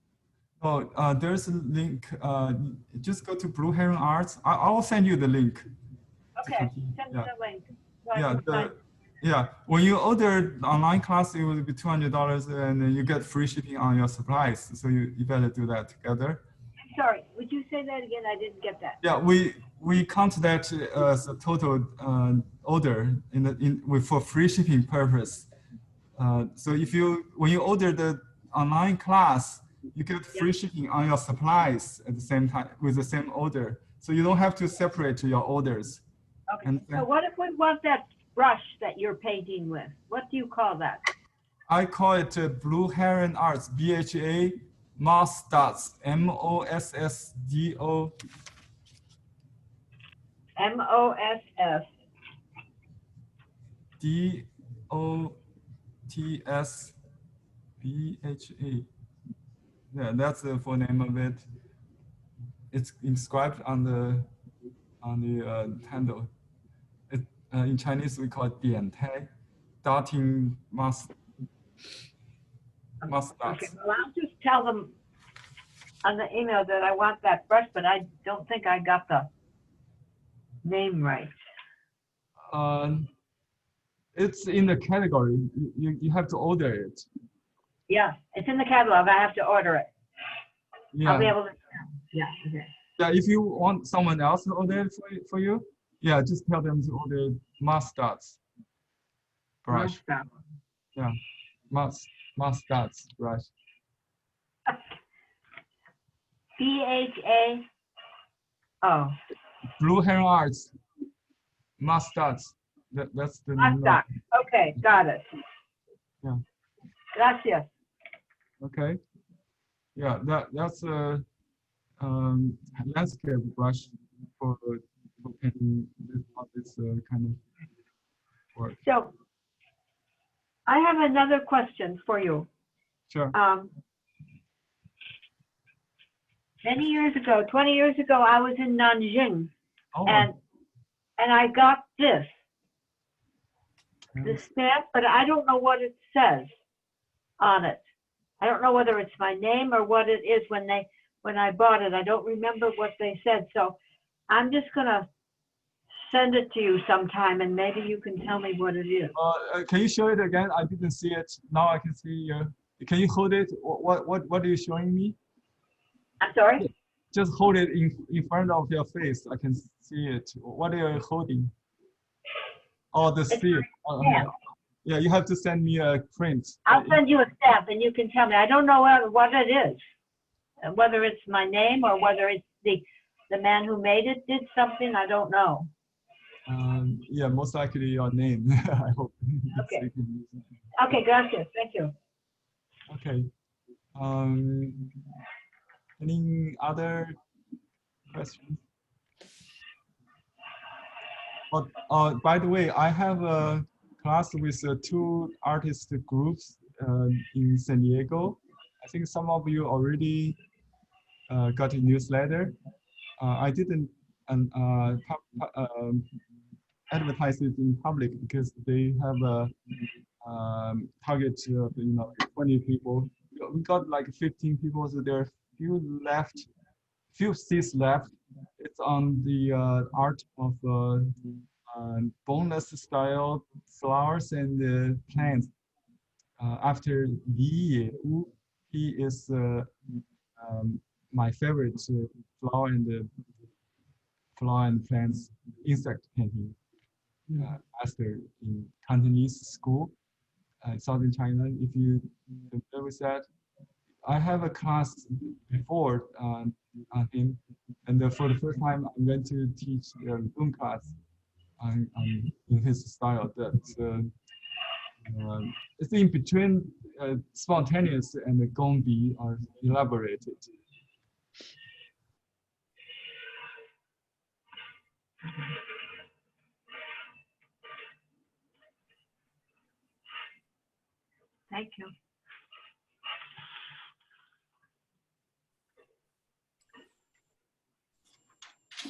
Oh, there's a link. Just go to Blue Heron Arts. I will send you the link. Okay, send me the link. So I can find Yeah, when you order online class, it will be $200 and then you get free shipping on your supplies. So you better do that together. Sorry, would you say that again? I didn't get that. Yeah, we count that as a total order for free shipping purpose. So when you order the online class, you get free shipping on your supplies at the same time with the same order. So you don't have to separate your orders. Okay. And So what if we want that brush that you're painting with? What do you call that? I call it Blue Heron Arts, BHA Moss Dots, MOSSDO. MOSS. DOTSBHA. Yeah, that's the full name of it. It's inscribed on the handle. In Chinese, we call it 点胎, dotting dots. Okay, well, I'll just tell them on the email that I want that brush, but I don't think I got the name right. It's in the category. You have to order it. Yeah, it's in the catalog. I have to order it. Yeah. I'll be able to. Yeah. Okay. Yeah, if you want someone else to order it for you, yeah, just tell them to order Moss Dots brush. Yeah, Moss Dots brush. BHA. Oh. Blue Heron Arts. Moss Dots. That's the name. Stock. Okay, got it. Yeah. Gracias. Okay. Yeah, that's a landscape brush for painting this kind of work. So I have another question for you. Sure. Many years ago, 20 years ago, I was in Nanjing, Oh, and I got this stamp, but I don't know what it says on it. I don't know whether it's my name or what it is when I bought it. I don't remember what they said. So I'm just gonna send it to you sometime, and maybe you can tell me what it is. can you show it again? I didn't see it. Now I can see you. Can you hold it? What are you showing me? I'm sorry? Just hold it in front of your face. I can see it. What are you holding? Oh, the seal. Yeah, you have to send me a print. I'll send you a stamp, and you can tell me. I don't know what it is, whether it's my name or whether it's the man who made it did something. I don't know. Yeah, most likely your name. I hope. Okay. Okay, gracias. Thank you. Okay. Any other questions? By the way, I have a class with 2 artist groups in San Diego. I think some of you already got a newsletter. I didn't advertise it in public because they have a target of 20 people. We got like 15 people, so there are few seats left. It's on the art of boneless style flowers and plants. After Li Wu, he is my favorite flower and plants insect painting master in Cantonese school in southern China. If you familiar with that, I have a class before on him, and for the first time I'm going to teach a Zoom class in his style. That's it's in between spontaneous and the gongbi are elaborated. Thank you.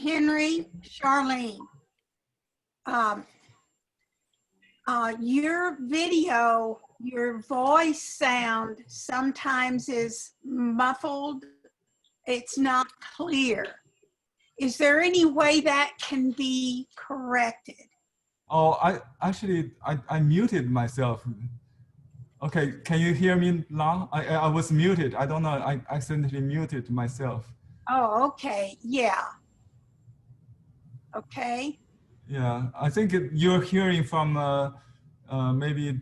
Henry, Charlene, your video, your voice sound sometimes is muffled. It's not clear. Is there any way that can be corrected? Oh, I muted myself. Okay, can you hear me now? I was muted. I don't know. I accidentally muted myself. Oh, okay. Yeah. Okay. Yeah, I think you're hearing from maybe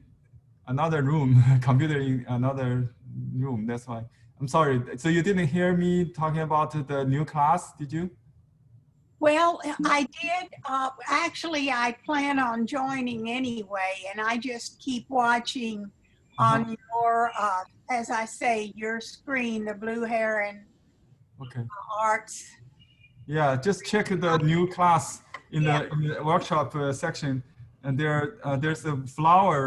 another room, computer in another room. That's why. I'm sorry. So you didn't hear me talking about the new class, did you? Well, I did. Actually, I plan on joining anyway, and I just keep watching Uh-huh. on your, as I say, your screen, the Blue Heron Okay. Arts. Yeah, just check the new class in Yeah. the workshop section, and there's a flower.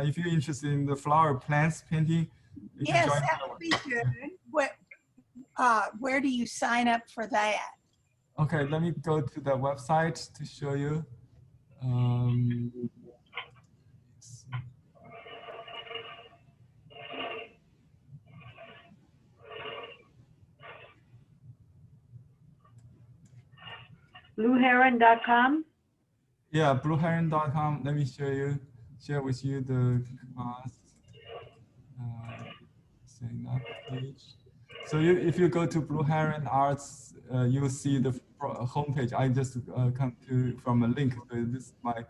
If you're interested in the flower plants painting, you can Yes, join that that would one. be good. Where do you sign up for that? Okay, let me go to the website to show you. Um, BlueHeron.com? yeah, blueheron.com. Let me share with you the class sign up page. So if you go to Blue Heron Arts, you'll see the homepage. I just come to from a link. So this is my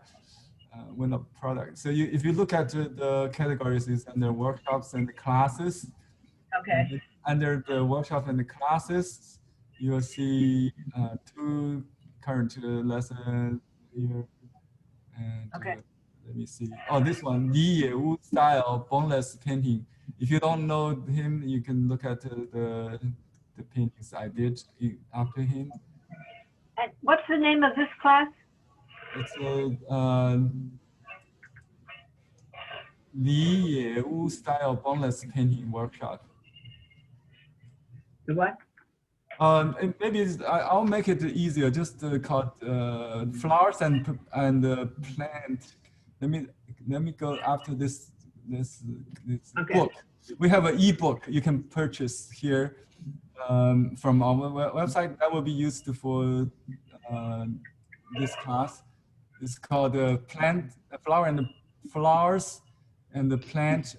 one of product. So if you look at the categories, it's under workshops and classes. Okay. And under the workshop and the classes, you'll see two current lessons here. And Okay. let me see. Oh, this one, Li Yewu style boneless painting. If you don't know him, you can look at the paintings I did after him. And what's the name of this class? It's a Li Yewu style boneless painting workshop. The what? Maybe I'll make it easier. Just called flowers and plant. Let me go after this Okay. book. We have an ebook you can purchase here from our website. That will be used for this class. It's called plant, a flower and the flowers and the plant.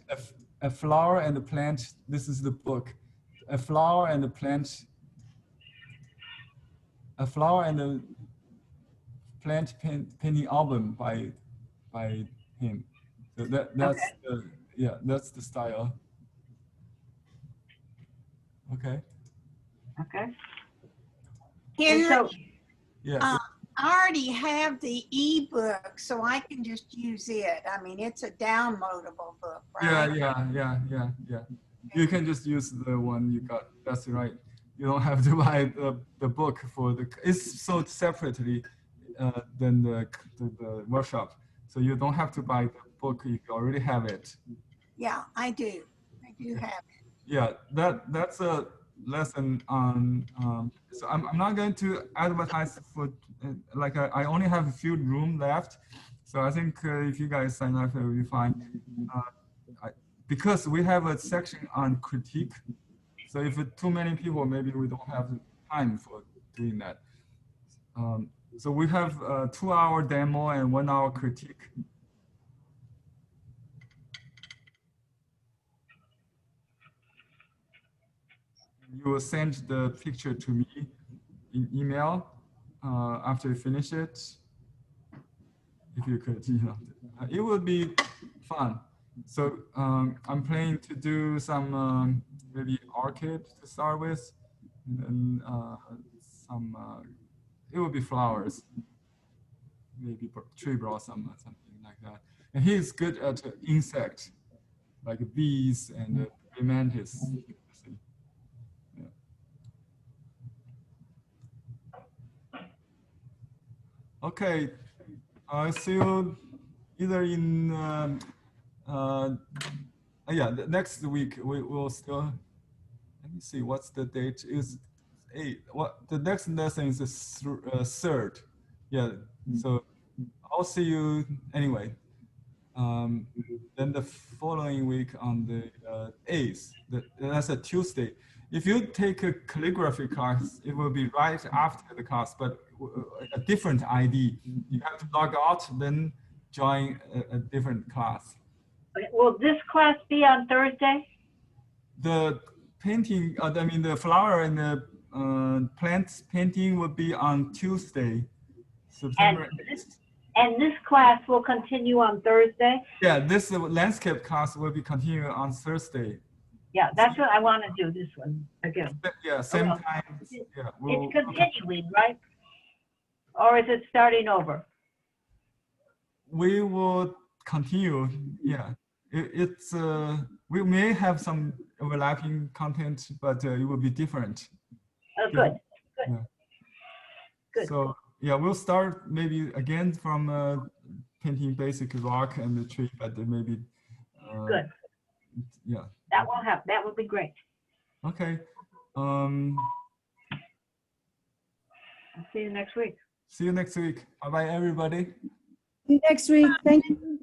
A flower and the plant. This is the book. A flower and the plant. A flower and a plant painting album by him. So that's Okay. the yeah, that's the style. Okay. Okay. And Henry, so, Yeah. I already have the ebook, so I can just use it. I mean, it's a downloadable book, right? Yeah. You can just use the one you got. That's right. You don't have to buy the book for the. It's sold separately than the workshop, so you don't have to buy the book if you already have it. Yeah, I do. I do have it. Yeah, that's a lesson on. So I'm not going to advertise for like I only have a few room left, so I think if you guys sign up, it will be fine. Uh, because we have a section on critique, so if too many people, maybe we don't have time for doing that. So we have a 2-hour demo and 1-hour critique. You will send the picture to me in email after you finish it. If you could, it would be fun. So I'm planning to do some maybe orchid to start with, and then some. It would be flowers, maybe tree blossom or something like that. And he's good at insect, like bees and mantis. Yeah. Okay, I'll see you either in yeah, next week we will still. Let me see what's the date is 8. What the next lesson is the third. Yeah, so I'll see you anyway. Then the following week on the 8th, that's a Tuesday. If you take a calligraphy class, it will be right after the class, but a different ID. You have to log out, then join a different class. Okay, will this class be on Thursday? The painting, I mean the flower and the plants painting will be on Tuesday, September 8th. And this class will continue on Thursday? Yeah, this landscape class will be continuing on Thursday. Yeah, that's what I want to do, this one again. Yeah, same well, time. Yeah, It's continuing, right? Or is it starting over? we will continue. Yeah, it's we may have some overlapping content, but it will be different. Oh, good, good. Yeah. Good. So yeah, we'll start maybe again from painting basic rock and the tree, but maybe. Good. Yeah. That will help. That will be great. Okay. I'll see you next week. See you next week. Bye bye, everybody. See you next week. Thank you.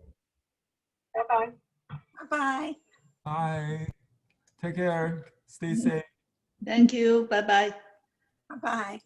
Bye-bye. Bye-bye. Bye. Take care. Stay safe. Thank you. Bye-bye. Bye-bye.